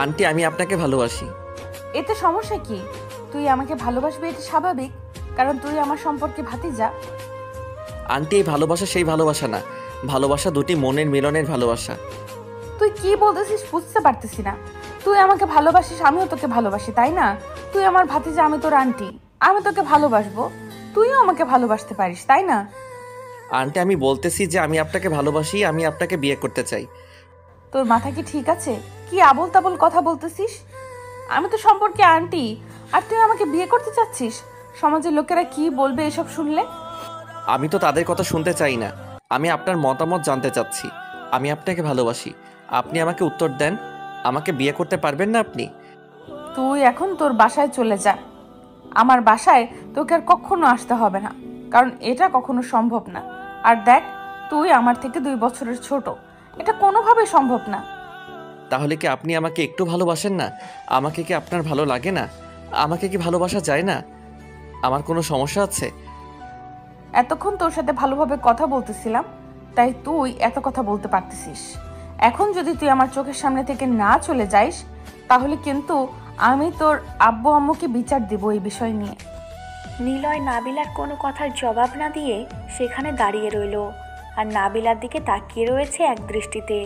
Aunty, আমি আপনাকে ভালোবাসি। এতে সমস্যা কি? তুই আমাকে ভালোবাসবি, এটা স্বাভাবিক, কারণ তুই আমার সম্পর্কে ভাতিজা। আন্টি, এই ভালোবাসা সেই ভালোবাসা না, ভালোবাসা দুটি মনের মিলনের ভালোবাসা। তুই কি বলতেছিস বুঝতে পারতেছি না। তুই আমাকে ভালোবাসিস, আমিও তোকে ভালোবাসি, তাই না? তুই আমার ভাতিজা, আমি তোর আন্টি, আমি তোকে ভালোবাসবো, তুইও আমাকে ভালোবাসতে পারিস, তাই না? আন্টি, আমি বলতেছি যে আমি আপনাকে ভালোবাসি, আমি আপনাকে বিয়ে করতে চাই। তোর মাথা কি ঠিক আছে? কি আবোল তাবোল কথা বলতেছিস? আমি তো সম্পর্কে আন্টি, আর তুই আমাকে বিয়ে করতে চাচ্ছিস? সমাজের লোকেরা কি বলবে এসব শুনলে? আমি তো তাদের কথা শুনতে চাই না, আমি আপনার মতামত জানতে চাচ্ছি। আমি আপনাকে ভালোবাসি, আপনি আমাকে উত্তর দেন। আমাকে বিয়ে করতে পারবেন না আপনি? তুই এখন তোর বাসায় চলে যা। আমার বাসায় তোকে আর কখনো আসতে হবে না, কারণ এটা কখনো সম্ভব না। আর দেখ, তুই আমার থেকে 2 বছরের ছোট, এটা কোনোভাবে সম্ভব না। তাহলে কি আপনি আমাকে একটু ভালোবাসেন না? আমাকে কি আপনার ভালো লাগে না? আমাকে কি ভালোবাসা যায় না? আমার কোনো সমস্যা আছে? এতক্ষণ তোর সাথে ভালোভাবে কথা বলতেছিলাম, তাই তুই এত কথা বলতে পারতেছিস। এখন যদি তুই আমার চোখের সামনে থেকে না চলে যাইস, তাহলে কিন্তু আমি তোর আব্বু আম্মুকে বিচার দিব এই বিষয় নিয়ে। নিলয় নাবিলার কোনো কথার জবাব না দিয়ে সেখানে দাঁড়িয়ে রইল, আর নাবিলার দিকে তাকিয়ে রয়েছে এক দৃষ্টিতে।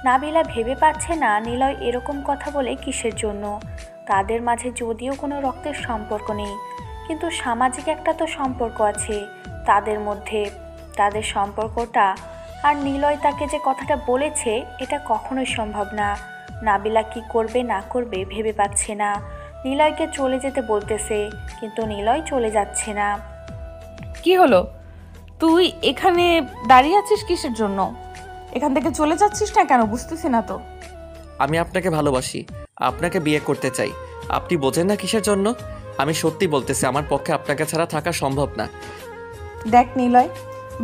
নাবিলা ভেবে পাচ্ছে না নিলয় এরকম কথা বলে কিসের জন্য। তাদের মাঝে যদিও কোনো রক্তের সম্পর্ক নেই, কিন্তু সামাজিক একটা তো সম্পর্ক আছে তাদের মধ্যে, তাদের সম্পর্কটা। আর নিলয় তাকে যে কথাটা বলেছে এটা কখনোই সম্ভব না। নাবিলা কি করবে না করবে ভেবে পাচ্ছে না। নিলয়কে চলে যেতে বলতেছে, কিন্তু নিলয় চলে যাচ্ছে না। কি হলো? তুই এখানে দাঁড়িয়ে আছিস কিসের জন্য? এখান থেকে চলে যাচ্ছিস না কেন? বুঝতেছি না তো। আমি আপনাকে ভালোবাসি, আপনাকে বিয়ে করতে চাই। আপনি বোঝেন না কিসের জন্য? আমি সত্যি বলতেছি, আমার পক্ষে আপনাকে ছাড়া থাকা সম্ভব না। দেখ নিলয়,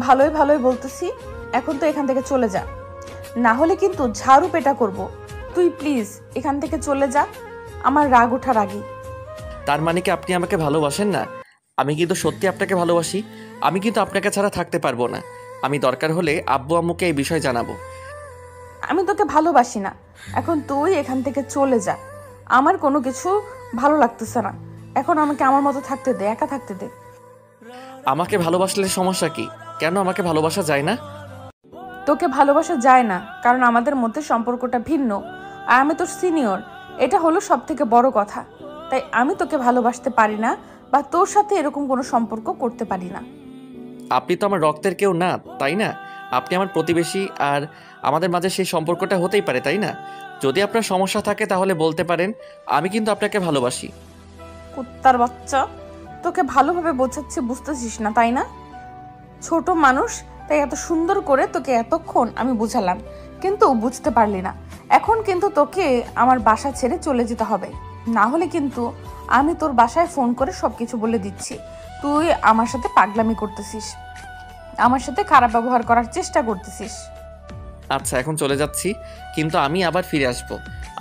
ভালোই ভালোই বলতেছি, এখন তো এখান থেকে চলে যা, না হলে কিন্তু ঝাড়ু পেটা করব। তুই প্লিজ এখান থেকে চলে যা, আমার রাগ ওঠার আগে। তার মানে কি আপনি আমাকে ভালোবাসেন না? আমি কিন্তু সত্যি আপনাকে ভালোবাসি, আমি কিন্তু আপনাকে ছাড়া থাকতে পারবো না। আমি দরকার হলে আব্বু আম্মুকে এই বিষয় জানাবো। আমি তোকে ভালোবাসি না, এখন তুই এখান থেকে চলে যা। আমার কোনো কিছু ভালো লাগতেছে না, এখন আমাকে আমার মতো থাকতে দে, একা থাকতে দে। আমাকে ভালোবাসলে সমস্যা কি? কেন আমাকে ভালোবাসা যায় না? তোকে ভালোবাসা যায় না কারণ আমাদের মধ্যে সম্পর্কটা ভিন্ন, আর আমি তোর সিনিয়র, এটা হলো সব থেকে বড় কথা। তাই আমি তোকে ভালোবাসতে পারি না, বা তোর সাথে এরকম কোনো সম্পর্ক করতে পারি না। আপনি তো আমার রক্তের কেউ না, তাই না? আপনি আমার প্রতিবেশী, আর আমাদের মাঝে সেই সম্পর্কটা হতেই পারে, তাই না? যদি আপনার সমস্যা থাকে তাহলে বলতে পারেন, আমি কিন্তু আপনাকে ভালোবাসি। কুত্তার বাচ্চা, তোকে ভালোভাবে বোঝাচ্ছি, বুঝতেছিস না তাই না? ছোট মানুষ, তাই এত সুন্দর করে তোকে এতক্ষণ আমি বুঝালাম, কিন্তু বুঝতে পারলি না। এখন কিন্তু তোকে আমার বাসা ছেড়ে চলে যেতে হবে, না হলে কিন্তু আমি তোর বাসায় ফোন করে সবকিছু বলে দিচ্ছি। তুই আমার সাথে পাগলামি করতেছিস, আমার সাথে খারাপ ব্যবহার করার চেষ্টা করতেছিস। আচ্ছা, এখন চলে যাচ্ছি, কিন্তু আমি আবার ফিরে আসব।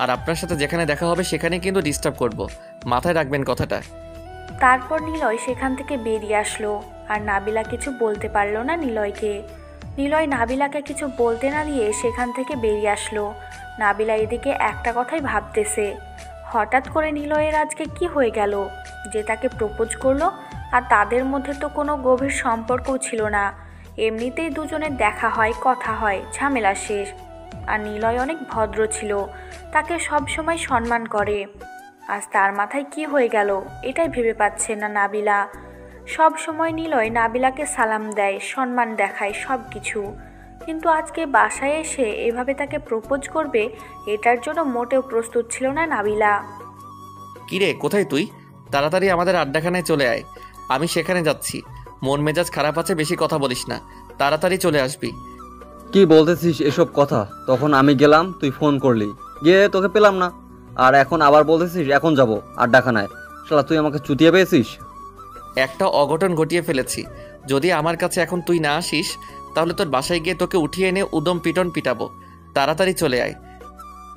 আর আপনার সাথে যেখানে দেখা হবে সেখানে কিন্তু ডিস্টার্ব করব, মাথায় রাখবেন কথাটা। তারপর নিলয় সেখান থেকে বেরিয়ে আসলো, আর নাবিলা কিছু বলতে পারলো না নিলয়কে। নিলয় নাবিলাকে কিছু বলতে না দিয়ে সেখান থেকে বেরিয়ে আসলো। নাবিলা এদিকে একটা কথাই ভাবতেছে, হঠাৎ করে নিলয়ের আজকে কি হয়ে গেল যে তাকে প্রপোজ করলো। আর তাদের মধ্যে তো কোনো গভীর সম্পর্কও ছিল না, এমনিতেই দুজনের দেখা হয়, কথা হয়, ঝামেলা শেষ। আর নিলয় অনেক ভদ্র ছিল, তাকে সব সময় সম্মান করে। আজ তার মাথায় কি হয়ে গেল এটাই ভেবে পাচ্ছে না নাবিলা। সব সময় নিলয় নাবিলাকে সালাম দেয়, সম্মান দেখায়, সব কিছু, কিন্তু আজকে বাসায় এসে এভাবে তাকে প্রপোজ করবে এটার জন্য মোটেও প্রস্তুত ছিল না নাবিলা। কিরে, কোথায় তুই? তাড়াতাড়ি আমাদের আড্ডাখানায় চলে আয়, আমি সেখানে যাচ্ছি। মন মেজাজ খারাপ আছে, বেশি কথা বলিস না, তাড়াতাড়ি চলে আসবি। কি বলতেছিস এসব কথা? তখন আমি গেলাম, তুই ফোন করলি, গিয়ে তোকে পেলাম না, আর এখন আবার বলতেছিস এখন যাব আড্ডাখানায়। শালা তুই আমাকে চুতিয়ে পেয়েছিস। একটা অঘটন ঘটিয়ে ফেলেছি, যদি আমার কাছে এখন তুই না আসিস তাহলে তোর বাসায় গিয়ে তোকে উঠিয়ে এনে উদম পিটন পিটাবো। তাড়াতাড়ি চলে আয়।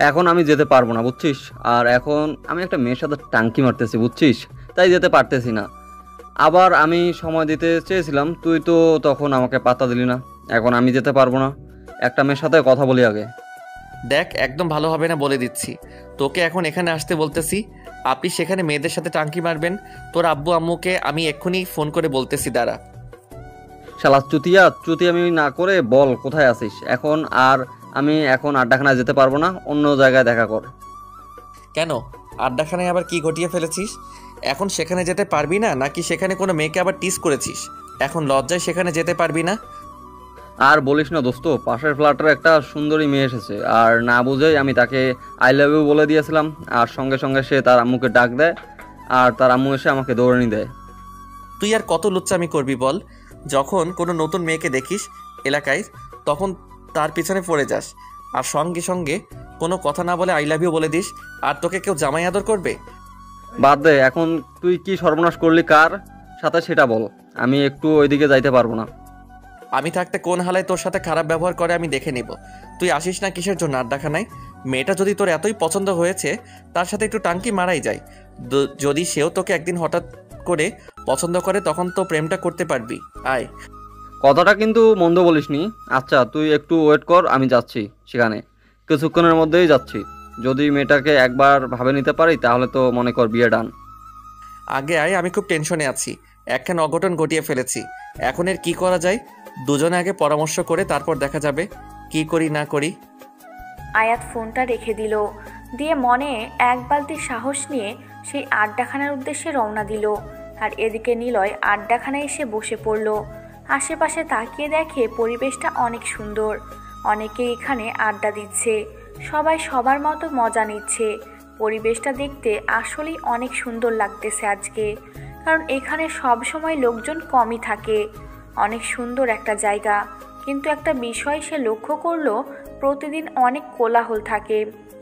এখন আমি যেতে পারবো না বুঝছিস, আর এখন আমি একটা মেয়ের সাথে টাঙ্কি মারতেছি বুঝছিস, তাই যেতে পারতেছি না। আবার আমি সময় দিতে চেয়েছিলাম, তুই তো তখন আমাকে পাত্তা দিলি না। এখন আমি যেতে পারবো না, একটা মেয়ের সাথে কথা বলি আগে। দেখ একদম ভালো হবে না বলে দিচ্ছি। তোকে এখন এখানে আসতে বলতেছি, আপনি সেখানে মেয়েদের সাথে টাঙ্কি মারবেন। তোর আব্বু আম্মুকে আমি এক্ষুনি ফোন করে বলতেছি, দাঁড়া। শালা চুতি আমি না করে বল কোথায় আছিস এখন? আর আমি এখন আড্ডাখানায় যেতে পারবো না, অন্য জায়গায় দেখা কর। কেন, আড্ডাখানায় আবার কি ঘটিয়ে ফেলেছিস? এখন সেখানে যেতে পারবি না, নাকি সেখানে কোনো মেয়েকে আবার টিস করেছিস? এখন লজ্জায় সেখানে যেতে পারবি না? আর বলিস না দোস্ত, পাশের ফ্ল্যাটের একটা সুন্দরী মেয়ে এসেছে, আর না বুঝেই আমি তাকে আই লাভ ইউ বলে দিয়েছিলাম, আর সঙ্গে সঙ্গে সে তার আম্মুকে ডাক দেয়, আর তার আম্মু এসে আমাকে দৌড়ানি দেয়। তুই আর কত লুচ্চামি করবি বল? যখন কোনো নতুন মেয়েকে দেখিস এলাকায়, তখন তার পিছনে পড়ে যাস, আর সঙ্গে সঙ্গে কোনো কথা না বলে আই লাভ ইউ বলে দিস, আর তোকে কেউ জামাই আদর করবে? বাদ দে, এখন তুই কি সর্বনাশ করলি কার সাথে সেটা বল। আমি একটু ওইদিকে যাইতে পারবো না। আমি থাকতে কোন হালায় তোর সাথে খারাপ ব্যবহার করে আমি দেখে নিব। তুই আসিস না কিসের জন্য আড্ডাখানায়? মেয়েটা যদি তোর এতই পছন্দ হয়েছে, তার সাথে একটু টাঙ্কি মারাই যায়। যদি সেও তোকে একদিন হঠাৎ করে পছন্দ করে, তখন তো প্রেমটা করতে পারবি। আয়। কথাটা কিন্তু মন্দ বলিসনি। আচ্ছা তুই একটু ওয়েট কর, আমি যাচ্ছি সেখানে, কিছুক্ষণের মধ্যেই যাচ্ছি। যদি মেয়েটাকে একবার ভাবে নিতে পারি তাহলে তো মনে কর বিয়ে ডান। আগে আয়, আমি খুব টেনশনে আছি। একখান অঘটন ঘটিয়ে ফেলেছি। এখন এর কি করা যায়? দুজনে আগে পরামর্শ করে তারপর দেখা যাবে কি করি না করি। আয়াত ফোনটা রেখে দিল, দিয়ে মনে এক বালতি সাহস নিয়ে সেই আড্ডাখানার উদ্দেশ্যে রওনা দিল। আর এদিকে নিলয় আড্ডাখানায় এসে বসে পড়ল। আশেপাশে তাকিয়ে দেখে পরিবেশটা অনেক সুন্দর, অনেকে এখানে আড্ডা দিচ্ছে, সবাই সবার মতো মজা নিচ্ছে। পরিবেশটা দেখতে আসলেই অনেক সুন্দর লাগতেছে আজকে, কারণ এখানে সব সময় লোকজন কমই থাকে। অনেক সুন্দর একটা জায়গা, কিন্তু একটা বিষয় সে লক্ষ্য করলো, প্রতিদিন অনেক কোলাহল থাকে,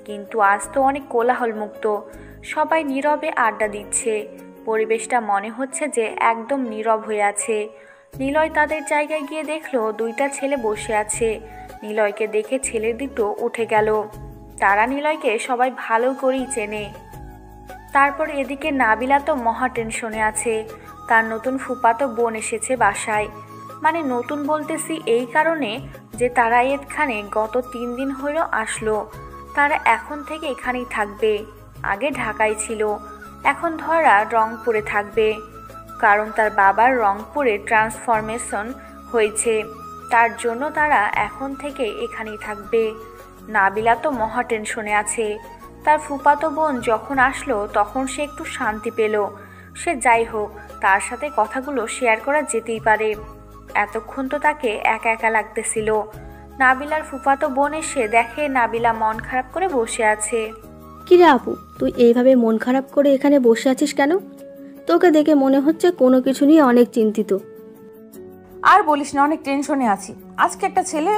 কিন্তু আজ তো অনেক কোলাহল মুক্ত। সবাই নীরবে আড্ডা দিচ্ছে, পরিবেশটা মনে হচ্ছে যে একদম নীরব হয়ে আছে। নিলয় তাদের জায়গায় গিয়ে দেখলো দুইটা ছেলে বসে আছে। নিলয়কে দেখে ছেলে দুটো উঠে গেল। তারা নিলয়কে সবাই ভালো করেই চেনে। তারপর এদিকে নাবিলা তো মহা টেনশনে আছে। তার নতুন ফুফাতো বোন এসেছে বাসায়। মানে নতুন বলতেছি এই কারণে যে তারা এখানে গত 3 দিন হইল আসলো। তারা এখন থেকে এখানেই থাকবে। আগে ঢাকায় ছিল, এখন ধরা রংপুরে থাকবে, কারণ তার বাবার রংপুরে ট্রান্সফরমেশন হয়েছে। তার জন্য তারা এখন থেকে এখানেই থাকবে। নাবিলা তো মহা টেনশনে আছে। তার ফুফাতো বোন যখন আসলো তখন সে একটু শান্তি পেল। সে যাই হোক, তার সাথে কথাগুলো শেয়ার করা যেতেই পারে। এতক্ষণ তো তাকে একা একা লাগতেছিল। নাবিলার ফুফাতো বোন এসে দেখে নাবিলা মন খারাপ করে বসে আছে। কিরে আপু, তুই এইভাবে মন খারাপ করে এখানে বসে আছিস কেন? তোকে দেখে মনে হচ্ছে কোনো কিছু নিয়ে অনেক চিন্তিত। আর বলিস না, অনেক টেনশনে আছি। আজকে একটা ছেলে,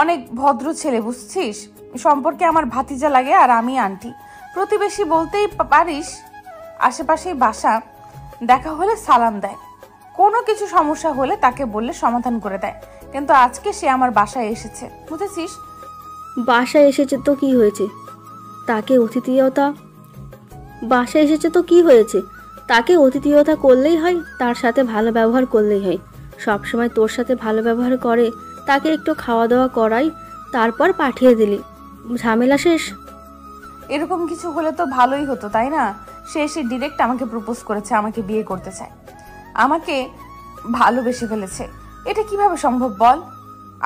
অনেক ভদ্র ছেলে বুঝছিস, সম্পর্কে আমার ভাতিজা লাগে আর আমি আন্টি। প্রতিবেশী বলতেই পারিস, আশেপাশেই বাসা, দেখা হলে সালাম দেয়, কোনো কিছু সমস্যা হলে তাকে বললে সমাধান করে দেয়। কিন্তু আজকে সে আমার বাসায় এসেছে, বুঝেছিস? বাসায় এসেছে তো কি হয়েছে? তাকে অতিথিয়তা বাসায় এসেছে তো কি হয়েছে? তাকে অতিথিয়তা করলেই হয়, তার সাথে ভালো ব্যবহার করলেই হয়। সবসময় তোর সাথে ভালো ব্যবহার করে, তাকে একটু খাওয়া দাওয়া করাই, তারপর পাঠিয়ে দিলি, ঝামেলা শেষ। এরকম কিছু হলে তো ভালোই হতো, তাই না? সে এসে ডিরেক্ট আমাকে প্রপোজ করেছে, আমাকে বিয়ে করতে চায়, আমাকে ভালোবেসে ফেলেছে। এটা কিভাবে সম্ভব বল?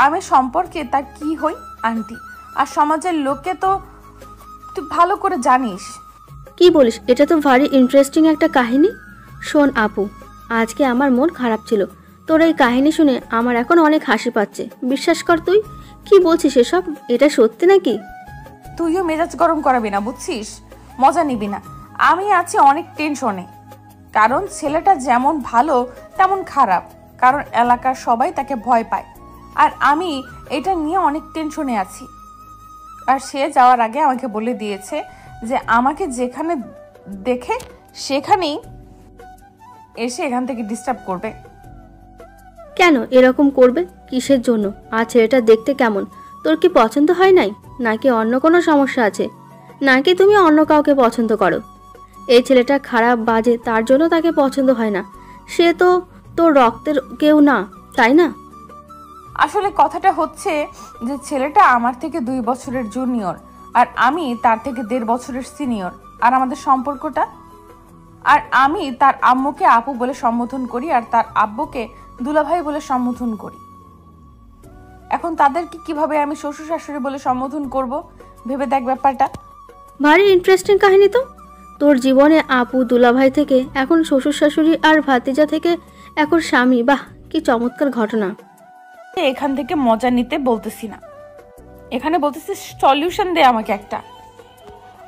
আমি সম্পর্কে তার কি হই? আন্টি। আর সমাজের লোককে তো তুই ভালো করে জানিস। কি বলিস? এটা তো ভারী ইন্টারেস্টিং একটা কাহিনী। শোন আপু, আজকে আমার মন খারাপ ছিল, তোর এই কাহিনী শুনে আমার এখন অনেক হাসি পাচ্ছে। বিশ্বাস কর। তুই কি বলছিস এসব? এটা সত্যি নাকি? তুইও মেজাজ গরম করাবি না, বুঝছিস? মজা নিবি না। আমি আছি অনেক টেনশনে, কারণ ছেলেটা যেমন ভালো তেমন খারাপ, কারণ এলাকার সবাই তাকে ভয় পায়। আর আমি এটা নিয়ে অনেক টেনশনে আছি। আর সে যাওয়ার আগে আমাকে বলে দিয়েছে যে আমাকে যেখানে দেখে সেখানেই এসে এখান থেকে ডিস্টার্ব করবে। কেন এরকম করবে? কিসের জন্য? আর ছেলেটা দেখতে কেমন? তোর কি পছন্দ হয় নাই, নাকি অন্য কোনো সমস্যা আছে, নাকি তুমি অন্য কাউকে পছন্দ করো? এই ছেলেটা খারাপ বাজে, তার জন্য তাকে পছন্দ হয় না। সে তো তোর রক্তের কেউ না, তাই না? আসলে কথাটা হচ্ছে যে ছেলেটা আমার থেকে 2 বছরের জুনিয়র আর আমি তার থেকে 1.5 বছরের সিনিয়র। আর আমাদের সম্পর্কটা, আর আমি তার আম্মুকে আপু বলে সম্বোধন করি আর তার আব্বুকে দুলাভাই বলে সম্বোধন করি। এখন তাদেরকে কিভাবে আমি শ্বশুর শাশুড়ি বলে সম্বোধন করব, ভেবে দেখ ব্যাপারটা। ভারী ইন্টারেস্টিং কাহিনী তো। তোর জীবনে আপু দুলাভাই থেকে এখন শ্বশুর শাশুড়ি আর ভাতিজা থেকে এখন স্বামী। বাহ, কি চমৎকার ঘটনা। এখান থেকে মজা নিতে বলতেছি না, এখানে বলতেছি সলিউশন দে আমাকে একটা।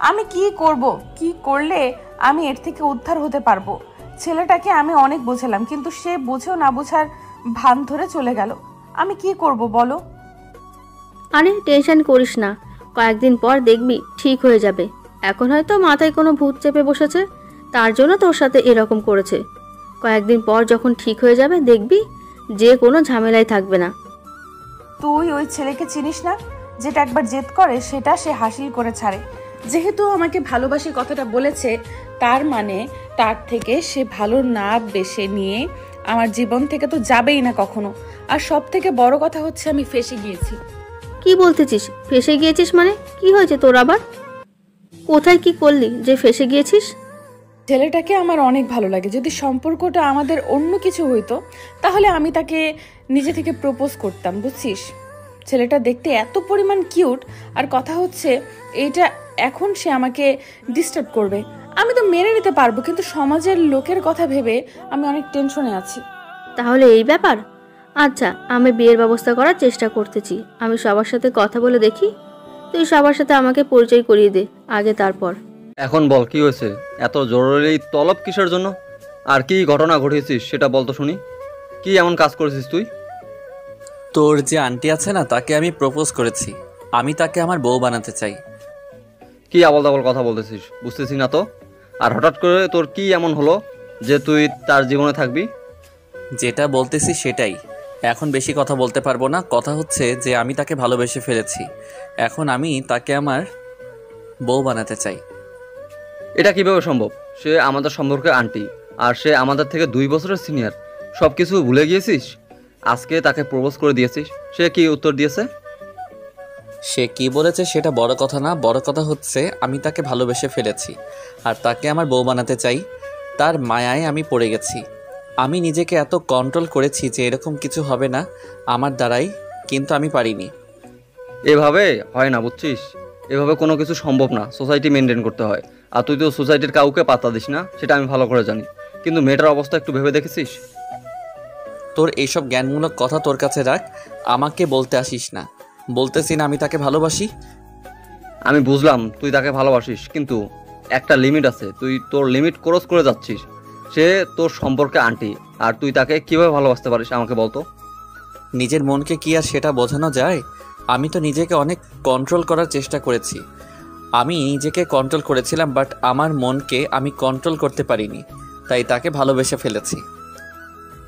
আমি কি করব, কি করলে আমি এর থেকে উদ্ধার হতে পারবো? ছেলেটাকে আমি অনেক বোঝালাম কিন্তু সে বুঝেও না বোঝার ভান ধরে চলে গেল। আমি কি করব বলো? আরে টেনশন করিস না, কয়েকদিন পর দেখবি ঠিক হয়ে যাবে। এখন হয়তো মাথায় কোনো ভূত চেপে বসেছে, তার জন্য তোর সাথে এরকম করেছে। কয়েকদিন পর যখন ঠিক হয়ে যাবে দেখবি যে কোনো ঝামেলাই থাকবে না। তুই ওই ছেলেকে চিনিস না? যেটা একবার জেদ করে সেটা সে হাসিল করে ছাড়ে। যেহেতু আমাকে ভালোবাসি কথাটা বলেছে, তার মানে তার থেকে সে ভালো না বেশে নিয়ে আমার জীবন থেকে তো যাবেই না কখনো। আর সব থেকে বড় কথা হচ্ছে আমি ফেঁসে গিয়েছি। কি বলতেছিস? ফেঁসে গিয়েছিস মানে? কি হয়েছে তোর আবার? কোথায় কি করলি যে ফেঁসে গিয়েছিস? ছেলেটাকে আমার অনেক ভালো লাগে। যদি সম্পর্কটা আমাদের অন্য কিছু হইতো তাহলে আমি তাকে নিজে থেকে প্রপোজ করতাম, বুঝছিস? ছেলেটা দেখতে এত পরিমাণ কিউট, আর কথা হচ্ছে এইটা এখন সে আমাকে ডিস্টার্ব করবে। আমি তো মেনে নিতে পারবো, কিন্তু সমাজের লোকের কথা ভেবে আমি অনেক টেনশনে আছি। তাহলে এই ব্যাপার। আচ্ছা, আমি বিয়ের ব্যবস্থা করার চেষ্টা করতেছি। আমি সবার সাথে কথা বলে দেখি, তুই সবার সাথে আমাকে পরিচয় করিয়ে দে আগে, তারপর। এখন বল কি হয়েছে? এত জরুরি তলব কিসের জন্য? আর কি ঘটনা ঘটিয়েছিস সেটা বল তো শুনি। কি এমন কাজ করেছিস তুই? তোর যে আন্টি আছে না, তাকে আমি প্রপোজ করেছি। আমি তাকে আমার বউ বানাতে চাই। কি আবল তাবল কথা বলতেছিস, বুঝতেছি না তো। আর হঠাৎ করে তোর কি এমন হলো যে তুই তার জীবনে থাকবি? যেটা বলতেছি সেটাই। এখন বেশি কথা বলতে পারবো না। কথা হচ্ছে যে আমি তাকে ভালোবেসে ফেলেছি। এখন আমি তাকে আমার বউ বানাতে চাই। এটা কিভাবে সম্ভব? সে আমাদের সম্পর্কে আন্টি, আর সে আমাদের থেকে 2 বছরের সিনিয়র। সব কিছু ভুলে গিয়েছিস? আজকে তাকে প্রপোজ করে দিয়েছিস, সে কি উত্তর দিয়েছে? সে কি বলেছে সেটা বড় কথা না, বড় কথা হচ্ছে আমি তাকে ভালোবেসে ফেলেছি আর তাকে আমার বউ বানাতে চাই। তার মায়ায় আমি পড়ে গেছি। আমি নিজেকে এত কন্ট্রোল করেছি যে এরকম কিছু হবে না আমার দ্বারাই, কিন্তু আমি পারিনি। এভাবে হয় না, বুঝছিস? এভাবে কোনো কিছু সম্ভব না। সোসাইটি মেনটেন করতে হয়। আর তুই তো সোসাইটির কাউকে পাত্তা দিস না, সেটা আমি ভালো করে জানি। কিন্তু মেয়েটার অবস্থা একটু ভেবে দেখেছিস? তোর এইসব জ্ঞানমূলক কথা তোর কাছে রাখ, আমাকে বলতে আসিস না। বলতেছি না আমি তাকে ভালোবাসি। আমি বুঝলাম তুই তাকে ভালোবাসিস, কিন্তু একটা লিমিট আছে। তুই তোর লিমিট ক্রস করে যাচ্ছিস। সে তোর সম্পর্কে আন্টি, আর তুই তাকে কিভাবে ভালোবাসতে পারিস আমাকে বলতো। নিজের মনকে কি আর সেটা বোঝানো যায়? আমি তো নিজেকে অনেক কন্ট্রোল করার চেষ্টা করেছি। আমি নিজেকে কন্ট্রোল করেছিলাম, বাট আমার মনকে আমি কন্ট্রোল করতে পারিনি, তাই তাকে ভালোবেসে ফেলেছি।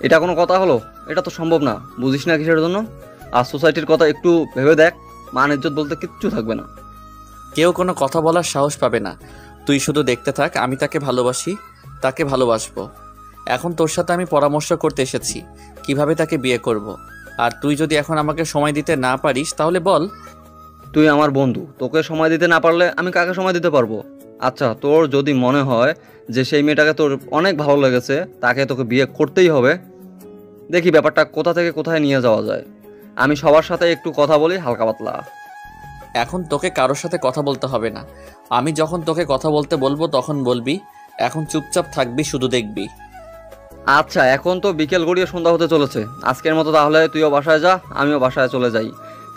এটা কোনো কথা হলো? এটা তো সম্ভব না। বুঝিস না কিসের জন্য? আর সোসাইটির কথা একটু ভেবে দেখ, মান ইজ্জত বলতে কিচ্ছু থাকবে না। কেউ কোনো কথা বলার সাহস পাবে না। তুই শুধু দেখতে থাক, আমি তাকে ভালোবাসি, তাকে ভালোবাসবো। এখন তোর সাথে আমি পরামর্শ করতে এসেছি কিভাবে তাকে বিয়ে করব। আর তুই যদি এখন আমাকে সময় দিতে না পারিস তাহলে বল। তুই আমার বন্ধু, তোকে সময় দিতে না পারলে আমি কাকে সময় দিতে পারবো? আচ্ছা, তোর যদি মনে হয় যে সেই মেয়েটাকে তোর অনেক ভালো লেগেছে, তাকে তোকে বিয়ে করতেই হবে, দেখি ব্যাপারটা কোথা থেকে কোথায় নিয়ে যাওয়া যায়। আমি সবার সাথে একটু কথা বলি হালকা পাতলা। এখন তোকে কারোর সাথে কথা বলতে হবে না। আমি যখন তোকে কথা বলতে বলবো তখন বলবি। এখন চুপচাপ থাকবি, শুধু দেখবি। আচ্ছা, এখন তো বিকেল গড়িয়ে সন্ধ্যা হতে চলেছে। আজকের মতো তাহলে তুইও বাসায় যা, আমিও বাসায় চলে যাই।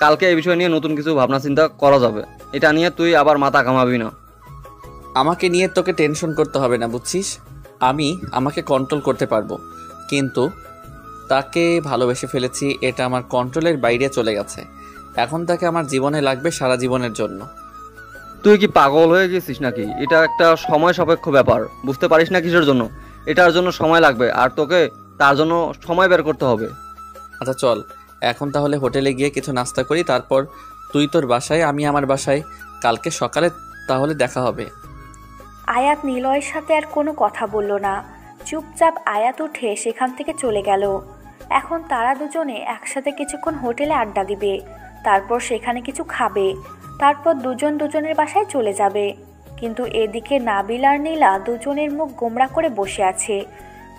কালকে এই বিষয় নিয়ে নতুন কিছু ভাবনা চিন্তা করা যাবে। এটা নিয়ে তুই আবার মাথা ঘামাবি না। আমাকে নিয়ে তোকে টেনশন করতে হবে না, বুঝছিস? আমি আমাকে কন্ট্রোল করতে পারবো, কিন্তু তাকে ভালোবেসে ফেলেছি, এটা আমার কন্ট্রোলের বাইরে চলে গেছে। এখন তাকে আমার জীবনে লাগবে সারা জীবনের জন্য। তুই কি পাগল হয়ে গেছিস নাকি? এটা একটা সময় সাপেক্ষ ব্যাপার, বুঝতে পারিস না কিসের জন্য? এটার জন্য সময় লাগবে, আর তোকে তার জন্য সময় বের করতে হবে। আচ্ছা চল, এখন তাহলে হোটেলে গিয়ে কিছু নাস্তা করি, তারপর তুই তোর বাসায়, আমি আমার বাসায়। কালকে সকালে তাহলে দেখা হবে। আয়াত নিলয়ের সাথে আর কোনো কথা বলল না। চুপচাপ আয়াত উঠে সেখান থেকে চলে গেল। এখন তারা দুজনে একসাথে কিছুক্ষণ হোটেলে আড্ডা দিবে, তারপর সেখানে কিছু খাবে, তারপর দুজন দুজনের বাসায় চলে যাবে। কিন্তু এদিকে নাবিল আর নীলা দুজনের মুখ গোমড়া করে বসে আছে।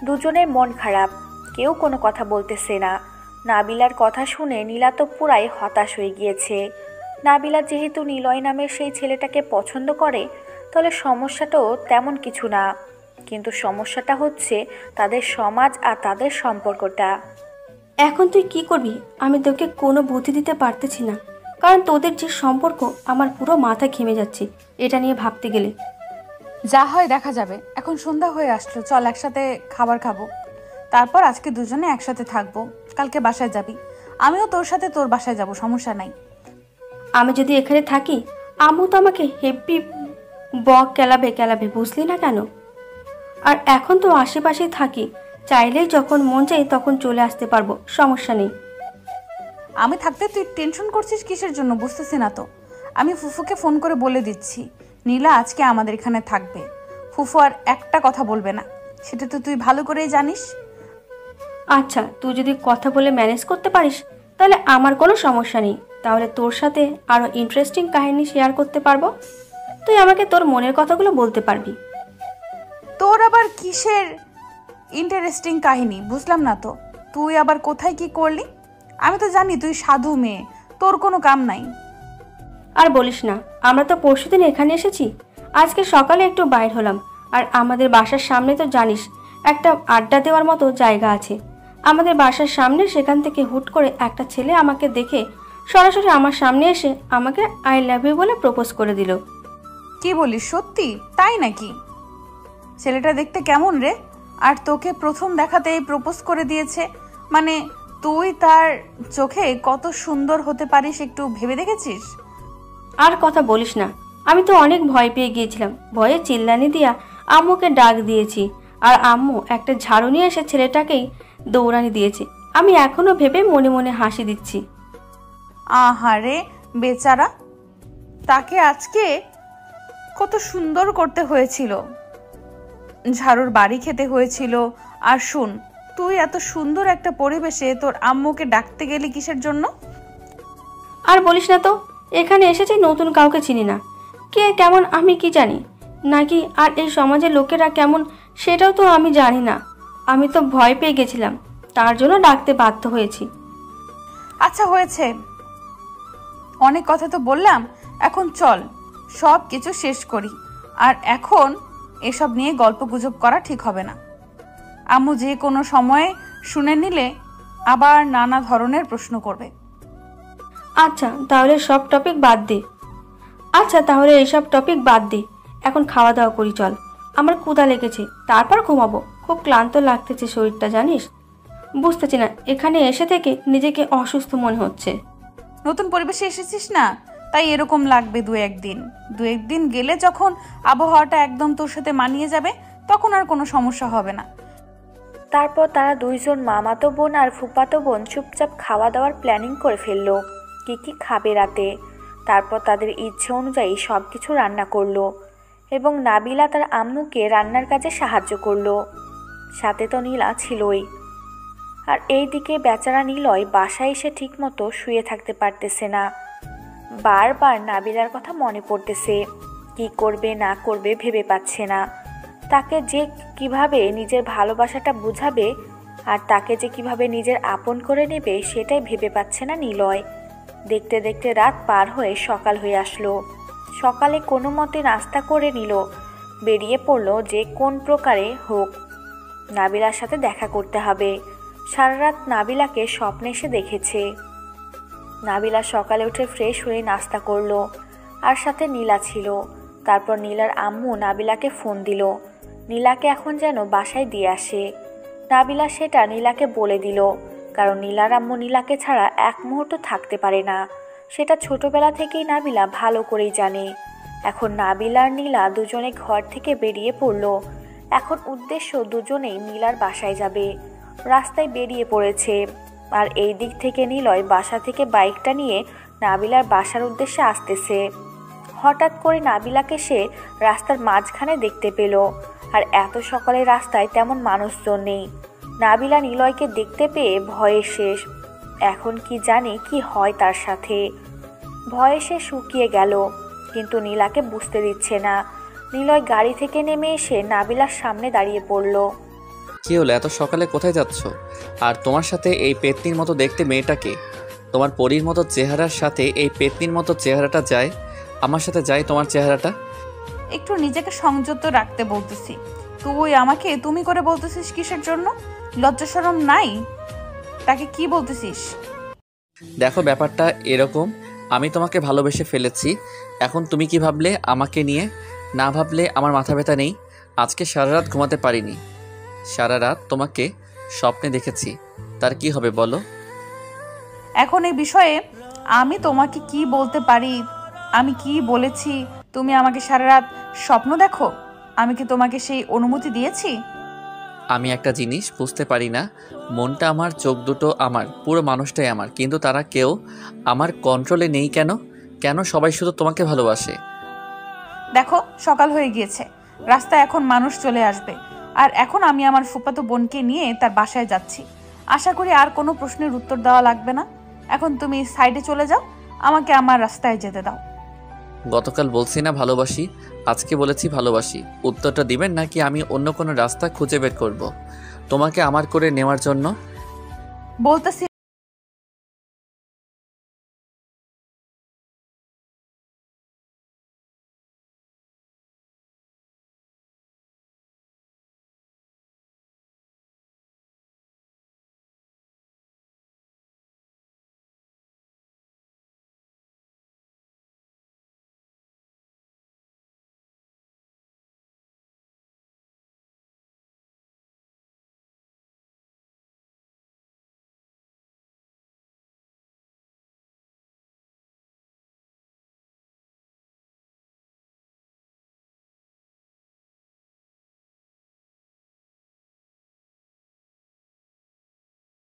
দুজনের মন খারাপ, কেউ কোনো কথা বলতেছে না। নাবিলার কথা শুনে নীলা তো পুরাই হতাশ হয়ে গিয়েছে। নাবিলা যেহেতু নিলয় নামের সেই ছেলেটাকে পছন্দ করে, তাহলে সমস্যাটাও তেমন কিছু না, কিন্তু সমস্যাটা হচ্ছে তাদের সমাজ আর তাদের সম্পর্কটা। এখন তুই কি করবি আমি তোকে কোনো বুদ্ধি দিতে পারতেছি না, কারণ তোদের যে সম্পর্ক আমার পুরো মাথা ঘেমে যাচ্ছে এটা নিয়ে ভাবতে গেলে। যা হয় দেখা যাবে। এখন সন্ধ্যা হয়ে আসলো, চল একসাথে খাবার খাবো, তারপর আজকে দুজনে একসাথে থাকবো। কালকে বাসায় যাবি, আমিও তোর সাথে তোর বাসায় যাব, সমস্যা নাই। আমি যদি এখানে থাকি আম্মু তো আমাকে হেব্বি বক কেলাবে, বুঝলি না কেন? আর এখন তো আশেপাশেই থাকি, চাইলেই যখন মন চাই তখন চলে আসতে পারবো, সমস্যা নেই। আমি থাকতে তুই টেনশন করছিস কিসের জন্য বুঝতেছি না তো। আমি ফুফুকে ফোন করে বলে দিচ্ছি নীলা আজকে আমাদের এখানে থাকবে। ফুফু আর একটা কথা বলবে না, সেটা তো তুই ভালো করেই জানিস। আচ্ছা, তুই যদি কথা বলে ম্যানেজ করতে পারিস তাহলে আমার কোনো সমস্যা নেই। তাহলে তোর সাথে আরও ইন্টারেস্টিং কাহিনী শেয়ার করতে পারবো, তুই আমাকে তোর মনের কথাগুলো বলতে পারবি। তোর আবার কিসের ইন্টারেস্টিং কাহিনী বুঝলাম না তো। তুই আবার কোথায় কি করলি? আমি তো জানি তুই সাধু মেয়ে, তোর কোনো কাম নাই। আর বলিস না, আমরা তো পরশুদিন এখানে এসেছি, আজকে সকালে একটু বাইর হলাম। আর আমাদের বাসার সামনে তো জানিস একটা আড্ডা দেওয়ার মতো জায়গা আছে আমাদের বাসার সামনে। সেখান থেকে হুট করে একটা ছেলে আমাকে দেখে সরাসরি আমার সামনে এসে আমাকে আই লাভ ইউ বলে প্রপোজ করে দিল। কি বলিস, সত্যি তাই নাকি? ছেলেটা দেখতে কেমন রে? আর তোকে প্রথম দেখাতেই প্রপোজ করে দিয়েছে, মানে তুই তার চোখে কত সুন্দর হতে পারিস একটু ভেবে দেখেছিস? আর কথা বলিস না, আমি তো অনেক ভয় পেয়ে গিয়েছিলাম, ভয়ে চিল্লানি দিয়া আম্মুকে ডাক দিয়েছি। আর আম্মু একটা ঝাড়ু নিয়ে এসে ছেলেটাকেই দৌড়ানি দিয়েছে। আমি এখনো ভেবে মনে মনে হাসি দিচ্ছি। আহারে বেচারা, তাকে আজকে কত সুন্দর করতে হয়েছিল, ঝাড়ুর বাড়ি খেতে হয়েছিল। আর শুন, তুই এত সুন্দর একটা পরিবেশে তোর আম্মুকে ডাকতে গেলি কিসের জন্য? আর বলিস না তো, এখানে এসেছি নতুন কাউকে চিনি না, কে কেমন আমি কি জানি নাকি, আর এই সমাজের লোকেরা কেমন সেটাও তো আমি জানি না। আমি তো ভয় পেয়ে গেছিলাম, তার জন্য ডাকতে বাধ্য হয়েছি। আচ্ছা হয়েছে, অনেক কথা তো বললাম, এখন চল সব কিছু শেষ করি। আর এখন এসব নিয়ে গল্প গুজব করা ঠিক হবে না। আম্মু যে কোনো সময়ে শুনে নিলে আবার নানা ধরনের প্রশ্ন করবে। আচ্ছা তাহলে এইসব টপিক বাদ দে, এখন খাওয়া দাওয়া করি চল। আমার ক্ষুধা লেগেছে, তারপর ঘুমাবো, খুব ক্লান্ত লাগতেছে শরীরটা জানিস। বুঝতেছি না, এখানে এসে থেকে নিজেকে অসুস্থ মনে হচ্ছে। নতুন পরিবেশে এসেছিস না, তাই এরকম লাগবে দু একদিন গেলে যখন আবহাওয়াটা একদম তোর সাথে মানিয়ে যাবে তখন আর কোনো সমস্যা হবে না। তারপর তারা দুইজন মামাতো বোন আর ফুফাতো বোন চুপচাপ খাওয়া দাওয়ার প্ল্যানিং করে ফেললো, কি কি খাবে রাতে। তারপর তাদের ইচ্ছে অনুযায়ী সব কিছু রান্না করলো এবং নাবিলা তার আম্মুকে রান্নার কাজে সাহায্য করলো, সাথে তো নীলা ছিলই। আর এইদিকে বেচারা নিলয় বাসায় এসে ঠিকমতো শুয়ে থাকতে পারতেছে না, বারবার নাবিলার কথা মনে পড়তেছে, কি করবে না করবে ভেবে পাচ্ছে না। তাকে যে কিভাবে নিজের ভালোবাসাটা বুঝাবে আর তাকে যে কিভাবে নিজের আপন করে নেবে সেটাই ভেবে পাচ্ছে না নিলয়। দেখতে দেখতে রাত পার হয়ে সকাল হয়ে আসলো। সকালে কোনো মতে নাস্তা করে নিল, বেরিয়ে পড়লো যে কোন প্রকারে হোক নাবিলার সাথে দেখা করতে হবে। সারা রাত নাবিলাকে স্বপ্নে এসে দেখেছে। নাবিলা সকালে উঠে ফ্রেশ হয়ে নাস্তা করলো, আর সাথে নীলা ছিল। তারপর নীলার আম্মু নাবিলাকে ফোন দিল, নীলাকে এখন যেন বাসায় দিয়ে আসে। নাবিলা সেটা নীলাকে বলে দিল, কারণ নীলার আম্মু নীলাকে ছাড়া এক মুহূর্ত থাকতে পারে না, সেটা ছোটবেলা থেকেই নাবিলা ভালো করেই জানে। এখন নাবিলা আর নীলা দুজনে ঘর থেকে বেরিয়ে পড়ল। এখন উদ্দেশ্য দুজনেই নীলার বাসায় যাবে। রাস্তায় বেরিয়ে পড়েছে, আর এই দিক থেকে নিলয় বাসা থেকে বাইকটা নিয়ে নাবিলার বাসার উদ্দেশ্যে আসতেছে। হঠাৎ করে নাবিলাকে সে রাস্তার মাঝখানে দেখতে পেল, আর এত সকালে রাস্তায় তেমন মানুষজন নেই। নাবিলা নিলয়কে দেখতে পেয়ে ভয়ে শেষ। এখন কি জানে কি হয় তার সাথে। ভয়ে সে শুকিয়ে গেল, কিন্তু নীলাকে বুঝতে দিচ্ছে না। নিলয় গাড়ি থেকে নেমে এসে নাবিলার সামনে দাঁড়িয়ে পড়ল। কি হলো, এত সকালে কোথায় যাচ্ছ? আর তোমার সাথে এই পেতনির মতো দেখতে মেয়েটাকে? তোমার পরীর মতো চেহারার সাথে এই পেতনির মতো চেহারাটা যায়? আমার সাথে যায় তোমার চেহারাটা? একটু নিজেকে সংযত রাখতে বলতেছি, তুই আমাকে তুমি করে বলতেছিস কিসের জন্য? লজ্জা শরম নাই? তাকে কি বলতেছিস? দেখো, ব্যাপারটা এরকম, আমি তোমাকে ভালোবেসে ফেলেছি। এখন তুমি কি ভাবলে আমাকে নিয়ে? না ভাবলে আমার মাথা ব্যথা নেই। আজকে সারা রাত ঘুমাতে পারিনি। সারা রাত তোমাকে স্বপ্নে দেখেছি। তার কি হবে বলো? এখন এই বিষয়ে আমি তোমাকে কি বলতে পারি? আমি কি বলেছি তুমি আমাকে সারা রাত স্বপ্ন দেখো? আমি কি তোমাকে সেই অনুমতি দিয়েছি? আমি একটা জিনিস বুঝতে পারি না, মনটা আমার, চোখ দুটো আমার, পুরো মানুষটাই আমার, কিন্তু তারা কেউ আমার কন্ট্রোলে নেই কেন? কেন সবাই শুধু তোমাকে ভালোবাসে? দেখো, সকাল হয়ে গিয়েছে, রাস্তায় এখন মানুষ চলে আসবে। আর এখন আমি আমার ফুফাতো বোনকে নিয়ে তার বাসায় যাচ্ছি। আশা করি আর কোনো প্রশ্নের উত্তর দেওয়া লাগবে না। এখন তুমি সাইডে চলে যাও, আমাকে আমার রাস্তায় যেতে দাও। গতকাল বলছি না ভালোবাসি, আজকে বলেছি ভালোবাসি। উত্তরটা দিবেন নাকি আমি অন্য কোনো রাস্তা খুঁজে বের করব তোমাকে আমার করে নেওয়ার জন্য? বলতেছি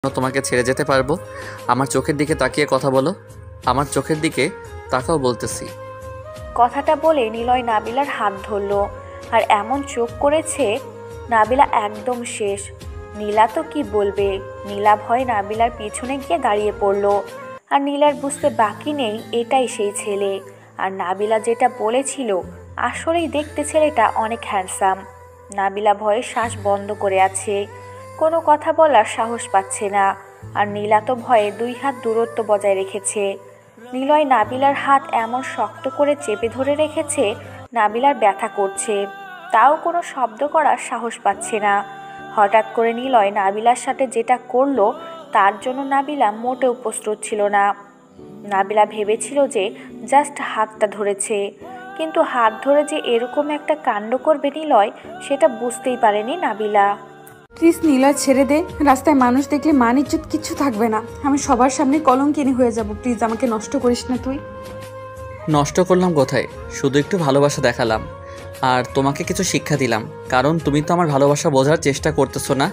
তোমাকে ছেড়ে যেতে পারবো? আমার চোখের দিকে তাকিয়ে কথা বলো। আমার চোখের দিকে তাকাও বলতেছি। কথাটা বলে নিলয় নাবিলার হাত ধরল, আর এমন চোখ করেছে নাবিলা একদম শেষ। নীলা তো কি বলবে, নীলা ভয় নাবিলার পিছনে গিয়ে দাঁড়িয়ে পড়ল। আর নীলার বুঝতে বাকি নেই এটাই সেই ছেলে। আর নাবিলা যেটা বলেছিল, আসলেই দেখতে ছেলেটা অনেক হ্যান্ডসাম। নাবিলা ভয়ে শ্বাস বন্ধ করে আছে, কোনো কথা বলার সাহস পাচ্ছে না। আর নীলা তো ভয়ে 2 হাত দূরত্ব বজায় রেখেছে। নিলয় নাবিলার হাত এমন শক্ত করে চেপে ধরে রেখেছে, নাবিলার ব্যথা করছে, তাও কোনো শব্দ করার সাহস পাচ্ছে না। হঠাৎ করে নিলয় নাবিলার সাথে যেটা করলো, তার জন্য নাবিলা মোটেও প্রস্তুত ছিল না। নাবিলা ভেবেছিল যে জাস্ট হাতটা ধরেছে, কিন্তু হাত ধরে যে এরকম একটা কাণ্ড করবে নিলয়, সেটা বুঝতেই পারেনি নাবিলা। প্লিজ নীলা, ছেড়ে দে। রাস্তায় মানুষ দেখলে মান ইজ্জত কিচ্ছু থাকবে না। আমি সবার সামনে কলঙ্কিনী হয়ে যাব। প্লিজ আমাকে নষ্ট করিস না তুই। নষ্ট করলাম কোথায়? শুধু একটু ভালোবাসা দেখালাম আর তোমাকে কিছু শিক্ষা দিলাম, কারণ তুমি তো আমার ভালোবাসা বোঝার চেষ্টা করতেছো না।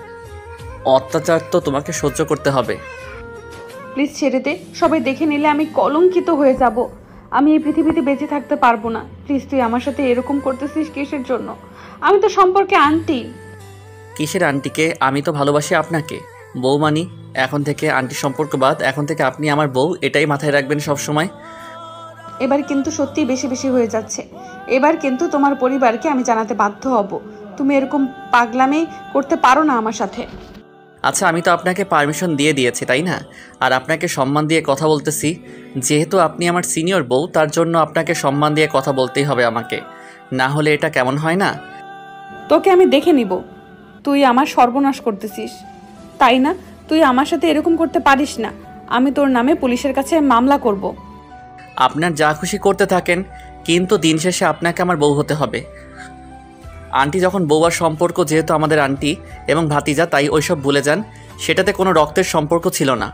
অত্যাচার তো তোমাকে সহ্য করতে হবে। প্লিজ ছেড়ে দে। সবাই দেখে নিলে আমি কলঙ্কিত হয়ে যাব। আমি এই পৃথিবীতে বেঁচে থাকতে পারবো না। প্লিজ, তুই আমার সাথে এরকম করতেছিস কিসের জন্য? আমি তো সম্পর্কে আন্টি। কিসের আন্টিকে? আমি তো ভালোবাসি আপনাকে, বউ মানি। এখন থেকে আন্টি সম্পর্ক বাদ, এখন থেকে আপনি আমার বউ, এটাই মাথায় রাখবেন সব সময়। এবার কিন্তু সত্যিই বেশি বেশি হয়ে যাচ্ছে। এবার কিন্তু তোমার পরিবারকে আমি জানাতে বাধ্য হব। তুমি এরকম পাগলামি করতে পারো না আমার সাথে। আচ্ছা, আমি তো আপনাকে পারমিশন দিয়ে দিয়েছি, তাই না? আর আপনাকে সম্মান দিয়ে কথা বলতেছি। যেহেতু আপনি আমার সিনিয়র বউ, তার জন্য আপনাকে সম্মান দিয়ে কথা বলতেই হবে আমাকে, না হলে এটা কেমন হয় না? তোকে আমি দেখে নিব। তুই আমার সর্বনাশ করতেছিস, তাই না? তুই আমার সাথে এরকম করতে পারিস না। আমি তোর নামে পুলিশের কাছে মামলা করব। আপনার যা খুশি করতে থাকেন, কিন্তু দিন শেষে আপনাকে আমার বউ হতে হবে। আন্টি যখন বউয়ার সম্পর্ক, যেহেতু আমাদের আন্টি এবং ভাতিজা, তাই ওইসব ভুলে যান। সেটাতে কোনো রক্তের সম্পর্ক ছিল না।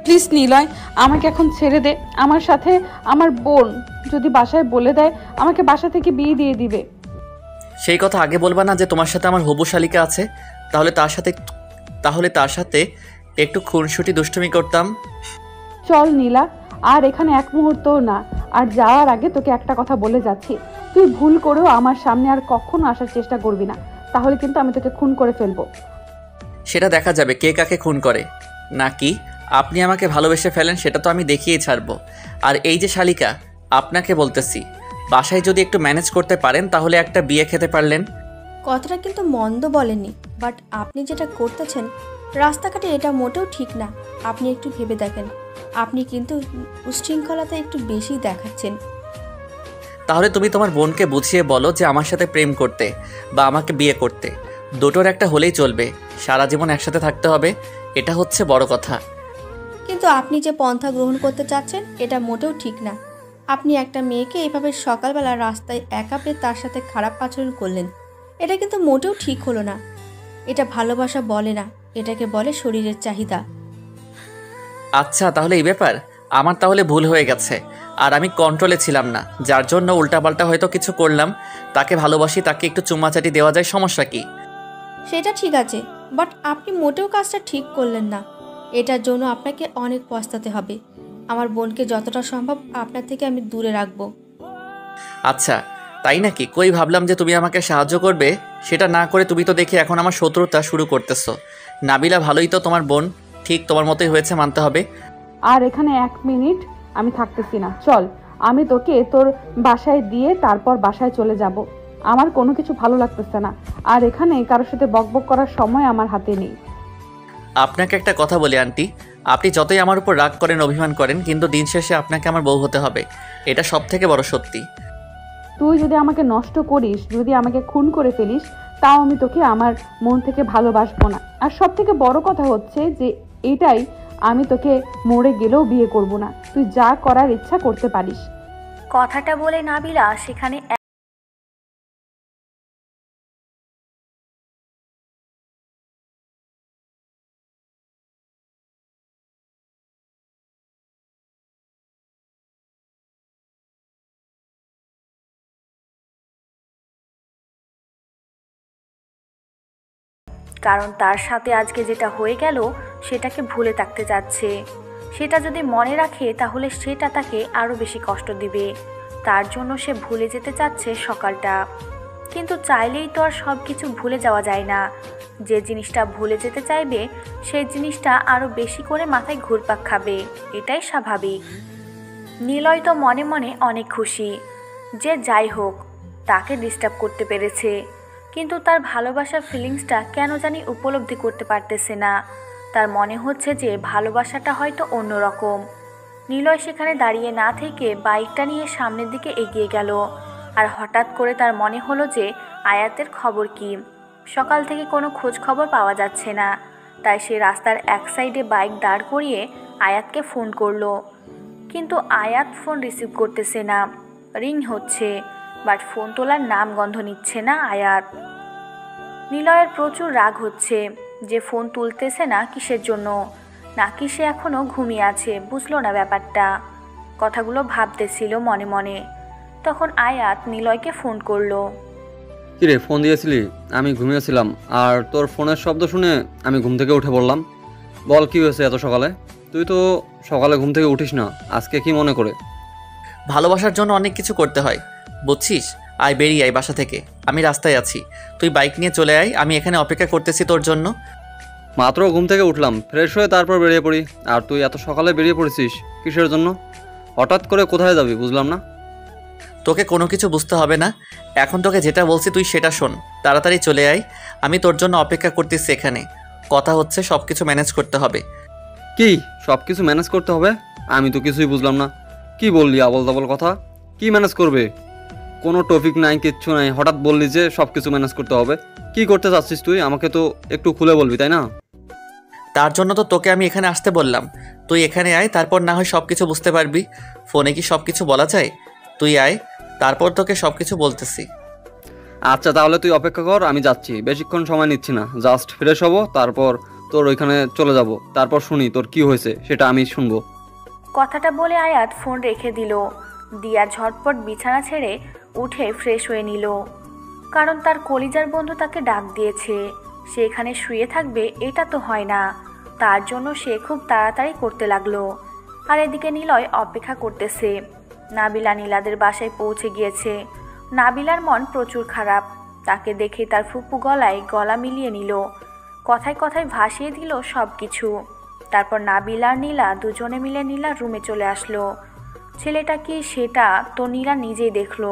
প্লিজ নিলয়, আমাকে এখন ছেড়ে দে। আমার সাথে আমার বোন যদি বাসায় বলে দেয়, আমাকে বাসা থেকে বিয়ে দিয়ে দিবে। সেই কথা আগে বলবা না যে তোমার সাথে আমার হবু শালিকা আছে? তাহলে তার সাথে একটু খুনসুটি দুষ্টুমি করতাম। চল নীলা, আর এখানে এক মুহূর্তও না। আর যাওয়ার আগে তোকে একটা কথা বলে যাচ্ছি, তুই ভুল করেও আমার সামনে আর কখনো আসার চেষ্টা করবি না, তাহলে কিন্তু আমি তোকে খুন করে ফেলবো। সেটা দেখা যাবে কে কাকে খুন করে। নাকি আপনি আমাকে ভালোবেসে ফেলেন সেটা তো আমি দেখিয়েই ছাড়বো। আর এই যে শালিকা, আপনাকে বলতেছি, বাসায় যদি একটু ম্যানেজ করতে পারেন তাহলে একটা বিয়ে খেতে পারলেন। কথাটা কিন্তু মন্দ বলেননি, বাট আপনি যেটা করতেছেন রাস্তাঘাটে এটা মোটেও ঠিক না। আপনি একটু ভেবে দেখেন, আপনি কিন্তু উচ্ছৃঙ্খলতা একটু বেশি দেখাচ্ছেন। তাহলে তুমি তোমার বোনকে বুঝিয়ে বলো যে আমার সাথে প্রেম করতে বা আমাকে বিয়ে করতে, দুটোর একটা হলেই চলবে। সারা জীবন একসাথে থাকতে হবে, এটা হচ্ছে বড় কথা। কিন্তু আপনি যে পন্থা গ্রহণ করতে চাচ্ছেন এটা মোটেও ঠিক না। আপনি একটা মেয়েকে এইভাবে সকালবেলা রাস্তায় একা পেয়ে তার সাথে খারাপ আচরণ করলেন, এটা কিন্তু মোটেও ঠিক হলো না। এটা ভালোবাসা বলে না, এটাকে বলে শরীরের চাহিদা। আচ্ছা, তাহলে এই ব্যাপার। আমার তাহলে ভুল হয়ে গেছে, আর আমি কন্ট্রোলে ছিলাম না, যার জন্য উল্টাপাল্টা হয়তো কিছু করলাম। তাকে ভালোবাসি, তাকে একটু চুম্মাচাটি দেওয়া যায়, সমস্যা কি? সেটা ঠিক আছে, বাট আপনি মোটেও কাজটা ঠিক করলেন না। এটার জন্য আপনাকে অনেক পস্তাতে হবে। আমার বোনকে যতটা সম্ভব আপনার থেকে আমি দূরে রাখবো। আচ্ছা তাই নাকি? কই ভাবলাম যে তুমি আমাকে সাহায্য করবে, সেটা না করে তুমি তো দেখি এখন আমার শত্রুতা শুরু করতেছো। নাবিলা ভালোই তো, তোমার বোন ঠিক তোমার মতোই হয়েছে, মানতে হবে। আর এখানে 1 মিনিট আমি থাকতেছি না, চল আমি তোকে তোর বাসায় দিয়ে তারপর বাসায় চলে যাব। আমার কোনো কিছু ভালো লাগতেছে না, আর এখানে কারোর সাথে বকবক করার সময় আমার হাতে নেই। আপনাকে একটা কথা বলি আন্টি, আপনি যতই আমার উপর রাগ করেন, অভিমান করেন, কিন্তু দিন শেষে আপনাকে আমার বউ হতে হবে, এটা সব থেকে বড় সত্যি। তুই যদি আমাকে নষ্ট করিস, যদি আমাকে খুন করে ফেলিস, তাও আমি তোকে আমার মন থেকে ভালোবাসবো না। আর সব থেকে বড় কথা হচ্ছে যে এটাই, আমি তোকে মরে গেলেও বিয়ে করব না। তুই যা করার ইচ্ছা করতে পারিস। কথাটা বলে নাবিলা সেখানে কারণ তার সাথে আজকে যেটা হয়ে গেল সেটাকে ভুলে থাকতে যাচ্ছে। সেটা যদি মনে রাখে তাহলে সেটা তাকে আরও বেশি কষ্ট দিবে। তার জন্য সে ভুলে যেতে চাচ্ছে সকালটা। কিন্তু চাইলেই তো আর সব কিছু ভুলে যাওয়া যায় না। যে জিনিসটা ভুলে যেতে চাইবে সেই জিনিসটা আরও বেশি করে মাথায় ঘুরপাক খাবে, এটাই স্বাভাবিক। নিলয় তো মনে মনে অনেক খুশি যে যাই হোক তাকে ডিস্টার্ব করতে পেরেছে, কিন্তু তার ভালোবাসার ফিলিংসটা কেন জানি উপলব্ধি করতে পারতেছে না। তার মনে হচ্ছে যে ভালোবাসাটা হয়তো অন্যরকম। নিলয় সেখানে দাঁড়িয়ে না থেকে বাইকটা নিয়ে সামনের দিকে এগিয়ে গেল। আর হঠাৎ করে তার মনে হলো যে আয়াতের খবর কি। সকাল থেকে কোনো খোঁজ খবর পাওয়া যাচ্ছে না, তাই সে রাস্তার এক সাইডে বাইক দাঁড় করিয়ে আয়াতকে ফোন করলো। কিন্তু আয়াত ফোন রিসিভ করতেছে না, রিং হচ্ছে, বাট ফোন তোলার নাম গন্ধ নিচ্ছে না আয়াত। নিলয়ের প্রচুর রাগ হচ্ছে যে ফোন তুলতেছে না কিসের জন্য, নাকি সে এখনও ঘুমিয়ে আছে, বুঝলো না ব্যাপারটা। কথাগুলো ভাবতেছিল মনে মনে। তখন আয়াত নিলয়কে ফোন করলো। কিরে, ফোন দিয়েছিলি? আমি ঘুমিয়েছিলাম, আর তোর ফোনের শব্দ শুনে আমি ঘুম থেকে উঠে পড়লাম। বল, কি হয়েছে এত সকালে? তুই তো সকালে ঘুম থেকে উঠিস না, আজকে কি মনে করে? ভালোবাসার জন্য অনেক কিছু করতে হয়, বুঝছিস? আয়, বেরিয়ে আয় বাসা থেকে, আমি রাস্তায় আছি, তুই বাইক নিয়ে চলে আয়, আমি এখানে অপেক্ষা করতেছি তোর জন্য। মাত্র ঘুম থেকে উঠলাম, ফ্রেশ হয়ে তারপর বেরিয়ে পড়ি, আর তুই এত সকালে বেরিয়ে পড়েছিস কিসের জন্য? হঠাৎ করে কোথায় যাবি বুঝলাম না। তোকে কোনো কিছু বুঝতে হবে না, এখন তোকে যেটা বলছি তুই সেটা শোন। তাড়াতাড়ি চলে আয়, আমি তোর জন্য অপেক্ষা করতেছি এখানে। কথা হচ্ছে সব কিছু ম্যানেজ করতে হবে। কি সব কিছু ম্যানেজ করতে হবে? আমি তো কিছুই বুঝলাম না। কি বললি আবল তাবল কথা? কি ম্যানেজ করবে? কোনো টপিক নাই, কিচ্ছু নাই, হঠাৎ বললি যে সব কিছু ম্যানেজ করতে হবে। কি করতে চাচ্ছিস তুই? আমাকে তো একটু খুলে বলবি, তাই না? তার জন্য তো তোকে আমি এখানে আসতে বললাম। তুই এখানে আয়, তারপর না হয় সব কিছু বুঝতে পারবি। ফোনে কি সব কিছু বলা যায়? তুই আয়, তারপর তোকে সব কিছু বলতেছি। আচ্ছা, তাহলে তুই অপেক্ষা কর, আমি যাচ্ছি, বেশিক্ষণ সময় নিচ্ছি না, জাস্ট ফ্রেশ হবো, তারপর তোর ওইখানে চলে যাব, তারপর শুনি তোর কি হয়েছে, সেটা আমি শুনবো। কথাটা বলে আয়াত ফোন রেখে দিল। দিয়া ঝটপট বিছানা ছেড়ে উঠে ফ্রেশ হয়ে নিল, কারণ তার কলিজার বন্ধু তাকে ডাক দিয়েছে। সে এখানে শুয়ে থাকবে এটা তো হয় না, তার জন্য সে খুব তাড়াতাড়ি করতে লাগলো। আর এদিকে নিলয় অপেক্ষা করতেছে। নাবিলা নীলাদের বাসায় পৌঁছে গিয়েছে। নাবিলার মন প্রচুর খারাপ। তাকে দেখে তার ফুপু গলায় গলা মিলিয়ে নিল। কথায় কথায় ভাসিয়ে দিল সব কিছু। তারপর নাবিলা আর নীলা দুজনে মিলে নীলার রুমে চলে আসলো। ছেলেটা কি সেটা তো নীলা নিজেই দেখলো।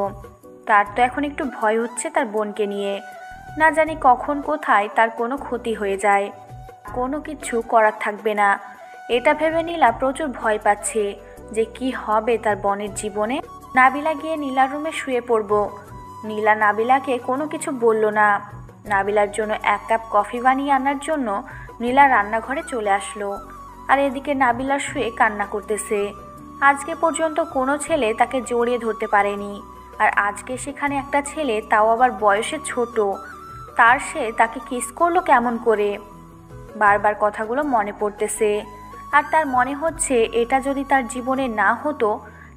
তার তো এখন একটু ভয় হচ্ছে তার বোনকে নিয়ে, না জানি কখন কোথায় তার কোনো ক্ষতি হয়ে যায়, কোনো কিছু করার থাকবে না। এটা ভেবে নীলা প্রচুর ভয় পাচ্ছে যে কি হবে তার বোনের জীবনে। নাবিলা গিয়ে নীলার রুমে শুয়ে পড়ব। নীলা নাবিলাকে কোনো কিছু বলল না। নাবিলার জন্য 1 কাপ কফি বানিয়ে আনার জন্য নীলা রান্নাঘরে চলে আসলো। আর এদিকে নাবিলা শুয়ে কান্না করতেছে। আজকে পর্যন্ত কোনো ছেলে তাকে জড়িয়ে ধরতে পারেনি, আর আজকে সেখানে একটা ছেলে, তাও আবার বয়সে ছোট, সে তাকে কিস করলো কেমন করে। বারবার কথাগুলো মনে পড়তেছে, আর তার মনে হচ্ছে এটা যদি তার জীবনে না হতো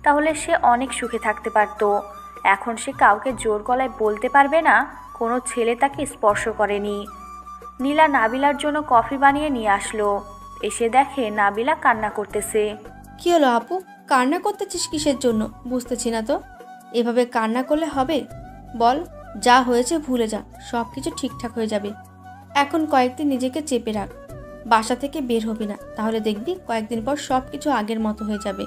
তাহলে সে অনেক সুখে থাকতে পারত। এখন সে কাউকে জোর গলায় বলতে পারবে না কোনো ছেলে তাকে স্পর্শ করেনি। নীলা নাবিলার জন্য কফি বানিয়ে নিয়ে আসলো। এসে দেখে নাবিলা কান্না করতেছে। কি হলো আপু, কান্না করতেছিস কিসের জন্য? বুঝতেছি না তো। এভাবে কান্না করলে হবে? বল, যা হয়েছে ভুলে যা, সব কিছু ঠিকঠাক হয়ে যাবে। এখন কয়েকদিন নিজেকে চেপে রাখ, বাসা থেকে বের হবি না, তাহলে দেখবি কয়েকদিন পর সব কিছু আগের মতো হয়ে যাবে।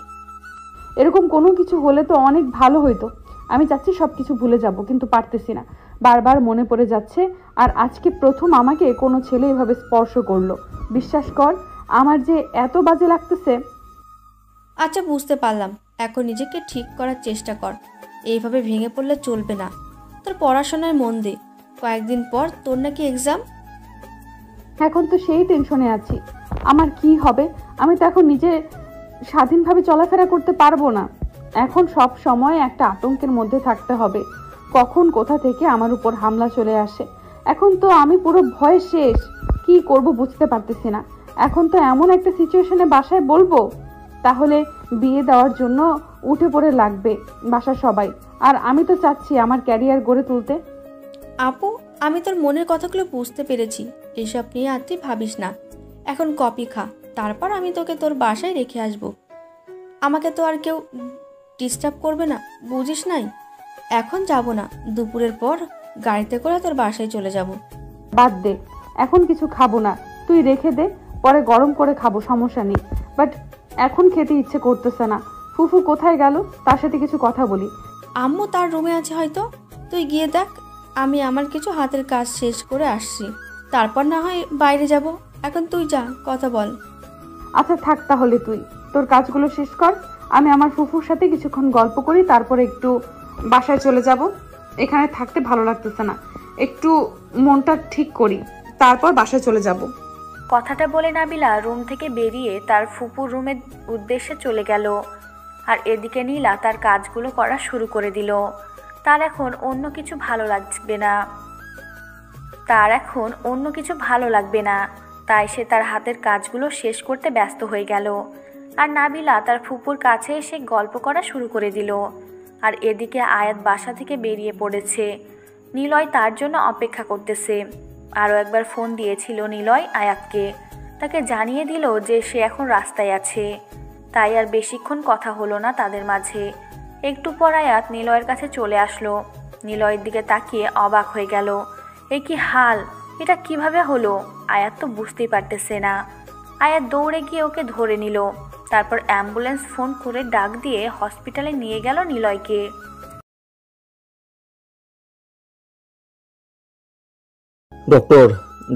এরকম কোনো কিছু হলে তো অনেক ভালো হইতো। আমি চাচ্ছি সব কিছু ভুলে যাব, কিন্তু পারতেছি না, বারবার মনে পড়ে যাচ্ছে। আর আজকে প্রথম আমাকে কোনো ছেলে এভাবে স্পর্শ করলো। বিশ্বাস কর, আমার যে এত বাজে লাগতেছে। আচ্ছা, বুঝতে পারলাম। এখন নিজেকে ঠিক করার চেষ্টা কর, এইভাবে ভেঙে পড়লে চলবে না। তোর পড়াশোনায় মন দে, কয়েকদিন পর তোর নাকি এক্সাম। এখন তো সেই টেনশনে আছি, আমার কি হবে। আমি তো এখন নিজে স্বাধীনভাবে চলাফেরা করতে পারবো না। এখন সব সময় একটা আতঙ্কের মধ্যে থাকতে হবে, কখন কোথা থেকে আমার উপর হামলা চলে আসে। এখন তো আমি পুরো ভয়ে শেষ, কি করব বুঝতে পারতেছি না। এখন তো এমন একটা সিচুয়েশনে বাসায় বলবো, তাহলে বিয়ে দেওয়ার জন্য উঠে পড়ে লাগবে বাসার সবাই। আর আমি তো চাচ্ছি আমার ক্যারিয়ার গড়ে তুলতে। আপু, আমি তোর মনের কথাগুলো বুঝতে পেরেছি, এসব নিয়ে আর তুই ভাবিস না। এখন কফি খা, তারপর আমি তোকে তোর বাসায় রেখে আসব। আমাকে তো আর কেউ ডিস্টার্ব করবে না, বুঝিস নাই? এখন যাব না, দুপুরের পর গাড়িতে করে তোর বাসায় চলে যাব। বাদ দে, এখন কিছু খাবো না, তুই রেখে দে, পরে গরম করে খাবো, সমস্যা নেই। বাট এখন খেতে ইচ্ছে করতেছে না। ফুফু কোথায় গেল, তার সাথে কিছু কথা বলি। আম্মু তার রুমে আছে হয়তো, তুই গিয়ে দেখ। আমি আমার কিছু হাতের কাজ শেষ করে আসছি, তারপর না হয় বাইরে যাব। এখন তুই যা, কথা বল। আচ্ছা থাক, তাহলে তুই তোর কাজগুলো শেষ কর, আমি আমার ফুফুর সাথে কিছুক্ষণ গল্প করি, তারপরে একটু বাসায় চলে যাব। এখানে থাকতে ভালো লাগতেছে না, একটু মনটা ঠিক করি, তারপর বাসায় চলে যাব। কথাটা বলে নাবিলা রুম থেকে বেরিয়ে তার ফুপুর রুমের উদ্দেশ্যে চলে গেল। আর এদিকে নীলা তার কাজগুলো করা শুরু করে দিল। তার এখন অন্য কিছু ভালো লাগবে না। তাই সে তার হাতের কাজগুলো শেষ করতে ব্যস্ত হয়ে গেল। আর নাবিলা তার ফুপুর কাছে এসে গল্প করা শুরু করে দিল। আর এদিকে আয়াত বাসা থেকে বেরিয়ে পড়েছে। নিলয় তার জন্য অপেক্ষা করতেছে। আরও একবার ফোন দিয়েছিল নিলয় আয়াতকে, তাকে জানিয়ে দিল যে সে এখন রাস্তায় আছে। তাই আর বেশিক্ষণ কথা হলো না তাদের মাঝে। একটু পর আয়াত নিলয়ের কাছে চলে আসলো। নিলয়ের দিকে তাকিয়ে অবাক হয়ে গেল। এ কি হাল, এটা কিভাবে হলো? আয়াত তো বুঝতেই পারতেছে না। আয়াত দৌড়ে গিয়ে ওকে ধরে নিল। তারপর অ্যাম্বুলেন্স ফোন করে ডাক দিয়ে হসপিটালে নিয়ে গেল নিলয়কে। ডক্টর,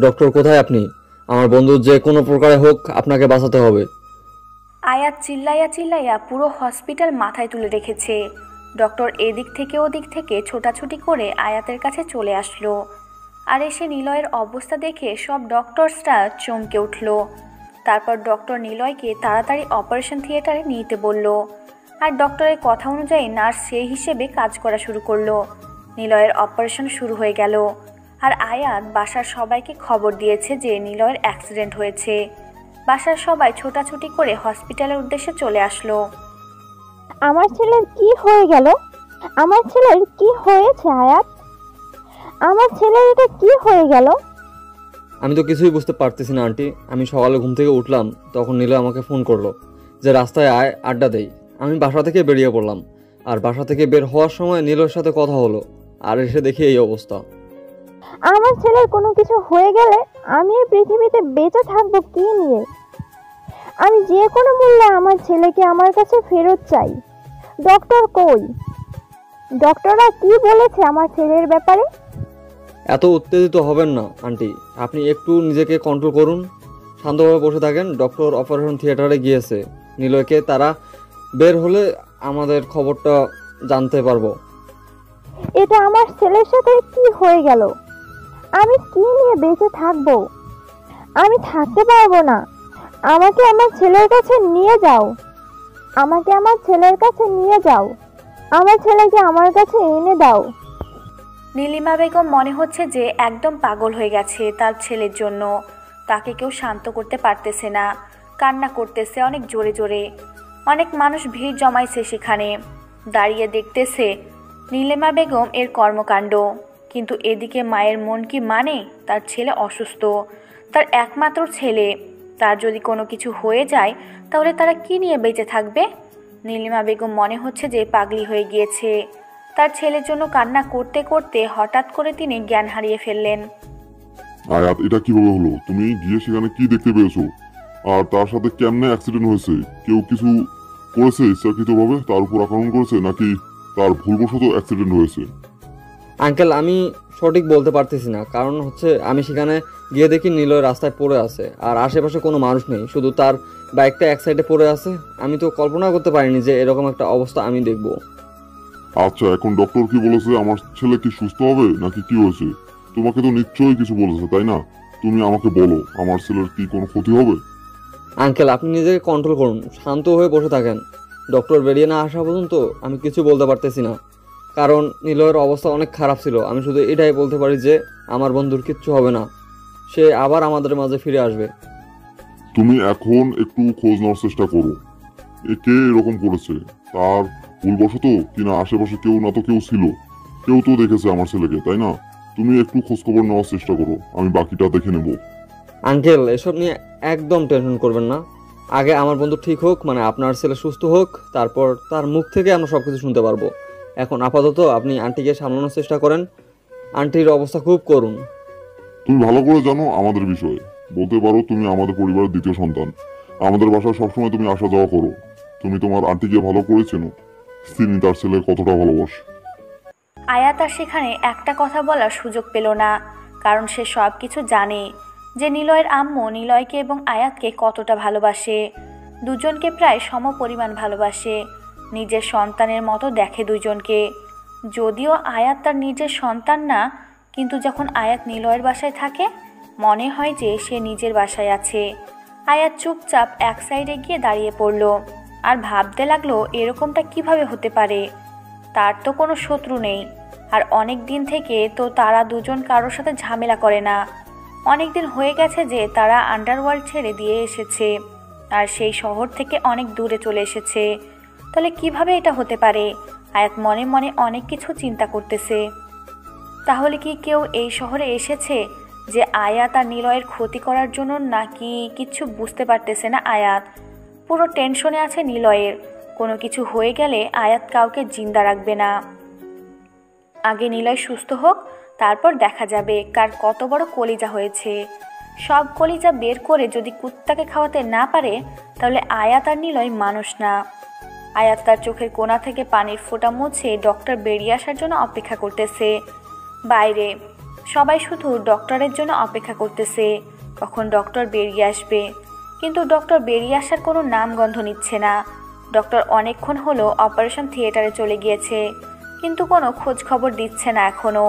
ডক্টর কোথায় আপনি? আমার বন্ধু যে কোনো প্রকারে হোক আপনাকে বাঁচাতে হবে। আয়াত চিল্লাইয়া চিল্লাইয়া পুরো হসপিটাল মাথায় তুলে রেখেছে। ডক্টর এদিক থেকে ওদিক থেকে ছোটাছুটি করে আয়াতের কাছে চলে আসলো। আর এসে নিলয়ের অবস্থা দেখে সব ডক্টরসরা চমকে উঠল। তারপর ডক্টর নিলয়কে তাড়াতাড়ি অপারেশন থিয়েটারে নিতে বলল। আর ডক্টরের কথা অনুযায়ী নার্স সেই হিসেবে কাজ করা শুরু করলো। নিলয়ের অপারেশন শুরু হয়ে গেল। আর আয়াত বাসার সবাইকে খবর দিয়েছে যে নিলয়ের অ্যাক্সিডেন্ট হয়েছে। বাসার সবাই ছোটাছুটি করে হসপিটালের উদ্দেশ্যে চলে আসলো। আমার ছেলের কি হয়ে গেল? আমার ছেলের কি হয়েছে আয়াত? আমার ছেলের এটা কি হয়ে গেল? আমি তো কিছুই বুঝতে পারতেছি না আন্টি। আমি সকালে ঘুম থেকে উঠলাম, তখন নীলা আমাকে ফোন করলো যে রাস্তায় আয়, আড্ডা দেই। আমি বাসা থেকে বেরিয়ে পড়লাম। আর বাসা থেকে বের হওয়ার সময় নীলের সাথে কথা হলো, আর এসে দেখি এই অবস্থা। আমার ছেলের কোনো কিছু হয়ে গেলে আমি এই পৃথিবীতে বেঁচে থাকবো কি নিয়ে? আমি যে কোনো মূল্যে আমার ছেলেকে আমার কাছে ফেরত চাই। ডক্টর কই? ডক্টররা কি বলেছে আমার ছেলের ব্যাপারে? এত উত্তেজিত হবেন না আন্টি, আপনি একটু নিজেকে কন্ট্রোল করুন, শান্তভাবে বসে থাকেন। ডক্টর অপারেশন থিয়েটারে গিয়েছে, নিলয়কে তারা বের হলে আমাদের খবরটা জানতে পারবো। এটা আমার ছেলের সাথে কি হয়ে গেল? আমি কি নিয়ে বেঁচে থাকবো? আমি থাকতে পারবো না। আমাকে আমার ছেলের কাছে নিয়ে যাও। আমাকে আমার ছেলের কাছে নিয়ে যাও। আমার ছেলেকে আমার কাছে এনে দাও। নীলিমা বেগম মনে হচ্ছে যে একদম পাগল হয়ে গেছে তার ছেলের জন্য। তাকে কেউ শান্ত করতে পারতেছে না, কান্না করতেছে অনেক জোরে জোরে। অনেক মানুষ ভিড় জমাইছে সেখানে, দাঁড়িয়ে দেখতেছে নীলিমা বেগম এর কর্মকাণ্ড। কিন্তু এদিকে মায়ের মন কি মানে? তার ছেলে অসুস্থ, তার একমাত্র ছেলে, তার যদি কোনো কিছু হয়ে যায় তাহলে তারা কি নিয়ে বেঁচে থাকবে? নীলিমা বেগম মনে হচ্ছে যে পাগলি হয়ে গিয়েছে। তার ছেলের জন্য কান্না করতে করতে হঠাৎ করে তিনি জ্ঞান হারিয়ে ফেললেন। আয়াত, এটা কিভাবে হলো? তুমি গিয়ে সেখানে কি দেখতে পেয়েছো? আর তার সাথে কেমনে অ্যাক্সিডেন্ট হয়েছে? কেউ কিছু করেছে ইচ্ছাকৃতভাবে তার উপর আক্রমণ করেছে, নাকি তার ভুলবশত অ্যাক্সিডেন্ট হয়েছে? আঙ্কেল, আমি সঠিক বলতে পারতেছি না, কারণ হচ্ছে আমি সেখানে গিয়ে দেখি নিলয় রাস্তায় পড়ে আছে আর আশেপাশে কোনো মানুষ নেই, শুধু তার বাইকটা এক সাইডে পড়ে আছে। আমি তো কল্পনা করতে পারিনি যে এরকম একটা অবস্থা আমি দেখব। আচ্ছা, এখন ডক্টর কি বলেছে? আমার ছেলে কি সুস্থ হবে নাকি কি হয়েছে? তোমাকে তো নিশ্চয়ই কিছু বলেছে, তাই না? তুমি আমাকে বলো, আমার ছেলের কি কোনো ক্ষতি হবে? আঙ্কেল, আপনি নিজেকে কন্ট্রোল করুন, শান্ত হয়ে বসে থাকেন। ডক্টর বেরিয়ে না আসা পর্যন্ত আমি কিছু বলতে পারতেছি না, কারণ নিলয়ের অবস্থা অনেক খারাপ ছিল। আমি শুধু এটাই বলতে পারি যে আমার বন্ধুর কিচ্ছু হবে না, সে আবার আমাদের মাঝে ফিরে আসবে। তুমি এখন একটু খোঁজ নেওয়ার চেষ্টা করো, কে এরকম করেছে, তার ভুলবশত কিনা আশেপাশে কেউ না তো কেউ ছিল, কেউ তো দেখেছে আমার ছেলেকে, তাই না? তুমি একটু খোঁজখবর নেওয়ার চেষ্টা করো, আমি বাকিটা দেখে নেব। আঙ্কেল, এসব নিয়ে একদম টেনশন করবেন না। আগে আমার বন্ধু ঠিক হোক, মানে আপনার ছেলে সুস্থ হোক, তারপর তার মুখ থেকে আমরা সব কিছু শুনতে পারবো। এখন আপাতত আপনি আন্টিকে সামলানোর চেষ্টা করেন, আন্টির অবস্থা খুব করুণ। তুমি ভালো করে জানো আমাদের বিষয়ে, বলতে পারো তুমি আমাদের পরিবারের দ্বিতীয় সন্তান। আমাদের বাসায় সবসময় তুমি আসা যাওয়া করো। তুমি তোমার আন্টিকে ভালো করে চেনো, তিনি তার ছেলে কতটা ভালোবাসে। আয়াত আর সেখানে একটা কথা বলার সুযোগ পেল না, কারণ সে সব কিছু জানে যে নিলয়ের আম্মু নিলয়কে এবং আয়াতকে কতটা ভালোবাসে। দুজনকে প্রায় সমপরিমাণ ভালোবাসে, নিজের সন্তানের মতো দেখে দুজনকে। যদিও আয়াত তার নিজের সন্তান না, কিন্তু যখন আয়াত নিলয়ের বাসায় থাকে মনে হয় যে সে নিজের বাসায় আছে। আয়াত চুপচাপ এক সাইডে গিয়ে দাঁড়িয়ে পড়ল আর ভাবতে লাগলো এরকমটা কিভাবে হতে পারে। তার তো কোনো শত্রু নেই, আর অনেক দিন থেকে তো তারা দুজন কারোর সাথে ঝামেলা করে না। অনেক দিন হয়ে গেছে যে তারা আন্ডারওয়ার্ল্ড ছেড়ে দিয়ে এসেছে আর সেই শহর থেকে অনেক দূরে চলে এসেছে। তাহলে কিভাবে এটা হতে পারে? আয়াত মনে মনে অনেক কিছু চিন্তা করতেছে। তাহলে কি কেউ এই শহরে এসেছে যে আয়াত আর নিলয়ের ক্ষতি করার জন্য, নাকি কিছু বুঝতে পারতেছে না আয়াত। পুরো টেনশনে আছে নিলয়ের, কোনো কিছু হয়ে গেলে আয়াত কাউকে জিন্দা রাখবে না। আগে নিলয় সুস্থ হোক, তারপর দেখা যাবে কার কত বড় কলিজা হয়েছে। সব কলিজা বের করে যদি কুত্তাকে খাওয়াতে না পারে তাহলে আয়াত আর নিলয় মানুষ না। আয়াত তার চোখের কোণা থেকে পানির ফোঁটা মুছে ডক্টর বেরিয়ে আসার জন্য অপেক্ষা করতেছে। বাইরে সবাই শুধু ডক্টরের জন্য অপেক্ষা করতেছে কখন ডক্টর বেরিয়ে আসবে, কিন্তু ডক্টর বেরিয়ে আসার কোনো নামগন্ধ নিচ্ছে না। ডক্টর অনেকক্ষণ হলো অপারেশন থিয়েটারে চলে গিয়েছে, কিন্তু কোনো খোঁজ খবর দিচ্ছে না এখনো।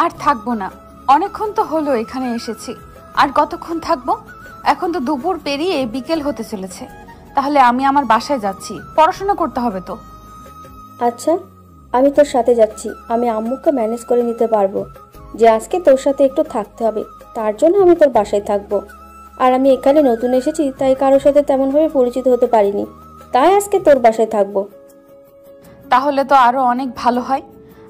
আর থাকবো না, অনেকক্ষণ তো হলো এখানে এসেছি, আর কতক্ষণ থাকবো? এখন তো দুপুর পেরিয়ে বিকেল হতে চলেছে। তাহলে আমি আমার বাসায় যাচ্ছি, পড়াশোনা করতে হবে তো। আচ্ছা, আমি তোর সাথে যাচ্ছি। আমি আম্মুকে ম্যানেজ করে নিতে পারবো যে আজকে তোর সাথে একটু থাকতে হবে, তার জন্য আমি তোর বাসায় থাকবো। আর আমি এখানে নতুন এসেছি, তাই কারোর সাথে তেমনভাবে পরিচিত হতে পারিনি, তাই আজকে তোর বাসায় থাকবো। তাহলে তো আরো অনেক ভালো হয়।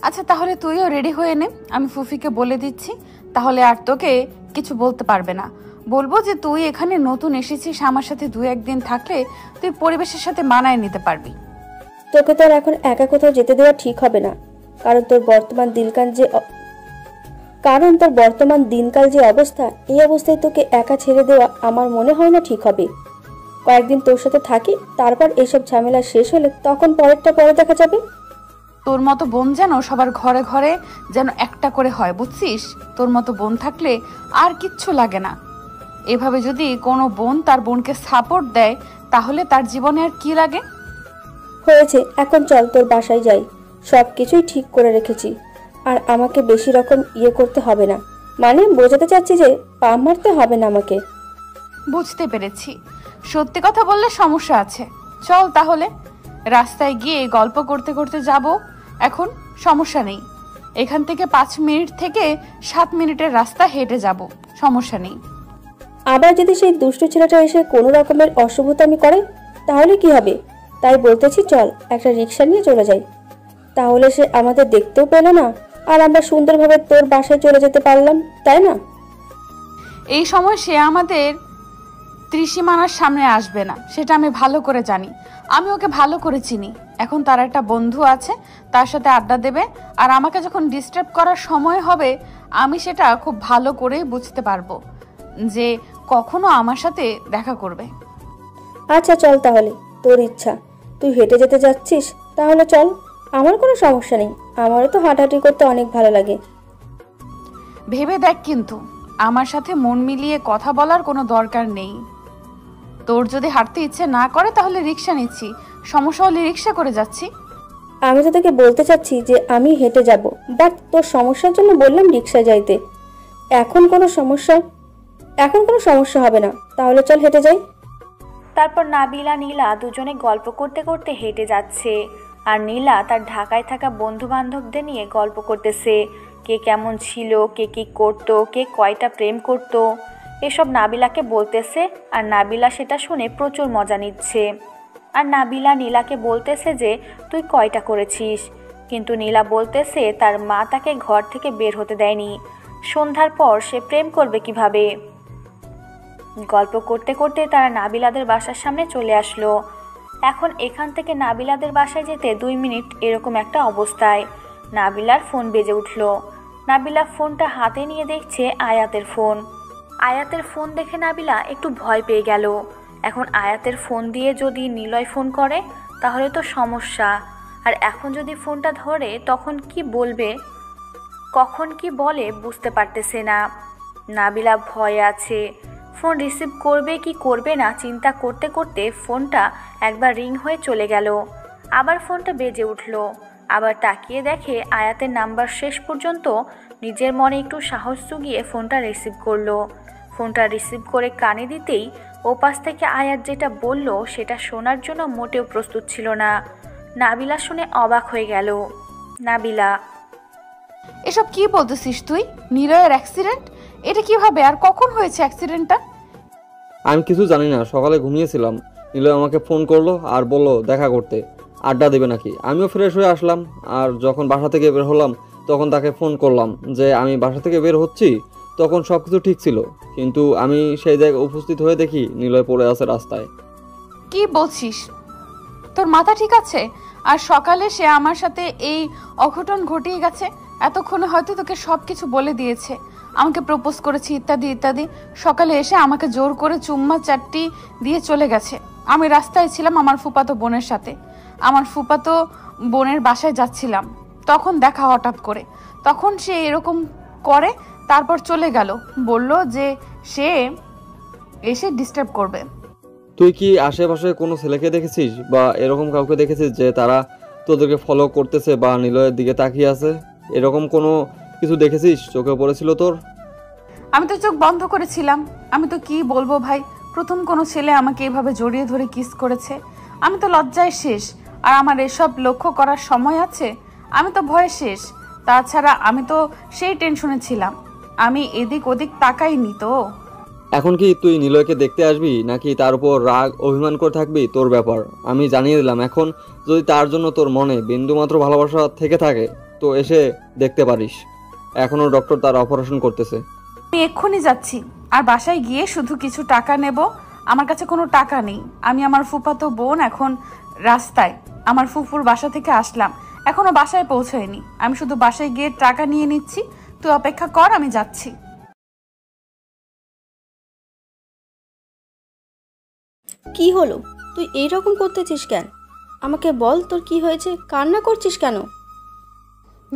আচ্ছা, তাহলে তুইও রেডি হয়ে নে, আমি ফুফিকে বলে দিচ্ছি, তাহলে আর তোকে কিছু বলতে পারবে না। বলবো যে তুই এখানে নতুন এসেছিস, আমার সাথে 2-1 দিন থাকলে তুই পরিবেশের সাথে মানায় নিতে পারবি। তোকে তো আর এখন একা কোথাও যেতে দেওয়া ঠিক হবে না, কারণ তোর বর্তমান দিলকান যে কারণ তোর বর্তমান দিনকাল যে অবস্থা, এই অবস্থায় তোকে একা ছেড়ে দেওয়া আমার মনে হয় না ঠিক হবে। কয়েকদিন তোর সাথে থাকি, তারপর এসব ঝামেলা শেষ হলে তখন পরেরটা পরে দেখা যাবে। তোর মতো বোন যেন সবার ঘরে ঘরে যেন একটা করে হয়, বুঝছিস? তোর মতো বোন থাকলে আর কিচ্ছু লাগে না। এভাবে যদি কোনো বোন তার বোনকে সাপোর্ট দেয় তাহলে তার জীবনে আর কি লাগে? হয়েছে, এখন চল তোর বাসায় যাই। সব কিছুই ঠিক করে রেখেছি, আর আমাকে বেশি রকম করতে হবে না। মানে বোঝাতে চাচ্ছি যে পা মারতে হবে না আমাকে। বুঝতে পেরেছি, সত্যি কথা বললে সমস্যা আছে। চল তাহলে, রাস্তায় গিয়ে গল্প করতে করতে যাব। এখন সমস্যা নেই, এখান থেকে 5 মিনিট থেকে 7 মিনিটের রাস্তা হেঁটে যাব, সমস্যা নেই। আবার যদি সেই দুষ্টু ছেলেটা এসে কোনো রকমের অশুভতামি করে তাহলে কি হবে? তাই বলতেছি চল একটা রিক্সা নিয়ে চলে যাই, তাহলে সে আমাদের দেখতেও পেল না, আর আমরা সুন্দরভাবে তোর বাসায় চলে যেতে পারলাম, তাই না? এই সময় সে আমাদের ত্রিসীমানার সামনে আসবে না, সেটা আমি ভালো করে জানি। আমি ওকে ভালো করে চিনি। এখন তার একটা বন্ধু আছে, তার সাথে আড্ডা দেবে, আর আমাকে যখন ডিস্টার্ব করার সময় হবে আমি সেটা খুব ভালো করেই বুঝতে পারবো যে কখনো আমার সাথে দেখা করবে। আচ্ছা চল তাহলে, তোর ইচ্ছা, তুই হেঁটে যেতে যাচ্ছিস তাহলে চল, আমার কোনো সমস্যা নেই। আমারও তো হাঁটাহাঁটি করতে অনেক ভালো লাগে। ভেবে দেখ, কিন্তু আমার সাথে মন মিলিয়ে কথা বলার কোনো দরকার নেই। তোর যদি হাঁটতে ইচ্ছে না করে তাহলে রিক্সা নিচ্ছি, সমস্যা হলে রিক্সা করে যাচ্ছি। আমি তো তোকে বলতে চাচ্ছি যে আমি হেঁটে যাব, বাট তোর সমস্যার জন্য বললাম রিক্সায় যাইতে। এখন কোনো সমস্যা হবে না, তাহলে চল হেঁটে যাই। তারপর নাবিলা নীলা দুজনে গল্প করতে করতে হেঁটে যাচ্ছে, আর নীলা তার ঢাকায় থাকা বন্ধু বান্ধবদের নিয়ে গল্প করতেছে। কে কেমন ছিল, কে কি করতো, কে কয়টা প্রেম করতো, এসব নাবিলাকে বলতেছে। আর নাবিলা সেটা শুনে প্রচুর মজা নিচ্ছে। আর নাবিলা নীলাকে বলতেছে যে তুই কয়টা করেছিস, কিন্তু নীলা বলতেছে তার মা তাকে ঘর থেকে বের হতে দেয়নি, সন্ধ্যার পর সে প্রেম করবে কিভাবে। গল্প করতে করতে তারা নাবিলাদের বাসার সামনে চলে আসলো। এখন এখান থেকে নাবিলাদের বাসায় যেতে 2 মিনিট এরকম একটা অবস্থায় নাবিলার ফোন বেজে উঠল। নাবিলা ফোনটা হাতে নিয়ে দেখছে আয়াতের ফোন। আয়াতের ফোন দেখে নাবিলা একটু ভয় পেয়ে গেল। এখন আয়াতের ফোন দিয়ে যদি নিলয় ফোন করে তাহলে তো সমস্যা। আর এখন যদি ফোনটা ধরে তখন কি বলবে, কখন কি বলে বুঝতে পারতেছে না। নাবিলা ভয়ে আছে, ফোন রিসিভ করবে কি করবে না চিন্তা করতে করতে ফোনটা একবার রিং হয়ে চলে গেল। আবার ফোনটা বেজে উঠল। আবার তাকিয়ে দেখে আয়াতের নাম্বার। শেষ পর্যন্ত নিজের মনে একটু সাহস জুগিয়ে ফোনটা রিসিভ করলো। ফোনটা রিসিভ করে কানে দিতেই ওপাশ থেকে আয়াত যেটা বলল সেটা শোনার জন্য মোটেও প্রস্তুত ছিল না। নাবিলা শুনে অবাক হয়ে গেল। নাবিলা, এসব কি বলতেছিস তুই? নিলয়ের অ্যাক্সিডেন্ট? এটা কিভাবে আর কখন হয়েছে অ্যাক্সিডেন্টটা? আমি কিছু জানি না, সকালে ঘুমিয়েছিলাম, নিলয় আমাকে ফোন করলো আর বললো দেখা করতে, আড্ডা দেবে নাকি। আমিও ফ্রেশ হয়ে আসলাম, আর যখন বাসা থেকে বের হলাম তখন তাকে ফোন করলাম যে আমি বাসা থেকে বের হচ্ছি। তখন সব কিছু ঠিক ছিল, কিন্তু আমি সেই জায়গায় উপস্থিত হয়ে দেখি নিলয় পড়ে আছে রাস্তায়। কি বলছিস? তোর মাথা ঠিক আছে? আর সকালে সে আমার সাথে এই অঘটন ঘটিয়ে গেছে, এতক্ষণে হয়তো তোকে সব কিছু বলে দিয়েছে, আমাকে প্রপোজ করেছি ইত্যাদি ইত্যাদি। সকালে এসে আমাকে জোর করে চুম্মা চাট্টি দিয়ে চলে গেছে। আমি রাস্তায় ছিলাম আমার ফুপাতো বোনের সাথে, আমার ফুপাতো বোনের বাসায় যাচ্ছিলাম, তখন দেখা হঠাৎ করে, তখন সে এরকম করে, তারপর চলে গেল, বলল যে সে এসে ডিস্টার্ব করবে। তুই কি আশেপাশে কোনো ছেলেকে দেখেছিস বা এরকম কাউকে দেখেছিস যে তারা তোদেরকে ফলো করতেছে বা নিলয়ের দিকে তাকিয়ে আছে? এরকম কোনো কিছু দেখেছিস, চোখে পড়েছিল তোর? আমি তো চোখ বন্ধ করেছিলাম। আমি তো কি বলবো ভাই, প্রথম কোনো ছেলে আমাকে এভাবে জড়িয়ে ধরে কিস করেছে। আমি তো লজ্জায় শেষ, আর আমার এসব লক্ষ্য করার সময় আছে? আমি তো ভয়ে শেষ। তাছাড়া আমি তো সেই টেনশনে ছিলাম, আমি এদিক ওদিক তাকাইনি তো। এখন কি তুই নিলয়কে দেখতে আসবি নাকি তার উপর রাগ অভিমান করে থাকবি, তোর ব্যাপার। আমি জানিয়ে দিলাম, এখন যদি তার জন্য তোর মনে বিন্দুমাত্র ভালোবাসা থেকে থাকে তো এসে দেখতে পারিস। এখনও ডক্টর তার অপারেশন করতেছে। আমি এক্ষুনি যাচ্ছি, আর বাসায় গিয়ে শুধু কিছু টাকা নেব। আমার কাছে কোনো টাকা নেই। আমি আমার ফুফাতো বোন এখন রাস্তায়, আমার ফুফুর বাসা থেকে আসলাম, এখনো বাসায় পৌঁছায়নি। আমি শুধু বাসায় গিয়ে টাকা নিয়ে নিচ্ছি, তুই অপেক্ষা কর, আমি যাচ্ছি। কি হলো? তুই এইরকম করতেছিস কেন? আমাকে বল তোর কি হয়েছে, কান্না করছিস কেন?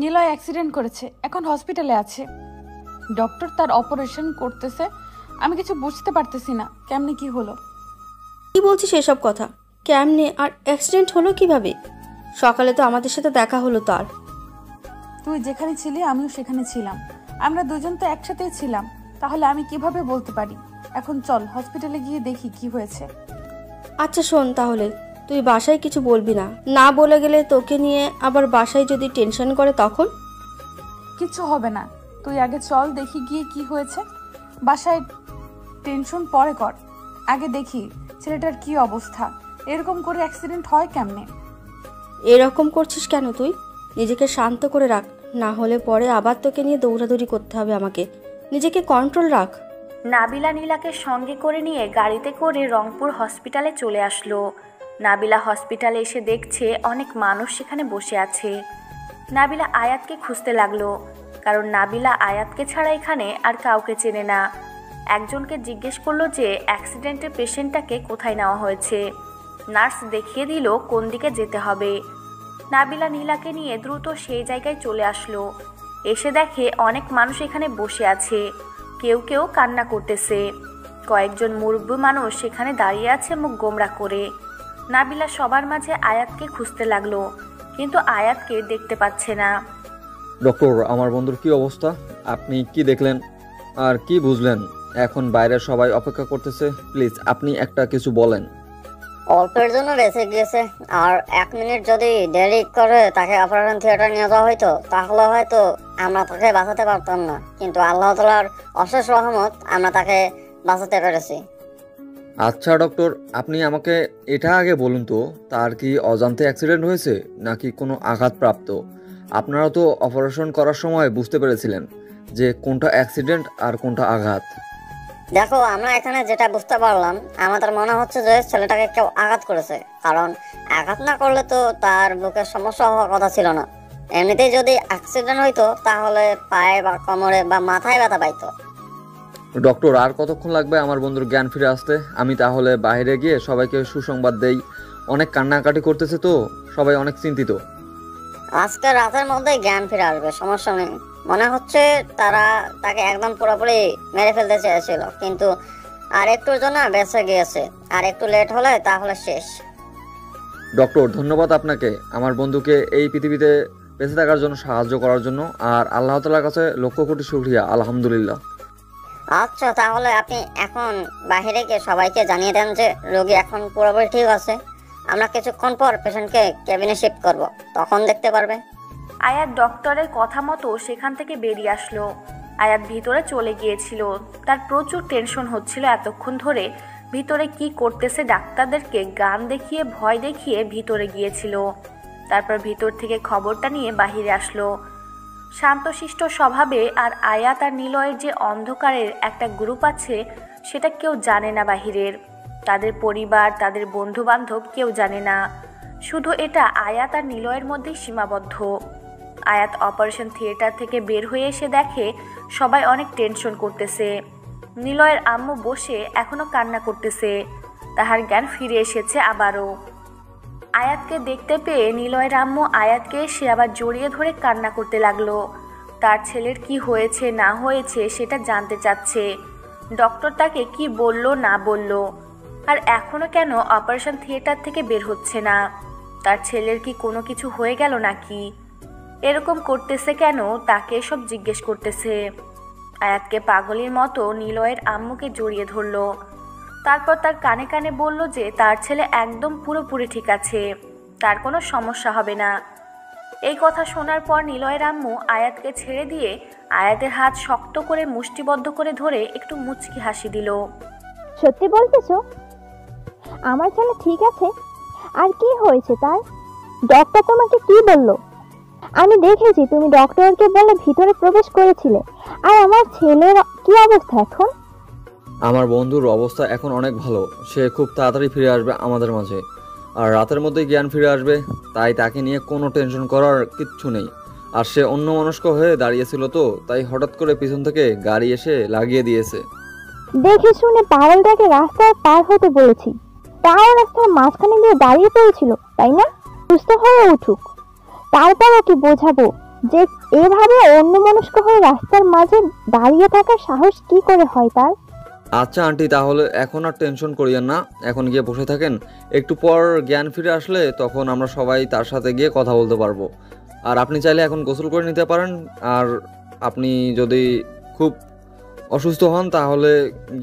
নিলয় অ্যাক্সিডেন্ট করেছে, এখন হসপিটালে আছে। ডক্টর তার অপারেশন করতেছে। আমি কিছু বুঝতে পারতেছি না কেমনে কি হলো। কি বলছিস এসব কথা? কেমনে আর অ্যাক্সিডেন্ট হলো কিভাবে? সকালে তো আমাদের সাথে দেখা হলো তার। তুই যেখানে ছিলি আমিও সেখানে ছিলাম, আমরা দুজন তো একসাথেই ছিলাম, তাহলে আমি কিভাবে বলতে পারি? এখন চল হসপিটালে গিয়ে দেখি কি হয়েছে। আচ্ছা শোন, তাহলে তুই বাসায় কিছু বলবি না, না বলে গেলে তোকে নিয়ে আবার বাসায় যদি টেনশন করে তখন? কিচ্ছু হবে না, তুই আগে চল দেখি গিয়ে কি হয়েছে। বাসায় টেনশন পরে কর, আগে দেখি ছেলেটার কি অবস্থা। এরকম করে অ্যাক্সিডেন্ট হয় কেমনে? এরকম করছিস কেন তুই? নিজেকে শান্ত করে রাখ, না হলে পরে আবার তোকে নিয়ে দৌড়াদৌড়ি করতে হবে আমাকে। নিজেকে কন্ট্রোল রাখ। নাবিলা নীলাকে সঙ্গে করে নিয়ে গাড়িতে করে রংপুর হসপিটালে চলে আসলো। নাবিলা হসপিটালে এসে দেখছে অনেক মানুষ সেখানে বসে আছে। নাবিলা আয়াতকে খুঁজতে লাগলো, কারণ নাবিলা আয়াতকে ছাড়া এখানে আর কাউকে চেনে না। একজনকে জিজ্ঞেস করলো যে অ্যাক্সিডেন্টের পেশেন্টটাকে কোথায় নেওয়া হয়েছে। নার্স দেখিয়ে দিল কোন দিকে যেতে হবে। নাবিলা নীলাকে নিয়ে দ্রুত সেই জায়গায় চলে আসলো। এসে দেখে অনেক মানুষ এখানে বসে আছে, কেউ কেউ কান্না করতেছে। কয়েকজন মুরব্বী মানুষ সেখানে দাঁড়িয়ে আছে মুখ গোমরা করে। নাবিলা সবার মাঝে আয়াতকে খুঁজতে লাগলো, কিন্তু আয়াতকে দেখতে পাচ্ছে না। ডক্টর, আমার বন্ধুর কি অবস্থা? আপনি কি দেখলেন আর কি বুঝলেন? এখন বাইরে সবাই অপেক্ষা করতেছে, প্লিজ আপনি একটা কিছু বলেন। অল্পের জন্য বেঁচে গিয়েছে, আর 1 মিনিট যদি দেরি করে তাকে অপারেশন থিয়েটার নিয়ে যাওয়া হইতো তাহলে হয়তো আমরা তাকে বাঁচাতে পারতাম না, কিন্তু আল্লাহ তাআলার অশেষ রহমত আমরা তাকে বাঁচাতে পেরেছি। আচ্ছা ডক্টর, আপনি আমাকে এটা আগে বলুন তো, তার কি অজান্তে অ্যাক্সিডেন্ট হয়েছে নাকি কোনো আঘাতপ্রাপ্ত? আপনারা তো অপারেশন করার সময় বুঝতে পেরেছিলেন যে কোনটা অ্যাক্সিডেন্ট আর কোনটা আঘাত। দেখো, আমরা এখানে যেটা বুঝতে পারলাম, আমাদের মনে হচ্ছে যে ছেলেটাকে কেউ আঘাত করেছে, কারণ আঘাত না করলে তো তার বুকের সমস্যা হওয়ার কথা ছিল না। এমনিতেই যদি অ্যাক্সিডেন্ট হইতো তাহলে পায়ে বা কোমরে বা মাথায় ব্যথা পাইতো। ডক্টর, আর কতক্ষণ লাগবে আমার বন্ধুর জ্ঞান ফিরে আসতে? আমি তাহলে বাইরে গিয়ে সবাইকে সুসংবাদ দেই। অনেক কান্নাকাটি করতেছে তো সবাই, অনেক চিন্তিত। আজকে রাতের মধ্যেই জ্ঞান ফিরে আসবে, সমস্যা নেই। মনে হচ্ছে তাকে একদম পুরোপুরি মেরে ফেলতে চেয়েছিল, কিন্তু আর একটুর জন্য বেঁচে গিয়েছে। আর একটু লেট হলে তাহলে শেষ। ডক্টর, ধন্যবাদ আপনাকে আমার বন্ধুকে এই পৃথিবীতে বেঁচে থাকার জন্য সাহায্য করার জন্য, আর আল্লাহ তাআলার কাছে লক্ষ কোটি শুকরিয়া, আলহামদুলিল্লাহ। আচ্ছা, তাহলে আপনি এখন বাইরে গিয়ে সবাইকে জানিয়ে দেন যে রোগী এখন পুরোপুরি ঠিক আছে। আমরা কিছুক্ষণ পর পেশেন্টকে কেবিনে শিফট করব, তখন দেখতে পারবে। আয়াত ডক্টরের কথা মতো সেখান থেকে বেরিয়ে আসলো। আয়াত ভিতরে চলে গিয়েছিল, তার প্রচুর টেনশন হচ্ছিল এতক্ষণ ধরে। ভিতরে কি করতেছে ডাক্তারদেরকে গান দেখিয়ে ভয় দেখিয়ে ভিতরে গিয়েছিল। তারপর ভিতর থেকে খবরটা নিয়ে বাহিরে আসলো। শান্তশিষ্ট স্বভাবে আর আয়াত আর নিলয়ের যে অন্ধকারের একটা গ্রুপ আছে সেটা কেউ জানে না বাহিরের। তাদের পরিবার, তাদের বন্ধু বান্ধব কেউ জানে না। শুধু এটা আয়াত আর নিলয়ের মধ্যেই সীমাবদ্ধ। আয়াত অপারেশন থিয়েটার থেকে বের হয়ে এসে দেখে সবাই অনেক টেনশন করতেছে। নিলয়ের আম্মু বসে এখনো কান্না করতেছে, তাহার জ্ঞান ফিরে এসেছে আবারও। আয়াতকে দেখতে পেয়ে নিলয়ের আম্মু আয়াতকে সে আবার জড়িয়ে ধরে কান্না করতে লাগলো। তার ছেলের কি হয়েছে না হয়েছে সেটা জানতে চাচ্ছে। ডক্টর তাকে কি বলল না বলল, আর এখনো কেন অপারেশন থিয়েটার থেকে বের হচ্ছে না? তার ছেলের কি কোনো কিছু হয়ে গেল নাকি? এরকম করতেছে কেন তাকে সব জিজ্ঞেস করতেছে। আয়াতকে পাগলের মতো নিলয়ের আম্মুকে জড়িয়ে ধরলো। তারপর তার কানে কানে বলল যে তার ছেলে একদম পুরোপুরি ঠিক আছে, তার কোনো সমস্যা হবে না। এই কথা শোনার পর নিলয়ের আম্মু আয়াতকে ছেড়ে দিয়ে আয়াতের হাত শক্ত করে মুষ্টিবদ্ধ করে ধরে একটু মুচকি হাসি দিল। সত্যি বলতেছো? আমার ছেলে ঠিক আছে? আর কি হয়েছে তার? ডক্টর তোমাকে কি বললো? আমি দেখেছি তুমি ডক্টরকে বলে ভিতরে প্রবেশ করেছিলে। আর আমার ছেলের কি অবস্থা এখন? আমার বন্ধুর অবস্থা এখন অনেক ভালো, সে খুব তাড়াতাড়ি ফিরে আসবে আমাদের মাঝে, আর রাতের মধ্যে জ্ঞান ফিরে আসবে। তাই তাকে নিয়ে কোনো টেনশন করার কিচ্ছু নেই। আর সে অন্যমনস্ক হয়ে দাঁড়িয়েছিল, তো তাই হঠাৎ করে পিছন থেকে গাড়ি এসে লাগিয়ে দিয়েছে। দেখে শুনে পাগলটাকে রাস্তায় পার হতে বলেছি, তাও রাস্তার মাঝখানে গিয়ে দাঁড়িয়ে পড়েছিল, তাই না? সুস্থ হয়ে উঠুক, তারপর ওকে বোঝাবো যে এভাবে অন্যমনস্ক হয়ে রাস্তার মাঝে দাঁড়িয়ে থাকার সাহস কি করে হয় তার। আচ্ছা আন্টি, তাহলে এখন আর টেনশন করিয়েন না, এখন গিয়ে বসে থাকেন। একটু পর জ্ঞান ফিরে আসলে তখন আমরা সবাই তার সাথে গিয়ে কথা বলতে পারবো। আর আপনি চাইলে এখন গোসল করে নিতে পারেন। আর আপনি যদি খুব অসুস্থ হন তাহলে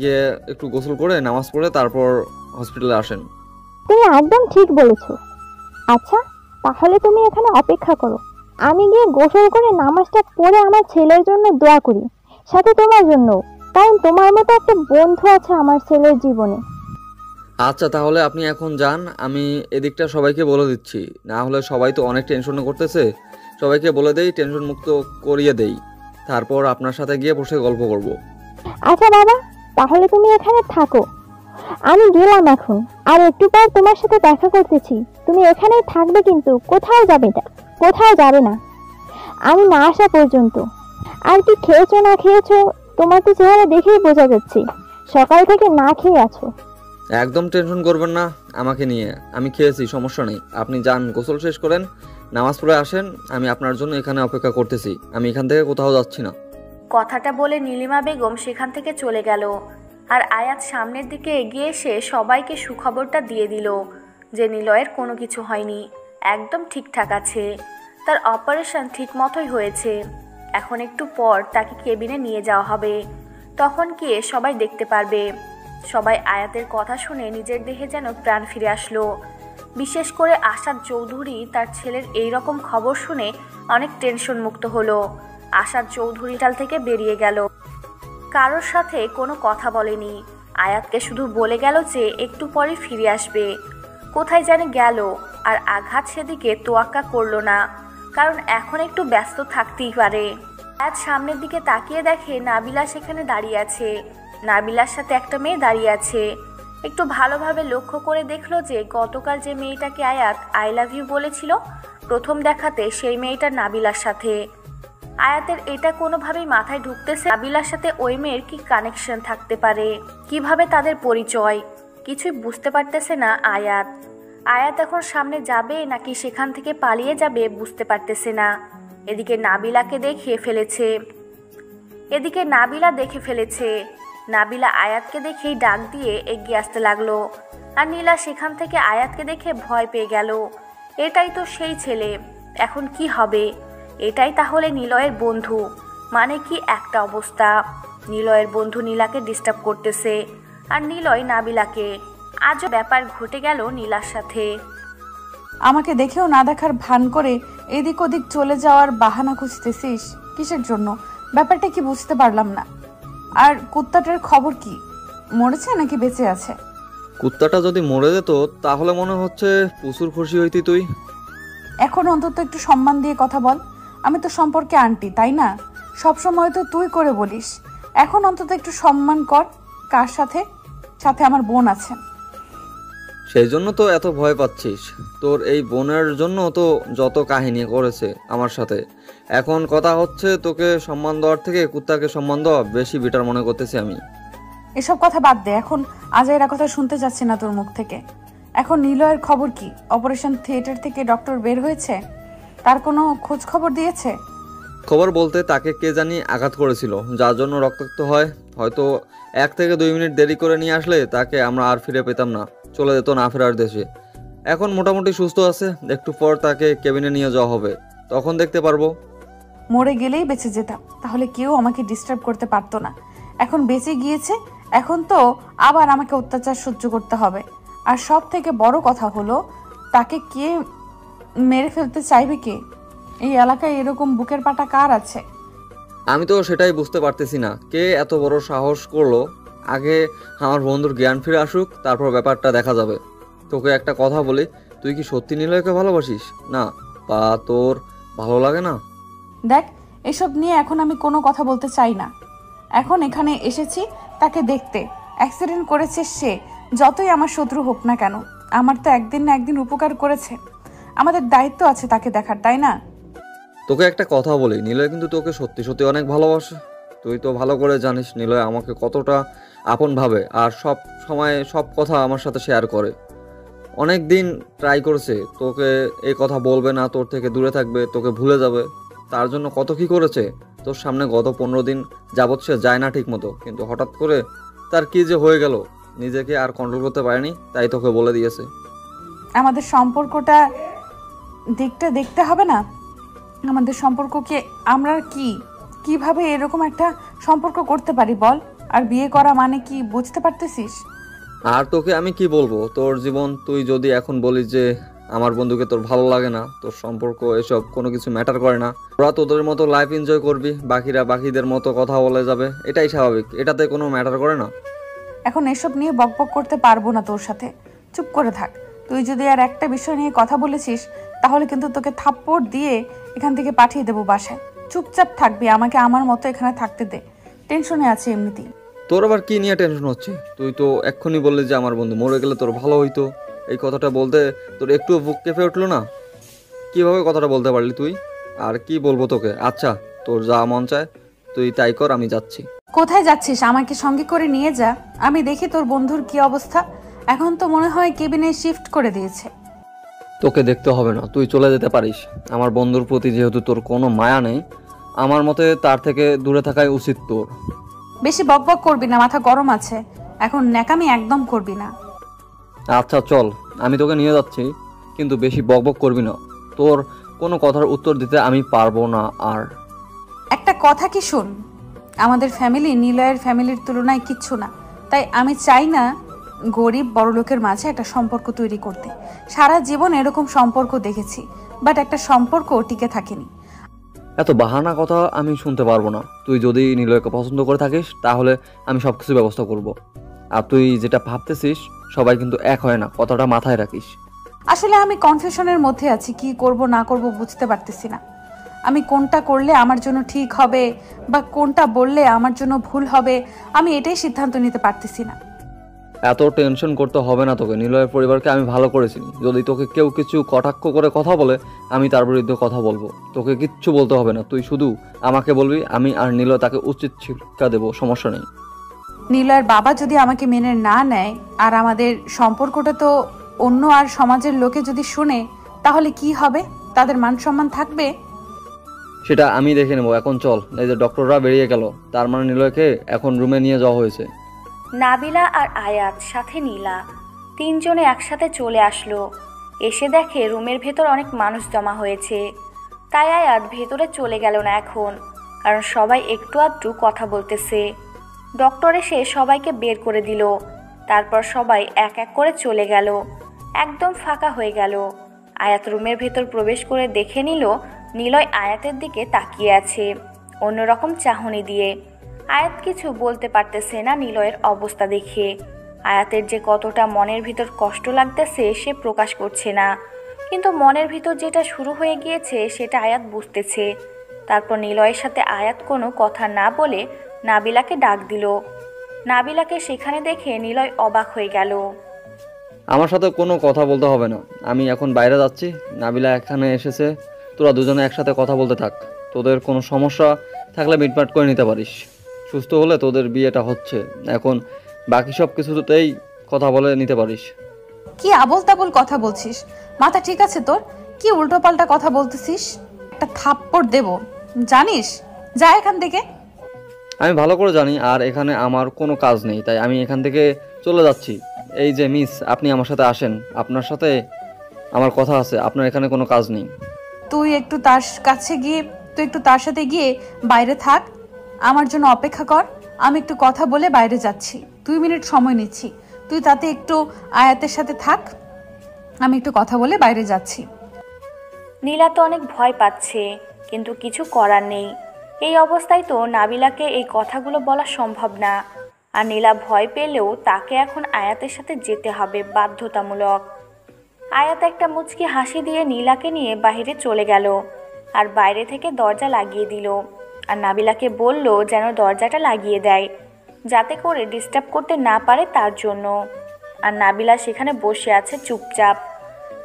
গিয়ে একটু গোসল করে নামাজ পড়ে তারপর হসপিটালে আসেন। তুমি একদম ঠিক বলেছো। আচ্ছা, তাহলে তুমি এখানে অপেক্ষা করো, আমি গিয়ে গোসল করে নামাজটা পড়ে আমার ছেলের জন্য দোয়া করি, সাথে তোমার জন্য, কারণ তোমার মতো একটা বন্ধু আছে আমার ছেলের জীবনে। আচ্ছা, তাহলে আপনি এখন যান, আমি এদিকটা সবাইকে বলে দিচ্ছি, না হলে সবাই তো অনেক টেনশনে করতেছে। সবাইকে বলে দেই, টেনশন মুক্ত করিয়ে দেই, তারপর আপনার সাথে গিয়ে বসে গল্প করব। আচ্ছা বাবা, তাহলে তুমি এখানে থাকো, আমি গেলাম এখন, আর একটু পর তোমার সাথে দেখা করতেছি। তুমি এখানেই থাকবে, কিন্তু কোথাও যাবে না আমি না আসা পর্যন্ত। আর কি খেয়েছো না খেয়েছো, তোমার তো চেহারা দেখেই বোঝা যাচ্ছে সকাল থেকে না খেয়ে আছো। একদম টেনশন করবেন না আমাকে নিয়ে, আমি খেয়েছি, সমস্যা নেই। আপনি যান, গোসল শেষ করেন, নামাজ পড়ে আসেন, আমি আপনার জন্য এখানে অপেক্ষা করতেছি। আমি এখান থেকে কোথাও যাচ্ছি না। কথাটা বলে নীলিমা বেগম সেখান থেকে চলে গেল। আর আয়াত সামনের দিকে এগিয়ে এসে সবাইকে সুখবরটা দিয়ে দিল যে নিলয়ের কোনো কিছু হয়নি, একদম ঠিকঠাক আছে, তার অপারেশন ঠিক মতোই হয়েছে। এখন একটু পর তাকে কেবিনে নিয়ে যাওয়া হবে, তখন গিয়ে সবাই দেখতে পারবে। সবাই আয়াতের কথা শুনে নিজের দেহে যেন প্রাণ ফিরে আসলো। বিশেষ করে আসাদ চৌধুরী তার ছেলের এই রকম খবর শুনে অনেক টেনশন মুক্ত হলো। আসাদ চৌধুরী হাসপাতাল থেকে বেরিয়ে গেল, কারোর সাথে কোনো কথা বলেনি। আয়াতকে শুধু বলে গেল যে একটু পরে ফিরে আসবে। কোথায় জানে গেল, আর আঘাত সেদিকে তোয়াক্কা করলো না, কারণ এখন একটু ব্যস্ত থাকতেই পারে। আয়াত সামনের দিকে তাকিয়ে দেখে নাবিলা সেখানে দাঁড়িয়ে আছে। নাবিলার সাথে একটা মেয়ে দাঁড়িয়ে আছে। একটু ভালোভাবে লক্ষ্য করে দেখলো যে গতকাল যে মেয়েটাকে আয়াত আই লাভ ইউ বলেছিল প্রথম দেখাতে, সেই মেয়েটা নাবিলার সাথে। আয়াতের এটা কোনোভাবেই মাথায় ঢুকতেছে নাবিলার সাথে ওই মেয়ের কি কানেকশন থাকতে পারে, কিভাবে তাদের পরিচয়, কিছুই বুঝতে পারতেছে না আয়াত। আয়াত এখন সামনে যাবে নাকি সেখান থেকে পালিয়ে যাবে বুঝতে পারতেছে না। এদিকে নাবিলা দেখে ফেলেছে। নাবিলা আয়াতকে দেখেই ডাক দিয়ে এগিয়ে আসতে লাগলো। আর নীলা সেখান থেকে আয়াতকে দেখে ভয় পেয়ে গেল। এটাই তো সেই ছেলে, এখন কি হবে? এটাই তাহলে নিলয়ের বন্ধু, মানে কি একটা অবস্থা। নিলয়ের বন্ধু নীলাকে ডিস্টার্ব করতেছে, আর নিলয় নাবিলাকে। আজও ব্যাপার ঘটে গেল নীলার সাথে। আমাকে দেখেও না দেখার ভান করে এদিক ওদিক চলে যাওয়ার বাহানা খুঁজতেছিস কিসের জন্য? ব্যাপারটা কি বুঝতে পারলাম না। আর কুত্তাটার খবর কি, মরেছে নাকি বেঁচে আছে? কুত্তাটা যদি মরে যেত তাহলে মনে হচ্ছে প্রচুর খুশি হইতি তুই। এখন অন্তত একটু সম্মান দিয়ে কথা বল। আমি তো সম্পর্কে আন্টি, তাই না? সবসময় তো তুই করে বলিস, এখন অন্তত একটু সম্মান কর। কার সাথে? সাথে আমার বোন আছে। সেই জন্য তো এত ভয় পাচ্ছিস, তোর এই বোনের জন্য তো যত কাহিনী করেছে আমার সাথে। এখন কথা হচ্ছে তোকে সম্মান দেওয়ার থেকে কুত্তাকে সম্মান দেওয়া বেশি বেটার মনে করতেছি আমি। এসব কথা বাদ দে, এখন আজাইরা কথা শুনতে যাচ্ছি না তোর মুখ থেকে। এখন নিলয়ের খবর কি? অপারেশন থিয়েটার থেকে ডক্টর বের হয়েছে? তার কোনো খোঁজ খবর দিয়েছে? খবর বলতে তাকে কে জানি আঘাত করেছিল, যার জন্য রক্তাক্ত হয়। হয়তো 1 থেকে 2 মিনিট দেরি করে নিয়ে আসলে তাকে আমরা আর ফিরে পেতাম না, চলে যেত না ফেরার দেশে। এখন মোটামুটি সুস্থ আছে, একটু পর তাকে কেবিনে নিয়ে যাওয়া হবে, তখন দেখতে পারবো। মরে গেলেই বেঁচে যেতাম, তাহলে কেউ আমাকে ডিস্টার্ব করতে পারতো না। এখন বেঁচে গিয়েছে, এখন তো আবার আমাকে অত্যাচার সহ্য করতে হবে। আর সব থেকে বড় কথা হলো, তাকে কে মেরে ফেলতে চাইবে? কে? এই এলাকায় এরকম বুকের পাটা কার আছে? আমি তো সেটাই বুঝতে পারতেছি না, কে এত বড় সাহস করলো। আগে আমার বন্ধুর জ্ঞান ফিরে আসুক, তারপর ব্যাপারটা দেখা যাবে। তোকে একটা কথা বলি, তুই কি সত্যি নিলয়কে ভালোবাসিস না, বা তোর ভালো লাগে না? দেখ, এসব নিয়ে এখন আমি কোনো কথা বলতে চাই না। এখন এখানে এসেছি তাকে দেখতে। অ্যাক্সিডেন্ট করেছে সে, যতই আমার শত্রু হোক না কেন, আমার তো একদিন না একদিন উপকার করেছে। আমাদের দায়িত্ব আছে তাকে দেখার, তাই না? তোকে একটা কথা বলি, নিলয় কিন্তু তোকে সত্যি সত্যি অনেক ভালোবাসে। তুই তো ভালো করে জানিস নিলয় আমাকে কতটা আপন ভাবে, আর সব সময় সব কথা আমার সাথে শেয়ার করে। অনেক দিন ট্রাই করেছে তোকে এই কথা বলবে না, তোর থেকে দূরে থাকবে, তোকে ভুলে যাবে। তার জন্য কত কি করেছে। তোর সামনে গত 15 দিন যাবৎ সে যায় না ঠিক মতো, কিন্তু হঠাৎ করে তার কি যে হয়ে গেল, নিজেকে আর কন্ট্রোল করতে পারেনি, তাই তোকে বলে দিয়েছে। আমাদের সম্পর্কটা দিকটা দেখতে হবে না? আমাদের সম্পর্ককে আমরা কিভাবে এরকম একটা সম্পর্ক করতে পারি বল? আর বিয়ে করা মানে কি বুঝতে পারতেছিস? আর তোকে আমি কি বলবো, তোর জীবন, তুই যদি এখন বলিস যে আমার বন্ধুকে তোর ভালো লাগে না, তোর সম্পর্ক এসব কোনো কিছু ম্যাটার করে না, তোরা তোদের মতো লাইফ এনজয় করবি, বাকিরা বাকিদের মতো কথা বলে যাবে, এটাই স্বাভাবিক, এটাতে কোনো ম্যাটার করে না। এখন এসব নিয়ে বকবক করতে পারবো না তোর সাথে, চুপ করে থাক। তুই যদি আর একটা বিষয় নিয়ে কথা বলেছিস তাহলে কিন্তু তোকে থাপ্পড় দিয়ে এখান থেকে পাঠিয়ে দেবো বাসায়। চুপচাপ থাকবি, আমাকে আমার মতো এখানে থাকতে দে, টেনশনে আছি এমনিতেই। তোর আবার কি নিয়ে টেনশন হচ্ছে? তুই তো এক্ষুনি বললি যে আমার বন্ধু মরে গেলে তোর ভালো হইতো। এই কথাটা বলতে তোর একটু বুক কেঁপে উঠলো না? কিভাবে কথাটা বলতে পারলি তুই? আর কি বলবো তোকে? আচ্ছা, তোর যা মন চায় তুই তাই কর, আমি যাচ্ছি। কোথায় যাচ্ছিস? আমাকে সঙ্গে করে নিয়ে যা, আমি দেখি তোর বন্ধুর কি অবস্থা। এখন তো মনে হয় কেবিনে শিফট করে দিয়েছে। তোকে দেখতে হবে না, তুই চলে যেতে পারিস। আমার বন্ধুর প্রতি যেহেতু তোর কোনো মায়া নেই, আমার মতে তার থেকে দূরে থাকাই উচিত তোর। বেশি বকবক করবি না, মাথা গরম আছে। এখন ন্যাকামি একদম করবি না। আচ্ছা চল, আমি তোকে নিয়ে যাচ্ছি, কিন্তু বেশি বকবক করবি না। তোর কোনো কথার উত্তর দিতে আমি পারবো না। আর একটা কথা কি শুন, আমাদের ফ্যামিলি নিলয়ের ফ্যামিলির তুলনায় কিচ্ছু না। তাই আমি চাই না গরিব বড়লোকের মাঝে একটা সম্পর্ক তৈরি করতে। সারা জীবন এরকম সম্পর্ক দেখেছি, বাট একটা সম্পর্ক টিকে থাকেনি। এত বাহানা কথা আমি শুনতে পারবো না। তুই যদি নিলয়কে পছন্দ করে থাকিস তাহলে আমি সব কিছু ব্যবস্থা করব। আর তুই যেটা ভাবতেছিস সবাই কিন্তু এক হয় না, কথাটা মাথায় রাখিস। আসলে আমি কনফিউশনের মধ্যে আছি, কি করব না করব বুঝতে পারতেছি না। আমি কোনটা করলে আমার জন্য ঠিক হবে বা কোনটা বললে আমার জন্য ভুল হবে, আমি এটাই সিদ্ধান্ত নিতে পারতেছি না। এত টেনশন করতে হবে না তোকে। নিলয়ের পরিবারকে আমি ভালো করে চিনি। যদি তোকে কেউ কিছু কটাক্ষ করে কথা বলে, আমি তার বিরুদ্ধে কথা বলবো। তোকে কিচ্ছু বলতে হবে না, তুই শুধু আমাকে বলবি, আমি আর নিলয় তাকে উচিত শিক্ষা দেবো, সমস্যা নেই। নিলয়ের বাবা যদি আমাকে মেনে না নেয় আর আমাদের সম্পর্কটা তো অন্য আর সমাজের লোকে যদি শুনে, তাহলে কি হবে? তাদের মান সম্মান থাকবে? সেটা আমি দেখে নেবো। এখন চল, এই যে ডক্টররা বেরিয়ে গেল, তার মানে নিলয়কে এখন রুমে নিয়ে যাওয়া হয়েছে। নাবিলা আর আয়াত সাথে নীলা তিনজনে একসাথে চলে আসলো। এসে দেখে রুমের ভেতর অনেক মানুষ জমা হয়েছে। তাই আয়াত ভেতরে চলে গেল না এখন, কারণ সবাই একটু আধটু কথা বলতেছে। ডক্টর এসে সবাইকে বের করে দিল। তারপর সবাই এক এক করে চলে গেল। একদম ফাঁকা হয়ে গেল। আয়াত রুমের ভেতর প্রবেশ করে দেখে নিল নিলয় আয়াতের দিকে তাকিয়ে আছে অন্যরকম চাহনি দিয়ে। আয়াত কিছু বলতে পারতেছে না নিলয়ের অবস্থা দেখে। আয়াতের যে কতটা মনের ভিতর কষ্ট লাগতেছে সে প্রকাশ করছে না, কিন্তু মনের ভিতর যেটা শুরু হয়ে গিয়েছে সেটা আয়াত বুঝতেছে। তারপর নিলয়ের সাথে আয়াত কোনো কথা না বলে নাবিলাকে ডাক দিল। নাবিলাকে সেখানে দেখে নিলয় অবাক হয়ে গেল। আমার সাথে কোনো কথা বলতে হবে না, আমি এখন বাইরে যাচ্ছি। নাবিলা এখানে এসেছে, তোরা দুজনে একসাথে কথা বলতে থাক। তোদের কোনো সমস্যা থাকলে মিটমাট করে নিতে পারিস। সুস্থ হলে তোদের বিয়েটা হচ্ছে, এখন বাকি সব কিছুতেই কথা বলে নিতে পারিস। কি আবোল তাবোল কথা বলছিস? মাথা ঠিক আছে তোর? কি উল্টোপাল্টা কথা বলতেছিস? একটা থাপ্পড় দেব জানিস? যা এখান থেকে। আমি ভালো করে জানি, আর এখানে আমার কোনো কাজ নেই, তাই আমি এখান থেকে চলে যাচ্ছি। এই যে মিস, আপনি আমার সাথে আসেন, আপনার সাথে আমার কথা আছে। আপনার এখানে কোনো কাজ নেই। তুই একটু তার সাথে গিয়ে বাইরে থাক, আমার জন্য অপেক্ষা কর। আমি একটু কথা বলে বাইরে যাচ্ছি, 2 মিনিট সময় নিচ্ছি। তুই তাতে একটু আয়াতের সাথে থাক, আমি একটু কথা বলে বাইরে যাচ্ছি। নীলা তো অনেক ভয় পাচ্ছে, কিন্তু কিছু করার নেই। এই অবস্থায় তো নাবিলাকে এই কথাগুলো বলা সম্ভব না। আর নীলা ভয় পেলেও তাকে এখন আয়াতের সাথে যেতে হবে বাধ্যতামূলক। আয়াত একটা মুচকি হাসি দিয়ে নীলাকে নিয়ে বাইরে চলে গেল আর বাইরে থেকে দরজা লাগিয়ে দিল। আর নাবিলাকে বলল যেন দরজাটা লাগিয়ে দেয়, যাতে করে ডিস্টার্ব করতে না পারে তার জন্য। আর নাবিলা সেখানে বসে আছে চুপচাপ,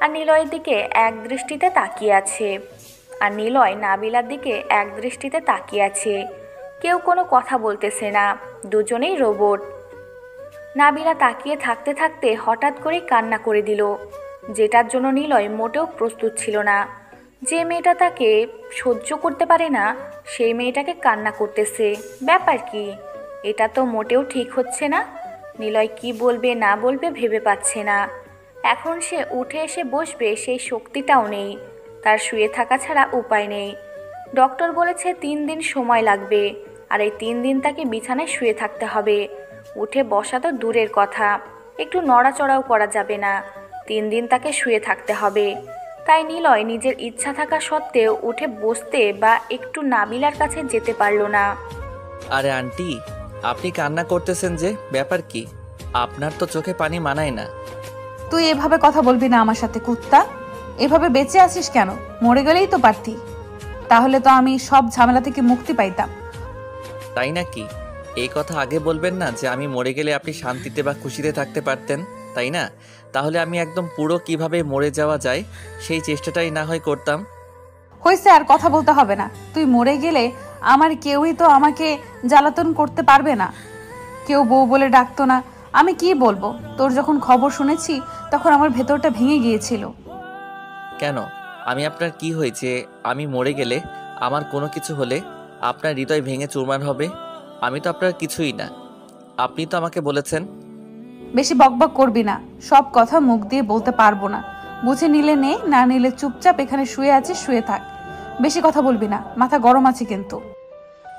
আর নিলয়ের দিকে এক দৃষ্টিতে তাকিয়ে আছে। আর নিলয় নাবিলার দিকে এক দৃষ্টিতে তাকিয়ে আছে। কেউ কোনো কথা বলতেছে না, দুজনেই রোবট। নাবিলা তাকিয়ে থাকতে থাকতে হঠাৎ করেই কান্না করে দিল, যেটার জন্য নিলয় মোটেও প্রস্তুত ছিল না। যে মেয়েটা তাকে সহ্য করতে পারে না সেই মেয়েটাকে কান্না করতেছে, ব্যাপার কি? এটা তো মোটেও ঠিক হচ্ছে না। নিলয় কি বলবে না বলবে ভেবে পাচ্ছে না। এখন সে উঠে এসে বসবে সেই শক্তিটাও নেই, তার শুয়ে থাকা ছাড়া উপায় নেই। ডক্টর বলেছে 3 দিন সময় লাগবে, আর এই 3 দিন তাকে বিছানায় শুয়ে থাকতে হবে। উঠে বসা তো দূরের কথা, একটু নড়াচড়াও করা যাবে না। 3 দিন তাকে শুয়ে থাকতে হবে। তাই নিলয় নিজের ইচ্ছা থাকা সত্ত্বেও উঠে বসতে বা একটু নাবিলার কাছে যেতে পারল না। আরে আন্টি, আপনি কান্না করতেছেন যে, ব্যাপার কি? আপনার তো চোখে পানি মানায় না। তুই এভাবে কথা বলবি না আমার সাথে, কুত্তা। এভাবে বেঁচে আছিস কেন? মরে গেলেই তো পারতি, তাহলে তো আমি সব ঝামেলা থেকে মুক্তি পাইতাম। তাই নাকি? এই কথা আগে বলবেন না যে আমি মরে গেলে আপনি শান্তিতে বা খুশিতে থাকতে পারতেন, তাই না? তাহলে আমি একদম পুরো কিভাবে মরে যাওয়া যায় সেই চেষ্টাটাই না হয় করতাম। হয়েছে, আর কথা বলতে হবে না। তুই মরে গেলে আমার কেউই তো আমাকে জ্বালাতন করতে পারবে না। কেউ বউ বলে ডাকতো না। আমি কি বলবো? তোর যখন খবর শুনেছি তখন আমার ভেতরটা ভেঙে গিয়েছিল। কেন? আমি আপনার কি হয়েছে? আমি মরে গেলে, আমার কোনো কিছু হলে আপনার হৃদয় ভেঙে চুরমার হবে? আমি তো আপনার কিছুই না। আপনি তো আমাকে বলেছেন। বেশি বকবক করবি না, সব কথা মুখ দিয়ে বলতে পারবো না। বুঝে নিলে নে, না নিলে চুপচাপ এখানে শুয়ে আছিস শুয়ে থাক। বেশি কথা বলবি না, মাথা গরম আছে কিন্তু।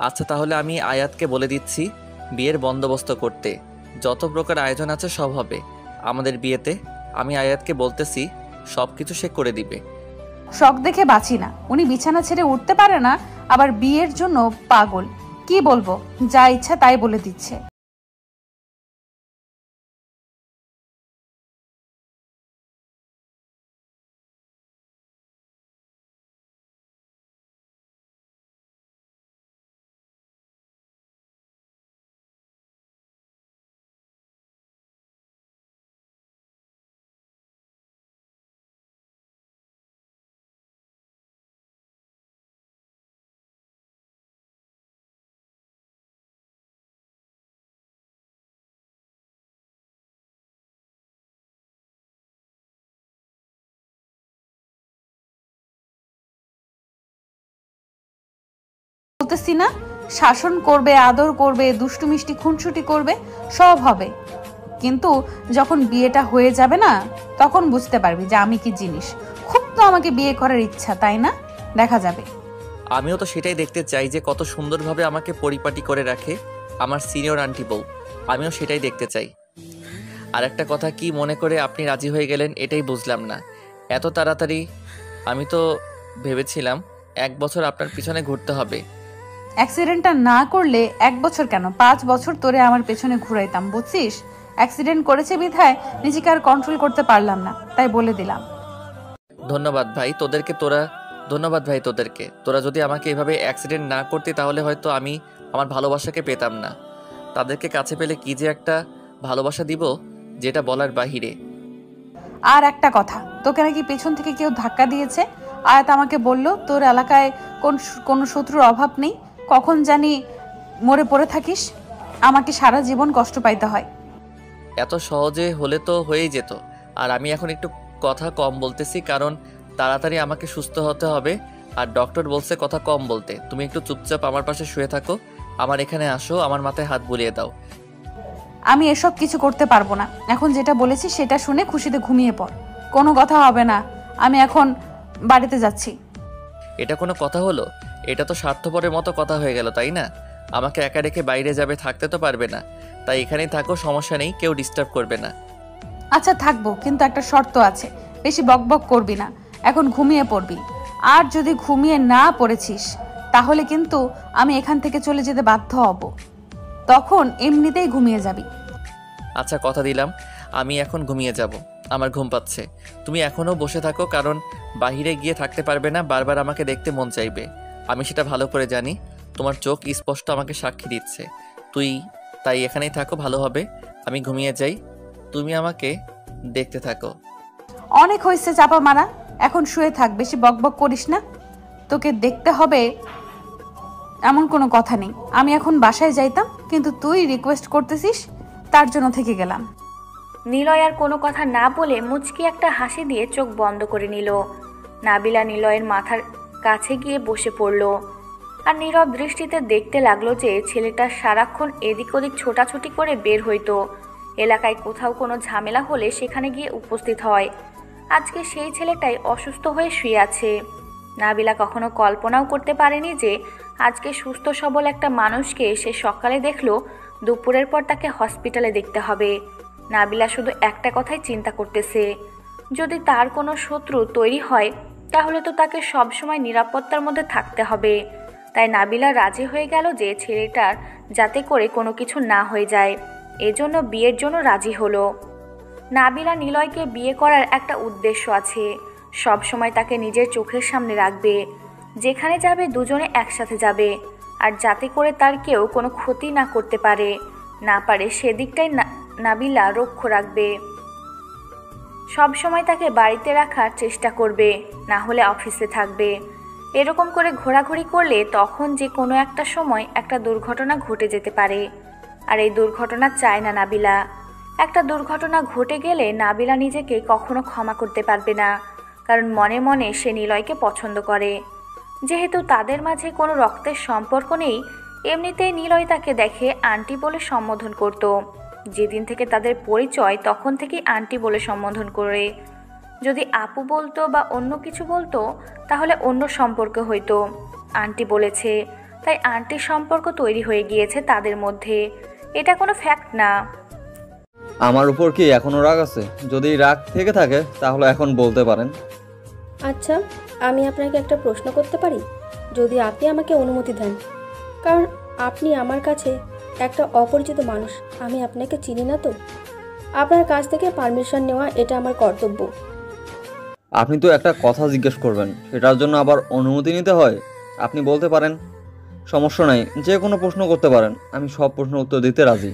আচ্ছা, তাহলে আমি আয়াতকে বলে দিচ্ছি বিয়ের বন্দোবস্ত করতে। যত প্রকার আয়োজন আছে সব হবে আমাদের বিয়েতে। আমি আয়াতকে বলতেছি সব কিছু সে করে দিবে। শখ দেখে বাঁচি না। উনি বিছানা ছেড়ে উঠতে পারে না, আবার বিয়ের জন্য পাগল। কি বলবো? যা ইচ্ছা তাই বলে দিচ্ছে। বলতেছি না, শাসন করবে, আদর করবে, দুষ্টু মিষ্টি খুনসুটি করবে, সব হবে। কিন্তু যখন বিয়েটা হয়ে যাবে না, তখন বুঝতে পারবি যে আমি কি জিনিস। খুব তো আমাকে বিয়ে করার ইচ্ছা, তাই না? দেখা যাবে। আমিও তো সেটাই দেখতে চাই যে কত সুন্দরভাবে আমাকে পরিপাটি করে রাখে আমার সিনিয়র আন্টি বউ। আমিও সেটাই দেখতে চাই। আর একটা কথা, কি মনে করে আপনি রাজি হয়ে গেলেন এটাই বুঝলাম না এত তাড়াতাড়ি। আমি তো ভেবেছিলাম 1 বছর আপনার পিছনে ঘুরতে হবে। অ্যাক্সিডেন্টটা না করলে 1 বছর কেন, 5 বছর তোরে আমার পেছনে ঘুরাইতাম, বুঝছিস? অ্যাক্সিডেন্ট করেছে বিধায় নিজেকে আর কন্ট্রোল করতে পারলাম না, তাই বলে দিলাম। ধন্যবাদ ভাই তোদেরকে। তোরা যদি আমাকে এভাবে অ্যাক্সিডেন্ট না করতে তাহলে হয়তো আমি আমার ভালোবাসাকে পেতাম না। তাদেরকে কাছে পেলে কি যে একটা ভালোবাসা দিব যেটা বলার বাহিরে। আর একটা কথা, তোকে নাকি পেছন থেকে কেউ ধাক্কা দিয়েছে। আয়াত আমাকে বলল তোর এলাকায় কোনো শত্রুর অভাব নেই, কখন জানি মরে পড়ে থাকিস। আমাকে সারা জীবন কষ্ট পাইতে হয়। এত সহজে হলে তো হয়েই যেত। আর আমি এখন একটু কথা কম বলতেছি, কারণ তাড়াতাড়ি আমাকে সুস্থ হতে হবে। আর ডক্টর বলছে কথা কম বলতে। তুমি একটু চুপচাপ আমার পাশে শুয়ে থাকো, আমার এখানে আসো, আমার মাথায় হাত বুলিয়ে দাও। আমি এসব কিছু করতে পারবো না। এখন যেটা বলেছি সেটা শুনে খুশিতে ঘুমিয়ে পড়। কোনো কথা হবে না। আমি এখন বাড়িতে যাচ্ছি। এটা কোনো কথা হলো? এটা তো স্বার্থপরের মতো কথা হয়ে গেল, তাই না? আমাকে একা রেখে বাইরে যাবে, থাকতে তো পারবে না। তাই এখানেই থাকো, সমস্যা নেই, কেউ ডিস্টার্ব করবে না। আচ্ছা থাকবো, কিন্তু একটা শর্ত আছে। বেশি বকবক করবি না, এখন ঘুমিয়ে পড়বি। আর যদি ঘুমিয়ে না পড়েছিস তাহলে কিন্তু আমি এখান থেকে চলে যেতে বাধ্য হব। তখন এমনিতেই ঘুমিয়ে যাবি। আচ্ছা, কথা দিলাম আমি এখন ঘুমিয়ে যাব। আমার ঘুম পাচ্ছে। তুমি এখনও বসে থাকো, কারণ বাহিরে গিয়ে থাকতে পারবে না, বারবার আমাকে দেখতে মন চাইবে। আমি সেটা ভালো করে জানি। তোমার চোখ স্পষ্ট আমাকে সাক্ষী দিচ্ছে। তাই এখানেই থাকো, ভালো হবে। আমি ঘুমিয়ে যাই, তুমি আমাকে দেখতে থাকো। অনেক হয়েছে চাপা মারা, এখন শুয়ে থাক, বেশি বকবক করিস না। তোকে দেখতে হবে এমন কোনো কথা নেই। আমি এখন বাসায় যাইতাম, কিন্তু তুই রিকোয়েস্ট করতেছিস তার জন্য থেকে গেলাম। নিলয় আর কোনো কথা না বলে মুচকি একটা হাসি দিয়ে চোখ বন্ধ করে নিল। নাবিলা নিলয়ের মাথার কাছে গিয়ে বসে পড়ল আর নীরব দৃষ্টিতে দেখতে লাগলো যে ছেলেটা সারাক্ষণ এদিক ওদিক ছোটাছুটি করে বের হইতো। এলাকায় কোথাও কোনো ঝামেলা হলে সেখানে গিয়ে উপস্থিত হয়। আজকে সেই ছেলেটাই অসুস্থ হয়ে শুয়ে আছে। নাবিলা কখনো কল্পনাও করতে পারেনি যে আজকে সুস্থ সবল একটা মানুষকে সে সকালে দেখলো, দুপুরের পর তাকে হসপিটালে দেখতে হবে। নাবিলা শুধু একটা কথাই চিন্তা করতেছে, যদি তার কোনো শত্রু তৈরি হয় তাহলে তো তাকে সবসময় নিরাপত্তার মধ্যে থাকতে হবে। তাই নাবিলা রাজি হয়ে গেল যে ছেলেটার যাতে করে কোনো কিছু না হয়ে যায়, এজন্য বিয়ের জন্য রাজি হলো। নাবিলা নিলয়কে বিয়ে করার একটা উদ্দেশ্য আছে, সব সময় তাকে নিজের চোখের সামনে রাখবে। যেখানে যাবে দুজনে একসাথে যাবে, আর যাতে করে তার কেউ কোনো ক্ষতি না করতে পারে সেদিকটাই নাবিলা লক্ষ্য রাখবে। সব সময় তাকে বাড়িতে রাখার চেষ্টা করবে, না হলে অফিসে থাকবে। এরকম করে ঘোরাঘুরি করলে তখন যে কোনো একটা সময় একটা দুর্ঘটনা ঘটে যেতে পারে, আর এই দুর্ঘটনা চায় না নাবিলা। একটা দুর্ঘটনা ঘটে গেলে নাবিলা নিজেকে কখনো ক্ষমা করতে পারবে না, কারণ মনে মনে সে নিলয়কে পছন্দ করে। যেহেতু তাদের মাঝে কোনো রক্তের সম্পর্ক নেই, এমনিতেই নিলয় তাকে দেখে আন্টি বলে সম্বোধন করত। যেদিন থেকে তাদের পরিচয় তখন থেকেই আন্টি বলে সম্বোধন করে। যদি আপু বলতো বা অন্য কিছু বলতো তাহলে অন্য সম্পর্ক হইতো। আন্টি বলেছে, তাই আন্টির সম্পর্ক তৈরি হয়ে গিয়েছে তাদের মধ্যে। এটা কোনো ফ্যাক্ট না। আমার উপর কি এখনো রাগ আছে? যদি রাগ থেকে থাকে তাহলে এখন বলতে পারেন। আচ্ছা, আমি আপনাকে একটা প্রশ্ন করতে পারি, যদি আপনি আমাকে অনুমতি দেন? কারণ আপনি আমার কাছে একটা অপরিচিত মানুষ, আমি আপনাকে চিনি না, তো আপনার কাছ থেকে পারমিশন নেওয়া এটা আমার কর্তব্য। আপনি তো একটা কথা জিজ্ঞেস করবেন, সেটার জন্য আবার অনুমতি নিতে হয়? আপনি বলতে পারেন, সমস্যা নাই, যে কোনো প্রশ্ন করতে পারেন, আমি সব প্রশ্নের উত্তর দিতে রাজি।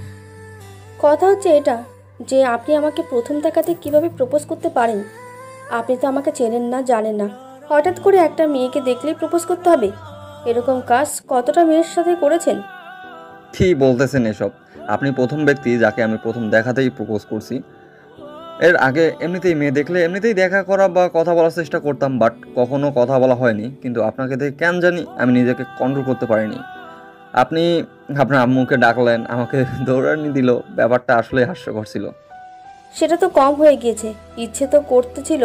কথা হচ্ছে এটা যে আপনি আমাকে প্রথম দেখাতে কিভাবে প্রপোজ করতে পারেন? আপনি তো আমাকে চেনেন না, জানেন না, হঠাৎ করে একটা মেয়েকে দেখলেই প্রপোজ করতে হবে? এরকম কাজ কতটা মেয়ের সাথে করেছেন? কি বলতেছেন এসব? আপনি প্রথম ব্যক্তি যাকে আমি প্রথম দেখাতেই প্রপোজ করছি। এর আগে এমনিতেই মেয়ে দেখলে এমনিতেই দেখা করা বা কথা বলার চেষ্টা করতাম, বাট কখনো কথা বলা হয়নি। কিন্তু আপনাকে দেখে কেন জানি আমি নিজেকে কন্ট্রোল করতে পারিনি। আপনি আপনার আম্মুকে ডাকলেন, আমাকে দৌড়ানি দিল, ব্যাপারটা আসলে হাস্যকর ছিল। সেটা তো কম হয়ে গিয়েছে, ইচ্ছে তো করতেছিল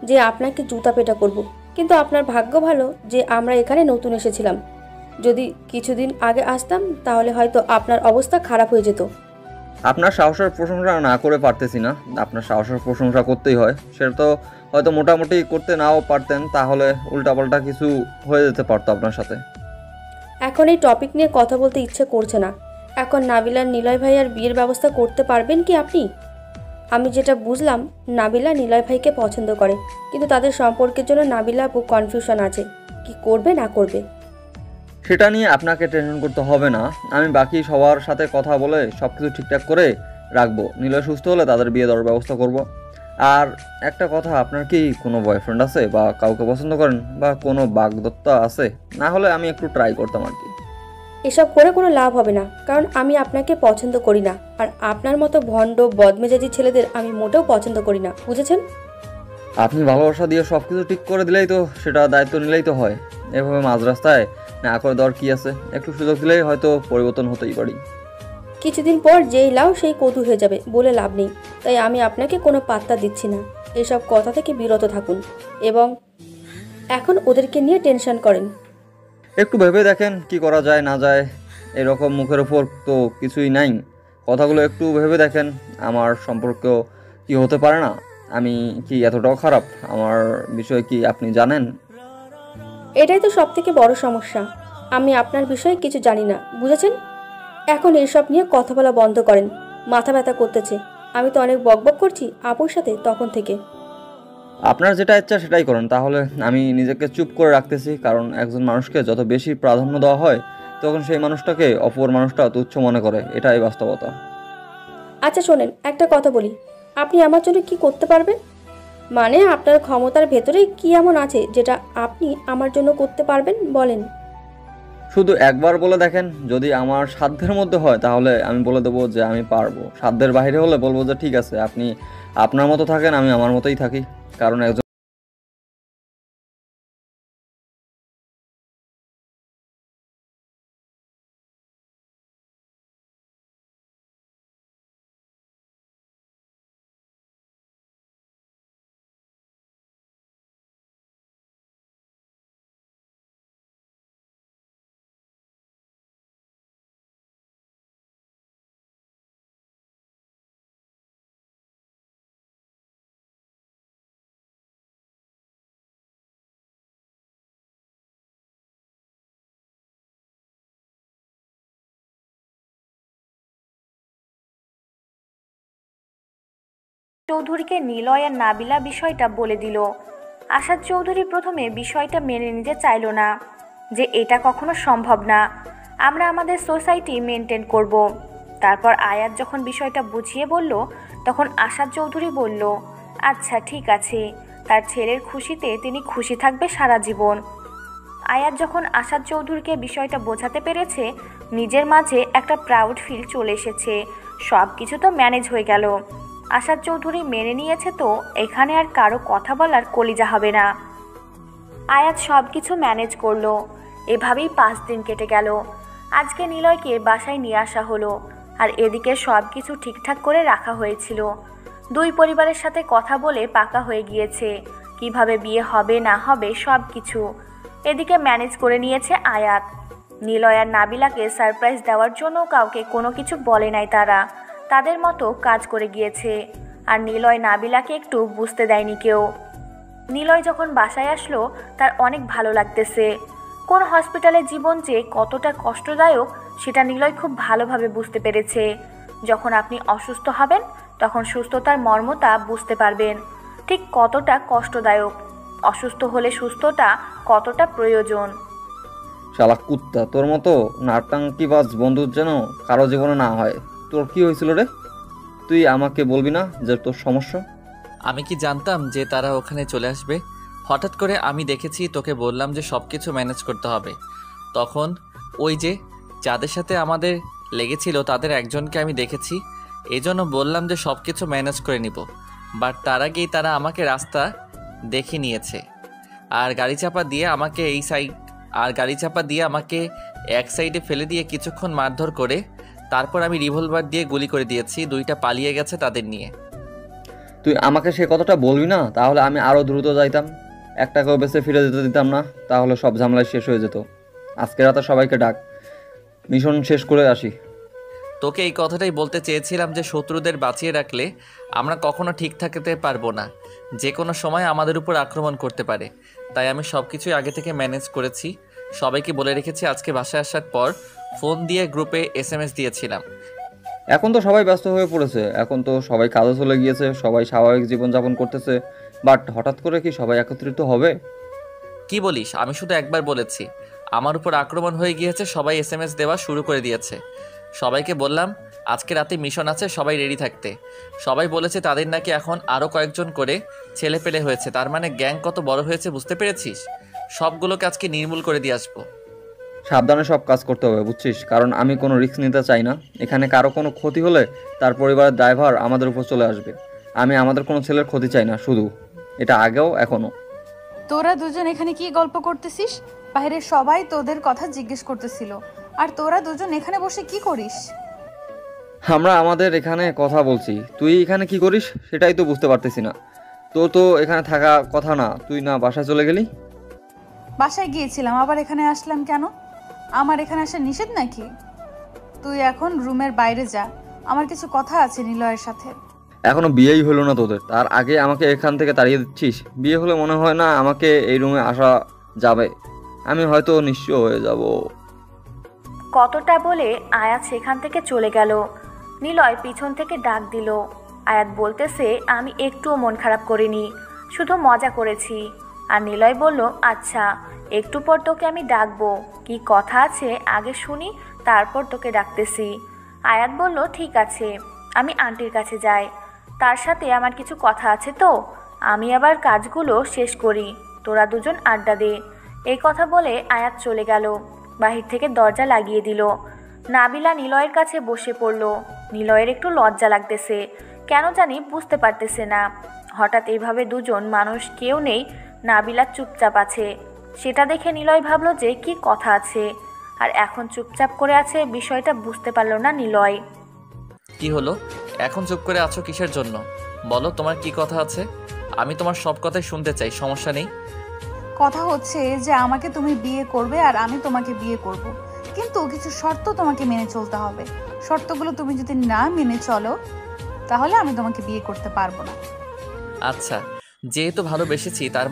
যে আপনাকে জুতা পেটা করব, কিন্তু আপনার ভাগ্য ভালো যে আমরা এখানে নতুন এসেছিলাম। যদি কিছুদিন আগে আসতাম তাহলে হয়তো আপনার অবস্থা খারাপ হয়ে যেত। আপনার সাহসের প্রশংসা না করে পারতেছি না, আপনার সাহসের প্রশংসা করতেই হয়। সেটা তো হয়তো মোটামুটি করতে নাও পারতেন, তাহলে উল্টাপাল্টা কিছু হয়ে যেতে পারতো আপনার সাথে। এখন এই টপিক নিয়ে কথা বলতে ইচ্ছে করছে না। এখন নাবিলার নিলয় ভাইয়ার বিয়ের ব্যবস্থা করতে পারবেন কি আপনি? আমি যেটা বুঝলাম, নাবিলা নিলয় ভাইকে পছন্দ করে, কিন্তু তাদের সম্পর্কের জন্য নাবিলা খুব কনফিউশন আছে, কি করবে না করবে। সেটা নিয়ে আপনাকে টেনশন করতে হবে না, আমি বাকি সবার সাথে কথা বলে সব কিছু ঠিকঠাক করে রাখবো। নিলয় সুস্থ হলে তাদের বিয়ে দেওয়ার ব্যবস্থা করব। আর একটা কথা, আপনার কি কোনো বয়ফ্রেন্ড আছে বা কাউকে পছন্দ করেন বা কোনো বাগদত্তা আছে? না হলে আমি একটু ট্রাই করতাম আর কি। এসব করে কোনো লাভ হবে না, কারণ আমি আপনাকে পছন্দ করি না, আর আপনার মতো ভণ্ড বদমেজাজি ছেলেদের আমি মোটেও পছন্দ করি না, বুঝেছেন? আপনি ভালোবাসা দিয়ে সব কিছু ঠিক করে দিলেই তো, সেটা দায়িত্ব নিলেই তো হয়। এভাবে মাঝ রাস্তায় না করে দেওয়ার কি আছে? একটু সুযোগ দিলেই হয়তো পরিবর্তন হতেই পারি। কিছুদিন পর যেই লাউ সেই কদু হয়ে যাবে বলে লাভ নেই, তাই আমি আপনাকে কোনো পাত্তা দিচ্ছি না। এসব কথা থেকে বিরত থাকুন এবং এখন ওদেরকে নিয়ে টেনশন করেন। একটু ভেবে দেখেন কি করা যায় না যায়, এরকম মুখের ওপর তো কিছুই নাই। কথাগুলো একটু ভেবে দেখেন, আমার সম্পর্ক কি হতে পারে না? আমি কি এতটাও খারাপ? আমার বিষয়ে কি আপনি জানেন? এটাই তো সব থেকে বড় সমস্যা, আমি আপনার বিষয়ে কিছু জানি না, বুঝেছেন? এখন এইসব নিয়ে কথা বলা বন্ধ করেন, মাথা ব্যথা করতেছে। আমি তো অনেক বকবক করছি আপুর সাথে তখন থেকে। আপনার যেটা ইচ্ছা সেটাই করুন, তাহলে আমি নিজেকে চুপ করে রাখতেছি। কারণ একজন মানুষকে যত বেশি প্রাধান্য দেওয়া হয় তখন সেই মানুষটাকে অপর মানুষটা তুচ্ছ মনে করে, এটাই বাস্তবতা। আচ্ছা শোনেন, একটা কথা বলি, আপনি আমার জন্য কি করতে পারবেন? মানে আপনার ক্ষমতার ভেতরে কি এমন আছে যেটা আপনি আমার জন্য করতে পারবেন বলেন? শুধু একবার বলে দেখেন, যদি আমার সাধ্যের মধ্যে হয় তাহলে আমি বলে দেবো যে আমি পারবো, সাধ্যের বাইরে হলে বলবো যে ঠিক আছে আপনি আপনার মতো থাকেন, আমি আমার মতোই থাকি। কারণ একজন চৌধুরীকে নিলয় আর নাবিলা বিষয়টা বলে দিল। আসাদ চৌধুরী প্রথমে বিষয়টা মেনে নিতে চাইল না, যে এটা কখনো সম্ভব না, আমরা আমাদের সোসাইটি মেনটেন করব। তারপর আয়াত যখন বিষয়টা বুঝিয়ে বলল, তখন আসাদ চৌধুরী বলল, আচ্ছা ঠিক আছে, তার ছেলের খুশিতে তিনি খুশি থাকবে সারা জীবন। আয়াত যখন আসাদ চৌধুরীকে বিষয়টা বোঝাতে পেরেছে, নিজের মাঝে একটা প্রাউড ফিল চলে এসেছে, সব কিছু তো ম্যানেজ হয়ে গেল। আসাদ চৌধুরী মেনে নিয়েছে, তো এখানে আর কারো কথা বলার কলিজা হবে না। আয়াত সব কিছু ম্যানেজ করলো। এভাবেই 5 দিন কেটে গেল। আজকে নিলয়কে বাসায় নিয়ে আসা হলো, আর এদিকে সব কিছু ঠিকঠাক করে রাখা হয়েছিল। দুই পরিবারের সাথে কথা বলে পাকা হয়ে গিয়েছে কিভাবে বিয়ে হবে না হবে সব কিছু। এদিকে ম্যানেজ করে নিয়েছে আয়াত। নিলয় আর নাবিলাকে সারপ্রাইজ দেওয়ার জন্য কাউকে কোনো কিছু বলে নাই, তারা তাদের মতো কাজ করে গিয়েছে। আর নিলয় নাবিলাকে একটু বুঝতে দেয়নি কেউ। নিলয় যখন বাসায় আসলো, তার অনেক ভালো লাগতেছে। কোন হসপিটালের জীবন যে কতটা কষ্টদায়ক সেটা নিলয় খুব ভালোভাবে বুঝতে পেরেছে। যখন আপনি অসুস্থ হবেন, তখন সুস্থতার মর্মতা বুঝতে পারবেন, ঠিক কতটা কষ্টদায়ক, অসুস্থ হলে সুস্থতা কতটা প্রয়োজন। শালা কুত্তা, তোর মতো নাট্যাঙ্কিবাজ বন্ধুর যেন কারো জীবনে না হয়। তোর কি হয়েছিল রে? তুই আমাকে বলবি না যে তোর সমস্যা? আমি কি জানতাম যে তারা ওখানে চলে আসবে? হঠাৎ করে আমি দেখেছি, তোকে বললাম যে সব কিছু ম্যানেজ করতে হবে। তখন ওই যে যাদের সাথে আমাদের লেগেছিল তাদের একজনকে আমি দেখেছি, এই জন্য বললাম যে সব কিছু ম্যানেজ করে নিব। বাট তার আগেই তারা আমাকে রাস্তা দেখে নিয়েছে, আর গাড়ি চাপা দিয়ে আমাকে এক সাইডে ফেলে দিয়ে কিছুক্ষণ মারধর করে তারপর আমি রিভলভার দিয়ে গুলি করে দিয়েছি। 2টা পালিয়ে গেছে তাদের নিয়ে। তুই আমাকে সে কথাটা বলবি না, তাহলে আমি আরও দ্রুত যাইতাম, একটাকেও বেঁচে ফিরে যেতে দিতাম না, তাহলে সব ঝামেলা শেষ হয়ে যেত। আজকে রাতে সবাইকে ডাক, মিশন শেষ করে আসি। তোকে এই কথাটাই বলতে চেয়েছিলাম যে শত্রুদের বাঁচিয়ে রাখলে আমরা কখনো ঠিক থাকতে পারবো না, যে কোনো সময় আমাদের উপর আক্রমণ করতে পারে। তাই আমি সব কিছুই আগে থেকে ম্যানেজ করেছি। সবাইকে বলে রেখেছি। আজকে বাসায় আসার পর ফোন দিয়ে গ্রুপে SMS দিয়েছিলাম। এখন তো সবাই ব্যস্ত হয়ে পড়েছে, এখন তো সবাই কাজে চলে গিয়েছে, সবাই স্বাভাবিক জীবনযাপন করতেছে। বাট হঠাৎ করে কি সবাই একত্রিত হবে? কি বলিস? আমি শুধু একবার বলেছি আমার উপর আক্রমণ হয়ে গিয়েছে, সবাই SMS দেওয়া শুরু করে দিয়েছে। সবাইকে বললাম আজকে রাতে মিশন আছে, সবাই রেডি থাকতে। সবাই বলেছে তাদের নাকি এখন আরও কয়েকজন করে ছেলে পেলে হয়েছে। তার মানে গ্যাং কত বড় হয়েছে বুঝতে পেরেছিস? সবগুলোকে আজকে নির্মূল করে দিয়ে আসবো। সাবধানে সব কাজ করতে হবে, বুঝছিস? কারণ আমি কোনো রিস্ক নিতে চাই না। এখানে কারো কোনো ক্ষতি হলে তার পরিবারের দায়ভার আমাদের উপর চলে আসবে। আমি আমাদের কোনো ছেলের ক্ষতি চাই না, শুধু এটা আগেও এখনও। তোরা দুজন এখানে কি গল্প করতেছিস? বাইরের সবাই তোদের কথা জিজ্ঞেস করতেছিল, আর তোরা দুজন এখানে বসে কি করিস? আমরা আমাদের এখানে কথা বলছি, তুই এখানে কি করিস সেটাই তো বুঝতে পারতেছি না। তোর তো এখানে থাকা কথা না, তুই না বাসায় চলে গেলি? বাসায় গিয়েছিলাম, আবার এখানে আসলাম কেন? আমার এখানে আসা নিষেধ নাকি? তুই এখন রুমের বাইরে যা, আমার কিছু কথা আছে নিলয়ের সাথে। এখনো বিয়েই হলো না তোদের, তার আগে আমাকে এখান থেকে তাড়িয়ে দিচ্ছিস? বিয়ে হলে মনে হয় না আমাকে এই রুমে আসা যাবে, আমি হয়তো নিঃস্ব হয়ে যাব। কতটা বলে আয়াত সেখান থেকে চলে গেল। নিলয় পিছন থেকে ডাক দিল। আয়াত বলতেছে, আমি একটুও মন খারাপ করিনি, শুধু মজা করেছি। আর নিলয় বলল, আচ্ছা একটু পর তোকে আমি ডাকবো, কি কথা আছে আগে শুনি, তারপর তোকে ডাকতেছি। আয়াত বলল, ঠিক আছে, আমি আন্টির কাছে যাই, তার সাথে আমার কিছু কথা আছে তো। আমি আবার কাজগুলো শেষ করি, তোরা দুজন আড্ডা দে। এই কথা বলে আয়াত চলে গেল। বাহির থেকে দরজা লাগিয়ে দিল। নাবিলা নিলয়ের কাছে বসে পড়ল। নিলয়ের একটু লজ্জা লাগতেছে, কেন জানি বুঝতে পারতেছে না। হঠাৎ এইভাবে দুজন মানুষ কেউ নেই, নাবিলা চুপচাপ আছে। সেটা দেখে নিলয় ভাবল যে কি কথা আছে, আর এখন চুপচাপ করে আছে বিষয়টা বুঝতে পারল না নিলয়। কি হলো, এখন চুপ করে আছো কিসের জন্য? বলো, তোমার কি কথা আছে? আমি তোমার সব কথাই শুনতে চাই, সমস্যা নেই। কথা হচ্ছে যে আমাকে তুমি বিয়ে করবে আর আমি তোমাকে বিয়ে করব, কিন্তু কিছু শর্ত তোমাকে মেনে চলতে হবে। শর্তগুলো তুমি যদি না মেনে চলো তাহলে আমি তোমাকে বিয়ে করতে পারবো না। আচ্ছা, যেহেতু ভালোবেসেছি তার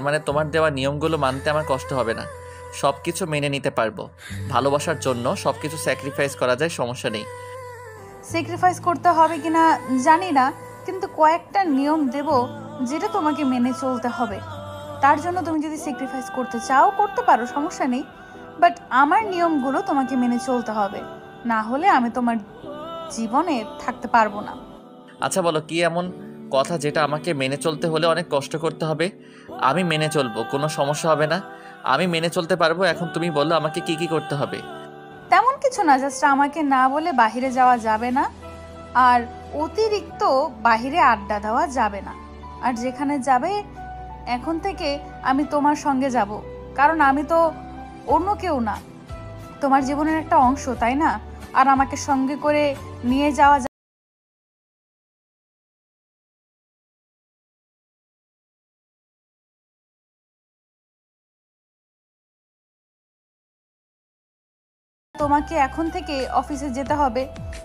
মানে তোমার দেওয়া নিয়মগুলো মানতে আমার কষ্ট হবে না। সব কিছু মেনে নিতে পারবো। ভালোবাসার জন্য সব কিছু স্যাক্রিফাইস করা যায়, সমস্যা নেই। স্যাক্রিফাইস করতে হবে কিনা জানি না, কিন্তু কয়েকটা নিয়ম দেব যেটা তোমাকে মেনে চলতে হবে। তার জন্য তুমি যদি স্যাক্রিফাইস করতে চাও করতে পারো, সমস্যা নেই, বাট আমার নিয়মগুলো তোমাকে মেনে চলতে হবে, না হলে আমি তোমার জীবনে থাকতে পারবো না। আচ্ছা বলো, কি এমন কথা যেটা আমাকে মেনে চলতে হলে অনেক কষ্ট করতে হবে? আমি মেনে চলবো, কোনো সমস্যা হবে না, আমি মেনে চলতে পারবো। এখন তুমি বলো আমাকে কি কি করতে হবে। তেমন কিছু না, জাস্ট আমাকে না বলে বাইরে যাওয়া যাবে না, আর অতিরিক্ত বাইরে আড্ডা দেওয়া যাবে না। আর যেখানে যাবে এখন থেকে আমি তোমার সঙ্গে যাব, কারণ আমি তো অন্য কেউ না, তোমার জীবনের একটা অংশ, তাই না? আর আমাকে সঙ্গে করে নিয়ে যাওয়া তোমাকে এখন থেকে অফিসে যেতে হবে,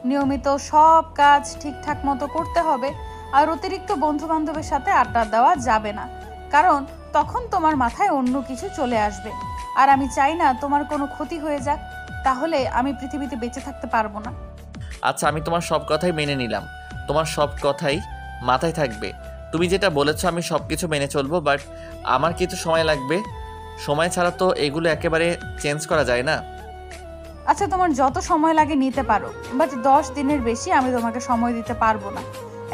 নিয়মিত সব কাজ ঠিকঠাক মতো করতে হবে, আর অতিরিক্ত বন্ধু বান্ধবের সাথে আড্ডা দেওয়া যাবে না, কারণ তখন তোমার মাথায় অন্য কিছু চলে আসবে, আর আমি চাই না তোমার কোনো ক্ষতি হয়ে যাক, তাহলে আমি পৃথিবীতে বেঁচে থাকতে পারবো না। আচ্ছা, আমি তোমার সব কথাই মেনে নিলাম, তোমার সব কথাই মাথায় থাকবে। তুমি যেটা বলেছো আমি সব কিছু মেনে চলবো, বাট আমার কিছু সময় লাগবে। সময় ছাড়া তো এগুলো একেবারে চেঞ্জ করা যায় না। আচ্ছা, তোমার যত সময় লাগে নিতে পারো, বাট 10 দিনের বেশি আমি তোমাকে সময় দিতে পারবো না।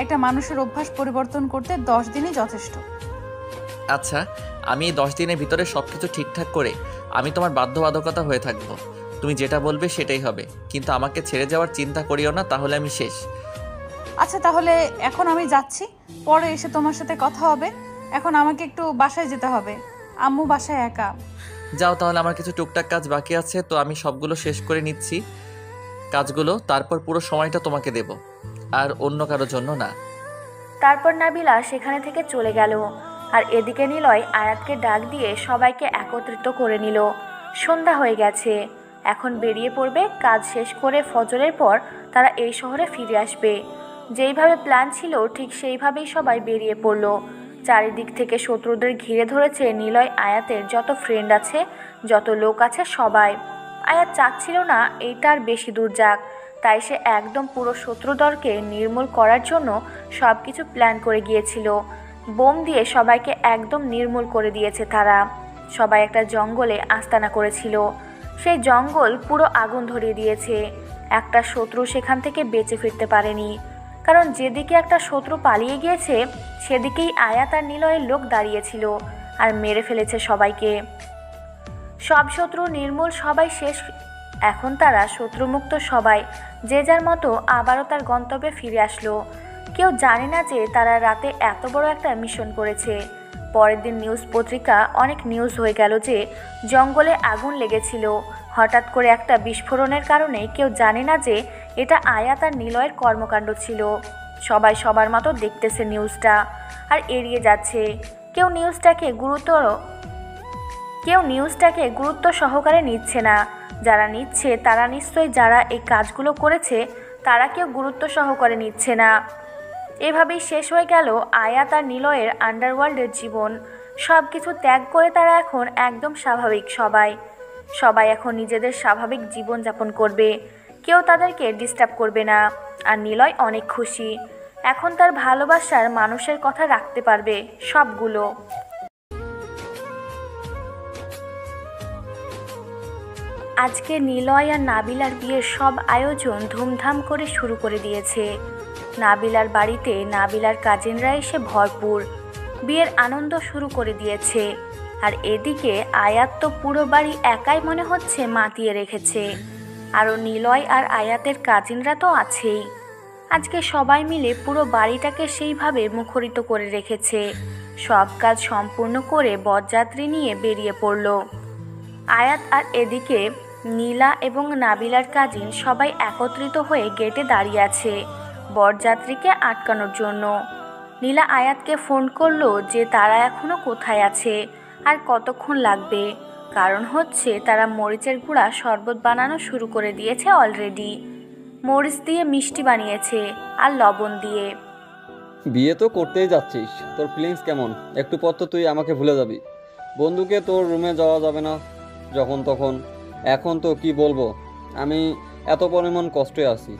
একটা মানুষের অভ্যাস পরিবর্তন করতে 10 দিনই যথেষ্ট। আচ্ছা, আমি এই 10 দিনের ভিতরে সব কিছু ঠিকঠাক করে আমি তোমার বাধ্যবাধকতা হয়ে থাকবো। তুমি যেটা বলবে সেটাই হবে, কিন্তু আমাকে ছেড়ে যাওয়ার চিন্তা করিও না, তাহলে আমি শেষ। আচ্ছা, তাহলে এখন আমি যাচ্ছি, পরে এসে তোমার সাথে কথা হবে। এখন আমাকে একটু বাসায় যেতে হবে, আম্মু বাসায় একা। যাও তাহলে, আমার কিছু টুকটাক কাজ বাকি আছে, তো আমি সবগুলো শেষ করে নিচ্ছি কাজগুলো, তারপর পুরো সময়টা তোমাকে দেব, আর অন্য কারোর জন্য না। তারপর নাবিলা সেখানে থেকে চলে গেল, আর এদিকে নিলয় আয়াতকে ডাক দিয়ে সবাইকে একত্রিত করে নিল। সন্ধ্যা হয়ে গেছে, এখন বেরিয়ে পড়বে। কাজ শেষ করে ফজরের পর তারা এই শহরে ফিরে আসবে। যেইভাবে প্ল্যান ছিল ঠিক সেইভাবেই সবাই বেরিয়ে পড়ল। চারিদিক থেকে শত্রুদের ঘিরে ধরেছে নিলয় আয়াতের যত ফ্রেন্ড আছে, যত লোক আছে সবাই। আয়াত চাচ্ছিল না এইটার বেশি দূর যাক, তাই সে একদম পুরো শত্রুদলকে নির্মূল করার জন্য সব কিছু প্ল্যান করে গিয়েছিল। বোম দিয়ে সবাইকে একদম নির্মূল করে দিয়েছে তারা। সবাই একটা জঙ্গলে আস্তানা করেছিল, সেই জঙ্গল পুরো আগুন ধরিয়ে দিয়েছে। একটা শত্রু সেখান থেকে বেঁচে ফিরতে পারেনি, কারণ যেদিকে একটা শত্রু পালিয়ে গিয়েছে সেদিকেই আয়াত আর নিলয়ের লোক দাঁড়িয়েছিল আর মেরে ফেলেছে সবাইকে। সব শত্রু নির্মূল, সবাই শেষ। এখন তারা শত্রুমুক্ত, সবাই যে যার মতো আবারও তার গন্তব্যে ফিরে আসলো। কেউ জানে না যে তারা রাতে এত বড় একটা মিশন করেছে। পরের দিন নিউজ পত্রিকা অনেক নিউজ হয়ে গেল যে জঙ্গলে আগুন লেগেছিল হঠাৎ করে একটা বিস্ফোরণের কারণে। কেউ জানে না যে এটা আয়াত আর নিলয়ের কর্মকাণ্ড ছিল। সবাই সবার মতো দেখতেছে নিউজটা আর এড়িয়ে যাচ্ছে। কেউ নিউজটাকে গুরুত্ব সহকারে নিচ্ছে না। যারা নিচ্ছে তারা নিশ্চয়ই যারা এই কাজগুলো করেছে তারা কেউ গুরুত্ব সহকারে নিচ্ছে না। এভাবেই শেষ হয়ে গেল আয়াত আর নিলয়ের আন্ডারওয়ার্ল্ডের জীবন। সব কিছু ত্যাগ করে তারা এখন একদম স্বাভাবিক। সবাই এখন নিজেদের স্বাভাবিক জীবনযাপন করবে, কেউ তাদেরকে ডিস্টার্ব করবে না। আর নিলয় অনেক খুশি, এখন তার ভালোবাসার মানুষের কথা রাখতে পারবে সবগুলো। আজকে নিলয় আর নাবিলার বিয়ের সব আয়োজন ধুমধাম করে শুরু করে দিয়েছে। নাবিলার বাড়িতে নাবিলার কাজিনরা এসে ভরপুর, বিয়ের আনন্দ শুরু করে দিয়েছে। আর এদিকে আয়াত তো পুরো বাড়ি একাই মনে হচ্ছে মাতিয়ে রেখেছে। আরও নিলয় আর আয়াতের কাজিনরা তো আছেই। আজকে সবাই মিলে পুরো বাড়িটাকে সেইভাবে মুখরিত করে রেখেছে। সব কাজ সম্পূর্ণ করে বরযাত্রী নিয়ে বেরিয়ে পড়ল আয়াত। আর এদিকে নীলা এবং নাবিলার কাজিন সবাই একত্রিত হয়ে গেটে দাঁড়িয়ে আছে বরযাত্রীকে আটকানোর জন্য। নীলা আয়াতকে ফোন করলো যে তারা এখনও কোথায় আছে আর কতক্ষণ লাগবে, কারণ হচ্ছে তারা মরিচের গুঁড়া শরবত বানানো শুরু করে দিয়েছে অলরেডি। মরিচ দিয়ে মিষ্টি বানিয়েছে আর লবণ দিয়ে। বিয়ে তো করতেই যাচ্ছিস, তোর ফিলিংস কেমন? একটু পর তো তুই আমাকে ভুলে যাবি। বন্ধুকে তোর রুমে যাওয়া যাবে না যখন তখন। এখন তো কি বলবো, আমি এত পরিমাণ কষ্টে আছি।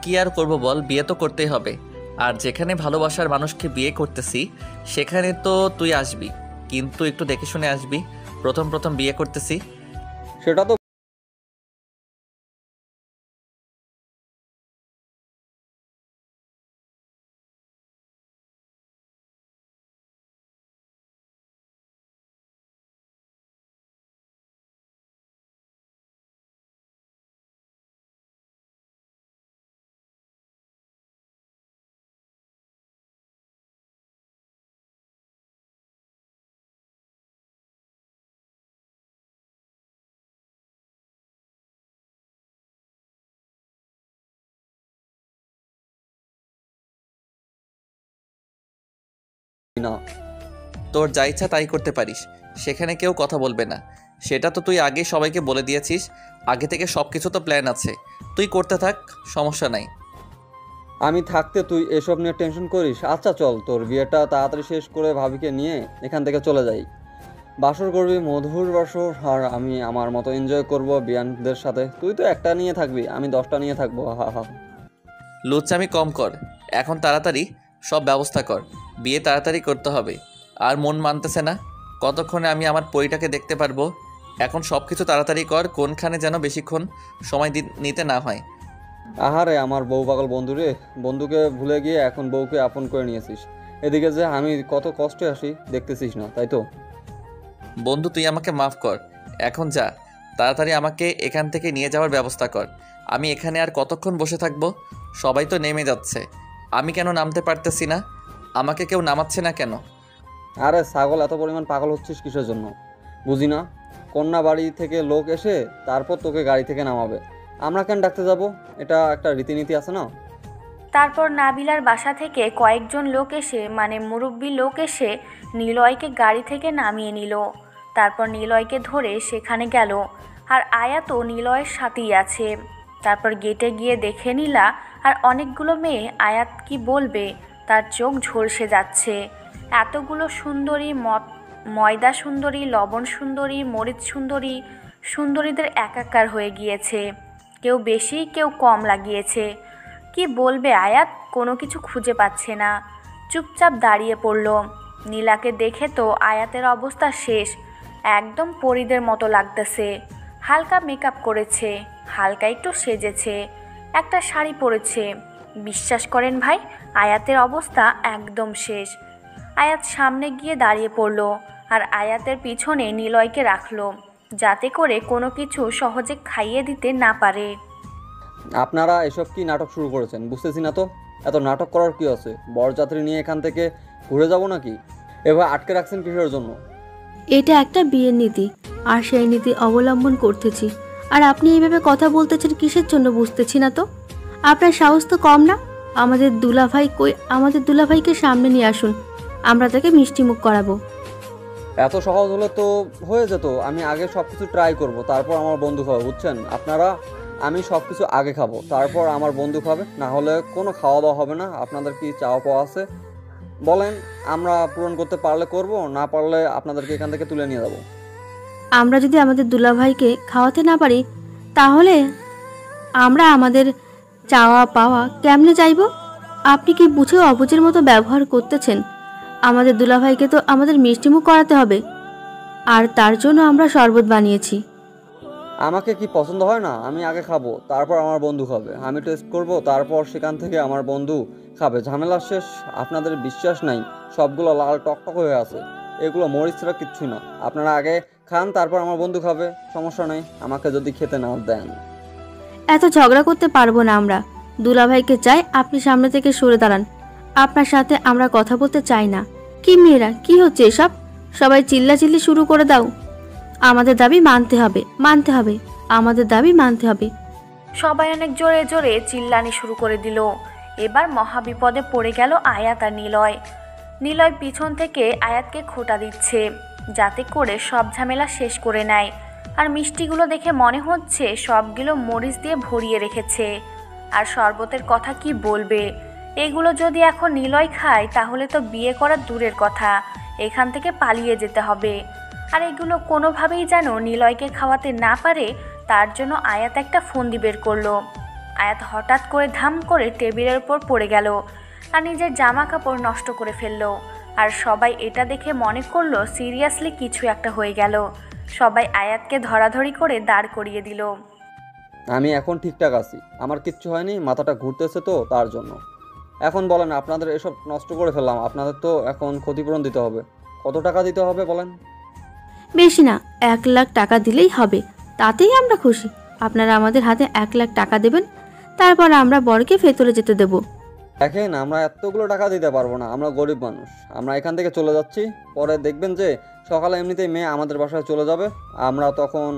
কি আর করব বল, বিয়ে তো করতেই হবে। আর যেখানে ভালোবাসার মানুষকে বিয়ে করতেছি সেখানে তো তুই আসবি, কিন্তু একটু দেখে শুনে আসবি। প্রথম প্রথম বিয়ে করতেছি। সেটা তো না। তোর যা ইচ্ছা তাই করতে পারিস, সেখানে কেউ কথা বলবে না। সেটা তো তুই আগে সবাইকে বলে দিয়েছিস। আগে থেকে সব কিছু তো প্ল্যান আছে, তুই করতে থাক, সমস্যা নাই। আমি থাকতে তুই এসব নিয়ে টেনশন করিস? আচ্ছা চল, তোর বিয়েটা তাড়াতাড়ি শেষ করে ভাবিকে নিয়ে এখান থেকে চলে যাই। বাসর করবি, মধুর বাসর, আর আমি আমার মতো এনজয় করব বিয়ানদের সাথে। তুই তো একটা নিয়ে থাকবি, আমি 10টা নিয়ে থাকবো। হা হা। লুচ্চামি কম কর, এখন তাড়াতাড়ি সব ব্যবস্থা কর। বিয়ে তাড়াতাড়ি করতে হবে। আর মন মানতেছে না, কতক্ষণে আমি আমার পরিটাকে দেখতে পারবো। এখন সব কিছু তাড়াতাড়ি কর, কোনখানে যেন বেশিক্ষণ সময় নিতে না হয়। আহারে আমার বউ পাগল বন্ধু রে, বন্ধুকে ভুলে গিয়ে এখন বউকে আপন করে নিয়েছিস। এদিকে যে আমি কত কষ্টে আসি দেখতেছিস না, তাই তো? বন্ধু তুই আমাকে মাফ কর, এখন যা, তাড়াতাড়ি আমাকে এখান থেকে নিয়ে যাওয়ার ব্যবস্থা কর। আমি এখানে আর কতক্ষণ বসে থাকবো? সবাই তো নেমে যাচ্ছে, আমি কেন নামতে পারতেছি না? আমাকে কেউ নামাচ্ছে না কেন? আরে ছাগল, এত পরিমাণ পাগল হচ্ছিস কিসের জন্য বুঝি না। কন্যা বাড়ি থেকে লোক এসে তারপর তোকে গাড়ি থেকে নামাবে, আমরা কেন ডাকতে যাব? এটা একটা রীতিনীতি আছে না? তারপর নাবিলার বাসা থেকে কয়েকজন লোক এসে, মানে মুরব্বি লোক এসে নিলয়কে গাড়ি থেকে নামিয়ে নিল। তারপর নিলয়কে ধরে সেখানে গেল, আর আয়াতও নিলয়ের সাথেই আছে। তারপর গেটে গিয়ে দেখে নিলা আর অনেকগুলো মেয়ে। আয়াত কি বলবে, তার চোখ ঝলসে যাচ্ছে। এতগুলো সুন্দরী, ময়দা সুন্দরী, লবণ সুন্দরী, মরিচ সুন্দরী, সুন্দরীদের একাকার হয়ে গিয়েছে। কেউ বেশি কেউ কম লাগিয়েছে। কি বলবে আয়াত, কোনো কিছু খুঁজে পাচ্ছে না, চুপচাপ দাঁড়িয়ে পড়ল। নীলাকে দেখে তো আয়াতের অবস্থা শেষ, একদম পরীদের মতো লাগতেছে। হালকা মেকআপ করেছে, হালকা একটু সেজেছে, একটা শাড়ি পরেছে। বিশ্বাস করেন ভাই, আয়াতের অবস্থা একদম শেষ। আয়াত সামনে গিয়ে দাঁড়িয়ে পড়ল আর আয়াতের পিছনে নিলয়কে রাখলো, যাতে করে কোনো কিছু সহজে খাইয়ে দিতে না পারে। আপনারা এসব কি নাটক শুরু করেছেন বুঝতেছি না তো। এত নাটক করার কি আছে? বরযাত্রী নিয়ে এখান থেকে ঘুরে যাব নাকি? এবার আটকে রাখছেন কিসের জন্য? এটা একটা বিয়ের নীতি, আর সেই নীতি অবলম্বন করতেছি। আর আপনি এইভাবে কথা বলতেছেন কিসের জন্য বুঝতেছি না তো। আপনার সাহস তো কম না। আমাদের দুলাভাই কই? আমাদের দুলাভাইকে সামনে নিয়ে আসুন, আমরা তাকে মিষ্টি মুখ করাবো। এত সহজ হলে তো হয়ে যেত। আমি আগে সব কিছু ট্রাই করব, তারপর আমার বন্ধু খাবে, বুঝছেন আপনারা? আমি সব কিছু আগে খাবো, তারপর আমার বন্ধু খাবে। না হলে কোনো খাওয়া দাওয়া হবে না। আপনাদের কি চাওয়া পাওয়া আছে বলেন, আমরা পূরণ করতে পারলে করব, না পারলে আপনাদেরকে এখান থেকে তুলে নিয়ে যাবো। আমরা যদি আমাদের দুলাভাইকে খাওয়াতে না পারি, তাহলে আমরা আমাদের চাওয়া পাওয়া কেমনে চাইব? আপনি কি বুঝে অবুঝের মতো ব্যবহার করতেছেন? আমাদের দুলাভাইকে তো আমাদের মিষ্টিমুখ করাতে হবে, আর তার জন্য আমরা শরবত বানিয়েছি। আমাকে কি পছন্দ হয় না? আমি আগে খাবো, তারপর আমার বন্ধু খাবে। আমি টেস্ট করব, তারপর সেখান থেকে আমার বন্ধু খাবে। ঝামেলা শেষ। আপনাদের বিশ্বাস নাই, সবগুলো লাল টকটক হয়ে আছে। এগুলো মরিচ ছাড়া কিচ্ছু না। আপনারা আগে খান, তারপর আমার বন্ধু খাবে। সমস্যা নেই, আমাকে যদি খেতে না দেন। এত ঝগড়া করতে পারবো না আমরা। দুলাভাইকে চাই আপনি সামনে থেকে সরে দাঁড়ান। আপনার সাথে আমরা কথা বলতে চাই না। কি মেয়েরা, কি হচ্ছে এসব? সবাই চিল্লাচিল্লি শুরু করে দাও। আমাদের দাবি মানতে হবে, মানতে হবে, আমাদের দাবি মানতে হবে। সবাই অনেক জোরে জোরে চিল্লানি শুরু করে দিল। এবার মহাবিপদে পড়ে গেল আয়াত আর নিলয়। নিলয় পিছন থেকে আয়াতকে খোঁটা দিচ্ছে যাতে করে সব ঝামেলা শেষ করে নেয়। আর মিষ্টিগুলো দেখে মনে হচ্ছে সবগুলো মরিচ দিয়ে ভরিয়ে রেখেছে। আর শরবতের কথা কি বলবে? এগুলো যদি এখন নিলয় খায় তাহলে তো বিয়ে করা দূরের কথা, এখান থেকে পালিয়ে যেতে হবে। আর এগুলো কোনোভাবেই যেন নিলয়কে খাওয়াতে না পারে, তার জন্য আয়াত একটা ফন্দি বের করলো। আয়াত হঠাৎ করে ধাম করে টেবিলের উপর পড়ে গেল আর নিজের জামা কাপড় নষ্ট করে ফেললো। আর সবাই এটা দেখে মনে করলো সিরিয়াসলি কিছু একটা হয়ে গেল। সবাই আয়াতকে ধরাধরি করে দাঁড় করিয়ে দিল। আমি এখন ঠিকঠাক আছি, আমার কিচ্ছু হয়নি, মাথাটা ঘুরতেছে তো তার জন্য। এখন বলেন, আপনাদের এসব নষ্ট করে ফেললাম, আপনাদের তো এখন ক্ষতিপূরণ দিতে হবে। কত টাকা দিতে হবে বলেন? বেশি না, 1 লাখ টাকা দিলেই হবে, তাতেই আমরা খুশি। আপনারা আমাদের হাতে 1 লাখ টাকা দেবেন, তারপর আমরা বরকে ভেতরে যেতে দেব। দেখেন, আমরা এতগুলো টাকা দিতে পারবো না, আমরা গরিব মানুষ। আমরা এখান থেকে চলে যাচ্ছি, পরে দেখবেন যে সকালে এমনিতেই মেয়ে আমাদের বাসায় চলে যাবে। আমরা তখন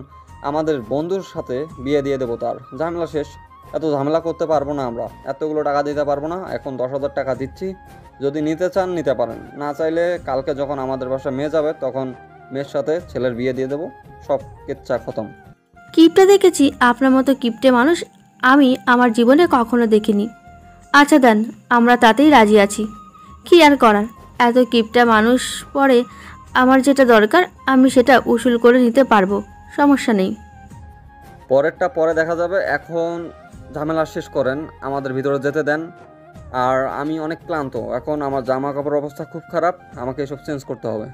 আমাদের বন্ধুর সাথে বিয়ে দিয়ে দেবো, তার ঝামেলা শেষ। এত ঝামেলা করতে পারবো না, আমরা এতগুলো টাকা দিতে পারবো না। এখন 10,000 টাকা দিচ্ছি, যদি নিতে চান নিতে পারেন, না চাইলে কালকে যখন আমাদের বাসায় মেয়ে যাবে তখন মেয়ের সাথে ছেলের বিয়ে দিয়ে দেবো। সব কিচ্ছা খতম। কিপটে দেখেছি, আপনার মতো কিপটে মানুষ আমি আমার জীবনে কখনো দেখিনি। আচ্ছা দেন, আমরা তাতেই রাজি আছি। কি আর করার, এত কিপটা মানুষ পরে আমার যেটা দরকার আমি সেটা উসুল করে নিতে পারবো, সমস্যা নেই। পরেরটা পরে দেখা যাবে, এখন ঝামেলা শেষ করেন, আমাদের ভিতরে যেতে দেন। আর আমি অনেক ক্লান্ত, এখন আমার জামা কাপড়ের অবস্থা খুব খারাপ, আমাকে এসব চেঞ্জ করতে হবে।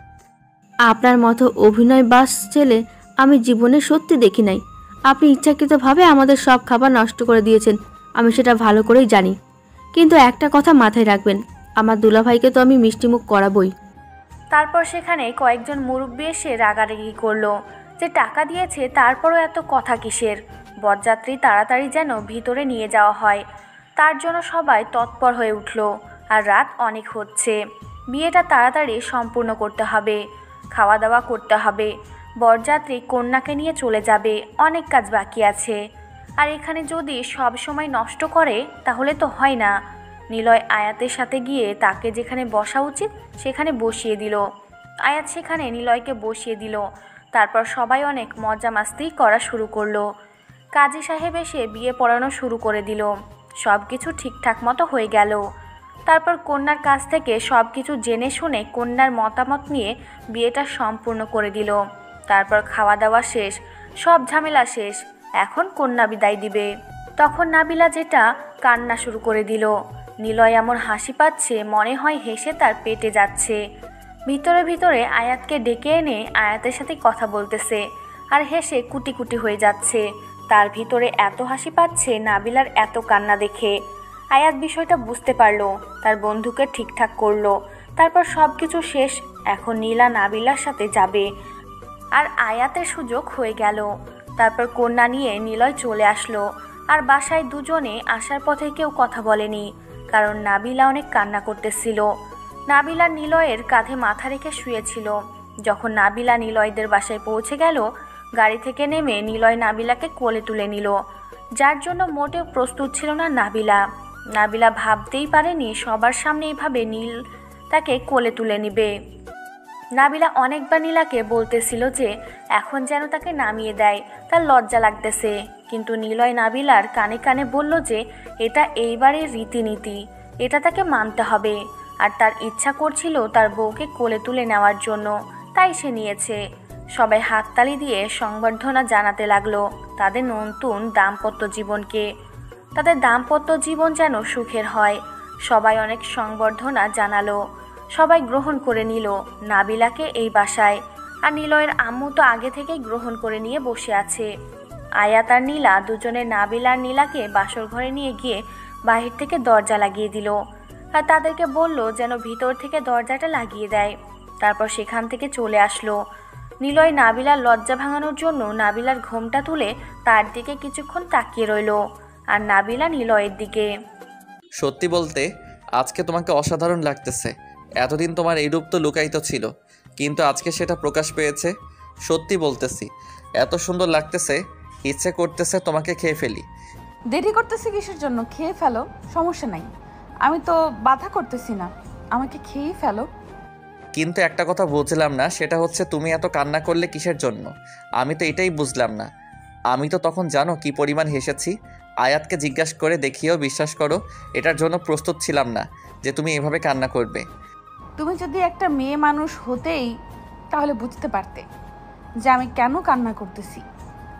আপনার মতো অভিনয় বাস ছেলে আমি জীবনে সত্যি দেখি নাই। আপনি ইচ্ছাকৃতভাবে আমাদের সব খাবার নষ্ট করে দিয়েছেন, আমি সেটা ভালো করেই জানি। কিন্তু একটা কথা মাথায় রাখবেন, আমার দুলাভাইকে তো আমি মিষ্টিমুখ করাবই। তারপর সেখানে কয়েকজন মুরব্বি এসে রাগারাগি করলো যে টাকা দিয়েছে তারপরও এত কথা কিসের। বরযাত্রী তাড়াতাড়ি যেন ভিতরে নিয়ে যাওয়া হয়, তার জন্য সবাই তৎপর হয়ে উঠল। আর রাত অনেক হচ্ছে, বিয়েটা তাড়াতাড়ি সম্পূর্ণ করতে হবে, খাওয়া দাওয়া করতে হবে। বরযাত্রী কন্যাকে নিয়ে চলে যাবে, অনেক কাজ বাকি আছে। আর এখানে যদি সব সময় নষ্ট করে তাহলে তো হয় না। নিলয় আয়াতের সাথে গিয়ে তাকে যেখানে বসা উচিত সেখানে বসিয়ে দিল। আয়াত সেখানে নিলয়কে বসিয়ে দিল। তারপর সবাই অনেক মজা মাস্তি করা শুরু করলো। কাজী সাহেব এসে বিয়ে পড়ানো শুরু করে দিল। সব কিছু ঠিকঠাক মতো হয়ে গেল। তারপর কন্যার কাছ থেকে সব কিছু জেনে শুনে কন্যার মতামত নিয়ে বিয়েটা সম্পূর্ণ করে দিল। তারপর খাওয়া দাওয়া শেষ, সব ঝামেলা শেষ। এখন কন্যা বিদায় দিবে। তখন নাবিলা যেটা কান্না শুরু করে দিল। নিলয় এমন হাসি পাচ্ছে, মনে হয় হেসে তার পেটে যাচ্ছে। ভিতরে ভিতরে আয়াতকে ডেকে এনে আয়াতের সাথে কথা বলতেছে আর হেসে কুটি কুটি হয়ে যাচ্ছে। তার ভিতরে এত হাসি পাচ্ছে নাবিলার এত কান্না দেখে। আয়াত বিষয়টা বুঝতে পারলো, তার বন্ধুকে ঠিকঠাক করলো। তারপর সব কিছু শেষ, এখন নীলা নাবিলার সাথে যাবে আর আয়াতের সুযোগ হয়ে গেল। তারপর কন্যা নিয়ে নিলয় চলে আসলো। আর বাসায় দুজনে আসার পথে কেউ কথা বলেনি, কারণ নাবিলা অনেক কান্না করতেছিল। নাবিলা নিলয়ের কাঁধে মাথা রেখে শুয়েছিল। যখন নাবিলা নিলয়দের বাসায় পৌঁছে গেল, গাড়ি থেকে নেমে নিলয় নাবিলাকে কোলে তুলে নিল, যার জন্য মোটেও প্রস্তুত ছিল না নাবিলা। নাবিলা ভাবতেই পারেনি সবার সামনে এইভাবে নীল তাকে কোলে তুলে নিবে। নাবিলা অনেকবার নীলাকে বলতেছিল যে এখন যেন তাকে নামিয়ে দেয়, তার লজ্জা লাগতেছে। কিন্তু নিলয় নাবিলার কানে কানে বলল যে এটা এইবারের রীতিনীতি, এটা তাকে মানতে হবে। আর তার ইচ্ছা করছিল তার বউকে কোলে তুলে নেওয়ার জন্য, তাই সে নিয়েছে। সবাই হাততালি দিয়ে সংবর্ধনা জানাতে লাগলো তাদের নতুন দাম্পত্য জীবনকে। তাদের দাম্পত্য জীবন যেন সুখের হয়। সবাই অনেক সংবর্ধনা জানালো, সবাই গ্রহণ করে নিল নাবিলাকে এই বাসায়। আর নিলয়ের আম্মু তো আগে থেকেই গ্রহণ করে নিয়ে বসে আছে। আয়াত আর নীলা দুজনে নাবিল আর নীলাকে বাসর ঘরে নিয়ে গিয়ে বাহির থেকে দরজা লাগিয়ে দিল আর তাদেরকে বলল যেন ভিতর থেকে দরজাটা লাগিয়ে দেয়। তারপর সেখান থেকে চলে আসলো। নিলয় নাবিলার লজ্জা ভাঙানোর জন্য নাবিলার ঘোমটা তুলে তার দিকে কিছুক্ষণ তাকিয়ে রইল আর নাবিলা নিলয়ের দিকে। সত্যি বলতে আজকে তোমাকে অসাধারণ লাগতেছে। এতদিন তোমার এই রূপ তো লুকায়িত ছিল, কিন্তু আজকে সেটা প্রকাশ পেয়েছে। সত্যি বলতেছি, এত সুন্দর লাগতেছে, ইচ্ছে করতেছে তোমাকে খেয়ে ফেলি। দেরি করতেছি কিসের জন্য? খেয়ে ফেলো, সমস্যা নাই। আমি তো বাধা করতেছি না, আমাকে খেয়েই ফেলো। কিন্তু একটা কথা বুঝলাম না, সেটা হচ্ছে তুমি এত কান্না করলে কিসের জন্য? আমি তো এটাই বুঝলাম না। আমি তো তখন জানো কি পরিমাণ হেসেছি। আয়াতকে জিজ্ঞাসা করে দেখিয়েও বিশ্বাস করো, এটার জন্য প্রস্তুত ছিলাম না যে তুমি এভাবে কান্না করবে। তুমি যদি একটা মেয়ে মানুষ হতেই তাহলে বুঝতে পারতে যে আমি কেন কান্না করতেছি।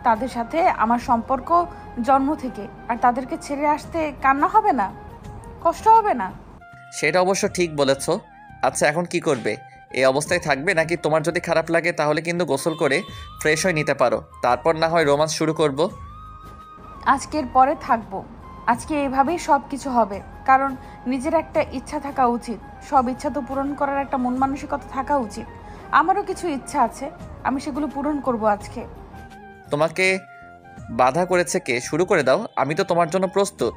তাদের সাথে আমার সম্পর্ক জন্ম থেকে, আর তাদেরকে ছেড়ে আসতে কান্না হবে না? কষ্ট হবে না? সেটা অবশ্য ঠিক বলেছ। আচ্ছা, এখন কি করবে? এই অবস্থায় থাকবে নাকি তোমার যদি খারাপ লাগে তাহলে কিন্তু গোসল করে ফ্রেশ হয়ে নিতে পারো, তারপর না হয় রোমান্স শুরু করব। আজকের পরে থাকবো। আজকে এইভাবেই সব কিছু হবে, কারণ নিজের একটা ইচ্ছা থাকা উচিত। সব ইচ্ছা তো পূরণ করার একটা মন মানসিকতা থাকা উচিত। আমারও কিছু ইচ্ছা আছে, আমি সেগুলো পূরণ করব আজকে। তোমাকে বাধা করেছে কে? শুরু করে দাও, আমি তো তোমার জন্য প্রস্তুত।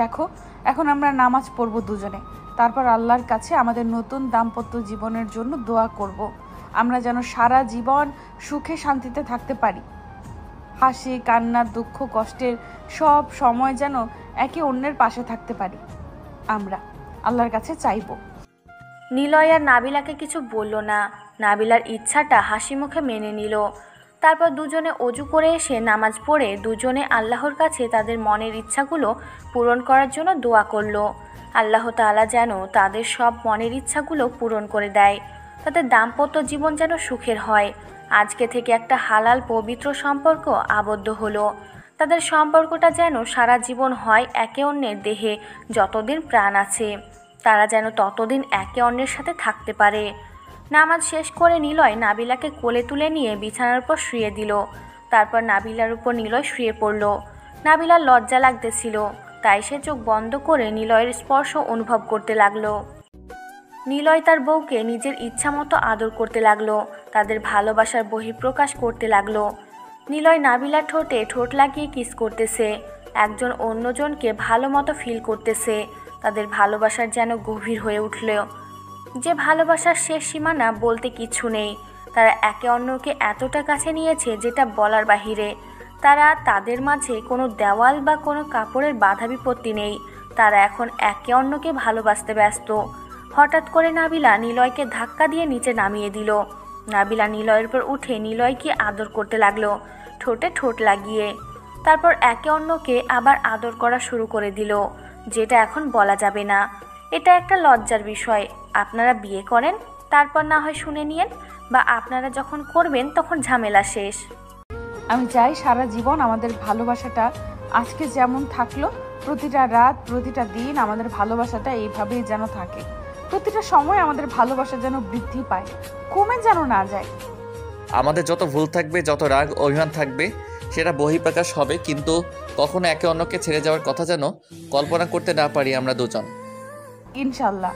দেখো, এখন আমরা নামাজ পড়বো দুজনে, তারপর আল্লাহর কাছে আমাদের নতুন দাম্পত্য জীবনের জন্য দোয়া করব। আমরা যেন সারা জীবন সুখে শান্তিতে থাকতে পারি। হাসি, কান্না, দুঃখ, কষ্টের সব সময় যেন একে অন্যের পাশে থাকতে পারি। আমরা আল্লাহর কাছে চাইবো। নিলয় আর নাবিলাকে কিছু বলল না। নাবিলার ইচ্ছাটা হাসি মুখে মেনে নিল। তারপর দুজনে অজু করে এসে নামাজ পড়ে দুজনে আল্লাহর কাছে তাদের মনের ইচ্ছাগুলো পূরণ করার জন্য দোয়া করলো। আল্লাহ তাআলা যেন তাদের সব মনের ইচ্ছাগুলো পূরণ করে দেয়, তাদের দাম্পত্য জীবন যেন সুখের হয়। আজকে থেকে একটা হালাল পবিত্র সম্পর্ক আবদ্ধ হলো। তাদের সম্পর্কটা যেন সারা জীবন হয় একে অন্যের দেহে যতদিন প্রাণ আছে, তারা যেন ততদিন একে অন্যের সাথে থাকতে পারে। নামাজ শেষ করে নিলয় নাবিলাকে কোলে তুলে নিয়ে বিছানার উপর শুয়ে দিল। তারপর নাবিলার উপর নিলয় শুয়ে পড়ল। নাবিলার লজ্জা লাগতেছিল, তাই সে চোখ বন্ধ করে নিলয়ের স্পর্শ অনুভব করতে লাগলো। নিলয় তার বউকে নিজের ইচ্ছা মতো আদর করতে লাগলো, তাদের ভালোবাসার বহিঃপ্রকাশ করতে লাগলো। নিলয় নাবিলার ঠোঁটে ঠোঁট লাগিয়ে কিস করতেছে, একজন অন্যজনকে ভালো মতো ফিল করতেছে। তাদের ভালোবাসার যেন গভীর হয়ে উঠল, যে ভালোবাসার শেষ সীমানা বলতে কিছু নেই। তারা একে অন্যকে এতটা কাছে নিয়েছে যেটা বলার বাহিরে। তারা তাদের মাঝে কোনো দেওয়াল বা কোনো কাপড়ের বাধা বিপত্তি নেই। তারা এখন একে অন্যকে ভালোবাসতে ব্যস্ত। হঠাৎ করে নাবিলা নিলয়কে ধাক্কা দিয়ে নিচে নামিয়ে দিল। নাবিলা নিলয়ের উপর উঠে নিলয়কে আদর করতে লাগলো, ঠোঁটে ঠোঁট লাগিয়ে। তারপর একে অন্যকে আবার আদর করা শুরু করে দিল, যেটা এখন বলা যাবে না। এটা একটা লজ্জার বিষয়। আপনারা বিয়ে করেন, তারপর না হয় শুনে নিয়েন, বা আপনারা যখন করবেন তখন ঝামেলা শেষ। আমি চাই সারা জীবন আমাদের ভালোবাসাটা আজকে যেমন থাকলো, প্রতিটা রাত, প্রতিটা দিন আমাদের ভালোবাসাটা এইভাবেই যেন থাকে। প্রতিটা সময় আমাদের ভালোবাসা যেন বৃদ্ধি পায়, কমে যেন না যায়। আমাদের যত ভুল থাকবে, যত রাগ অভিমান থাকবে, সেটা বহিঃপ্রকাশ হবে, কিন্তু কখনো একে অন্যকে ছেড়ে যাওয়ার কথা যেন কল্পনা করতে না পারি আমরা দুজন। ইনশাল্লাহ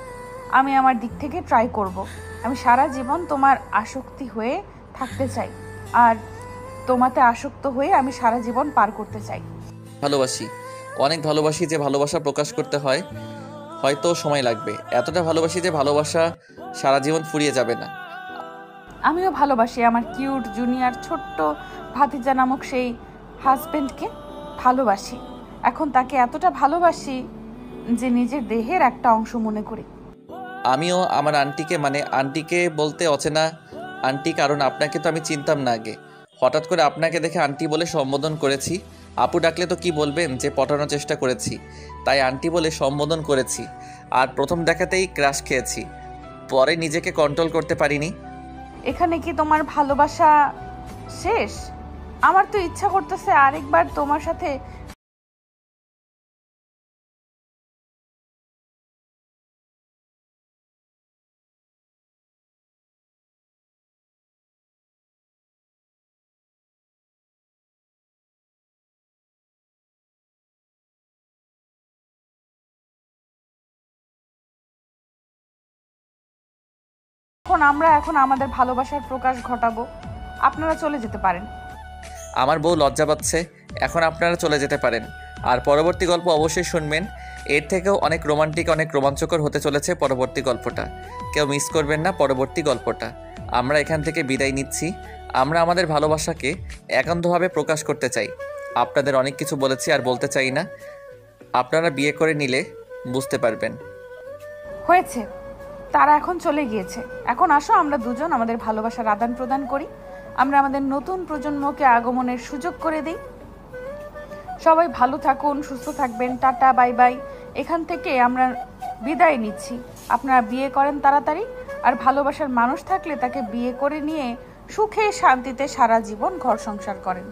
আমি আমার দিক থেকে ট্রাই করব। আমি সারা জীবন তোমার আসক্তি হয়ে থাকতে চাই, আর তোমাতে আসক্ত হয়ে আমি সারা জীবন পার করতে চাই। ভালোবাসি, অনেক ভালোবাসি। যে ভালোবাসা প্রকাশ করতে হয় হয়তো সময় লাগবে। এতটা ভালোবাসি যে ভালোবাসা সারা জীবন ফুরিয়ে যাবে না। আমিও ভালোবাসি আমার কিউট জুনিয়র ছোট্ট ভাতিজা নামক সেই হাজবেন্ডকে। ভালোবাসি, এখন তাকে এতটা ভালোবাসি যে নিজের দেহের একটা অংশ মনে করি। আমিও আমার আন্টিকে, মানে আন্টিকে বলতে অচেনা আন্টি, কারণ আপনাকে তো আমি চিনতাম না আগে। হঠাৎ করে আপনাকে দেখে আন্টি বলে সম্বোধন করেছি। আপু ডাকলে তো কি বলবেন যে পটানোর চেষ্টা করেছি, তাই আন্টি বলে সম্বোধন করেছি। আর প্রথম দেখাতেই ক্রাশ খেয়েছি, পরে নিজেকে কন্ট্রোল করতে পারিনি। এখানে কি তোমার ভালোবাসা শেষ? আমার তো ইচ্ছা করতেছে আরেকবার তোমার সাথে ততক্ষণ আমরা এখন আমাদের ভালোবাসার প্রকাশ ঘটাবো। আপনারা চলে যেতে পারেন। আমার বউ লজ্জা পাচ্ছে, এখন আপনারা চলে যেতে পারেন। আর পরবর্তী গল্প অবশ্যই শুনবেন। এর থেকেও অনেক রোমান্টিক, অনেক রোমাঞ্চকর হতে চলেছে পরবর্তী গল্পটা। কেউ মিস করবেন না পরবর্তী গল্পটা। আমরা এখান থেকে বিদায় নিচ্ছি। আমরা আমাদের ভালোবাসাকে একান্তভাবে প্রকাশ করতে চাই। আপনাদের অনেক কিছু বলেছি আর বলতে চাই না। আপনারা বিয়ে করে নিলে বুঝতে পারবেন। হয়েছে, তারা এখন চলে গিয়েছে। এখন আসো আমরা দুজন আমাদের ভালোবাসার আদান প্রদান করি। আমরা আমাদের নতুন প্রজন্মকে আগমনের সুযোগ করে দিই। সবাই ভালো থাকুন, সুস্থ থাকবেন। Tata, bye bye. এখান থেকে আমরা বিদায় নিচ্ছি। আপনারা বিয়ে করেন তাড়াতাড়ি। আর ভালোবাসার মানুষ থাকলে তাকে বিয়ে করে নিয়ে সুখে শান্তিতে সারা জীবন ঘর সংসার করেন।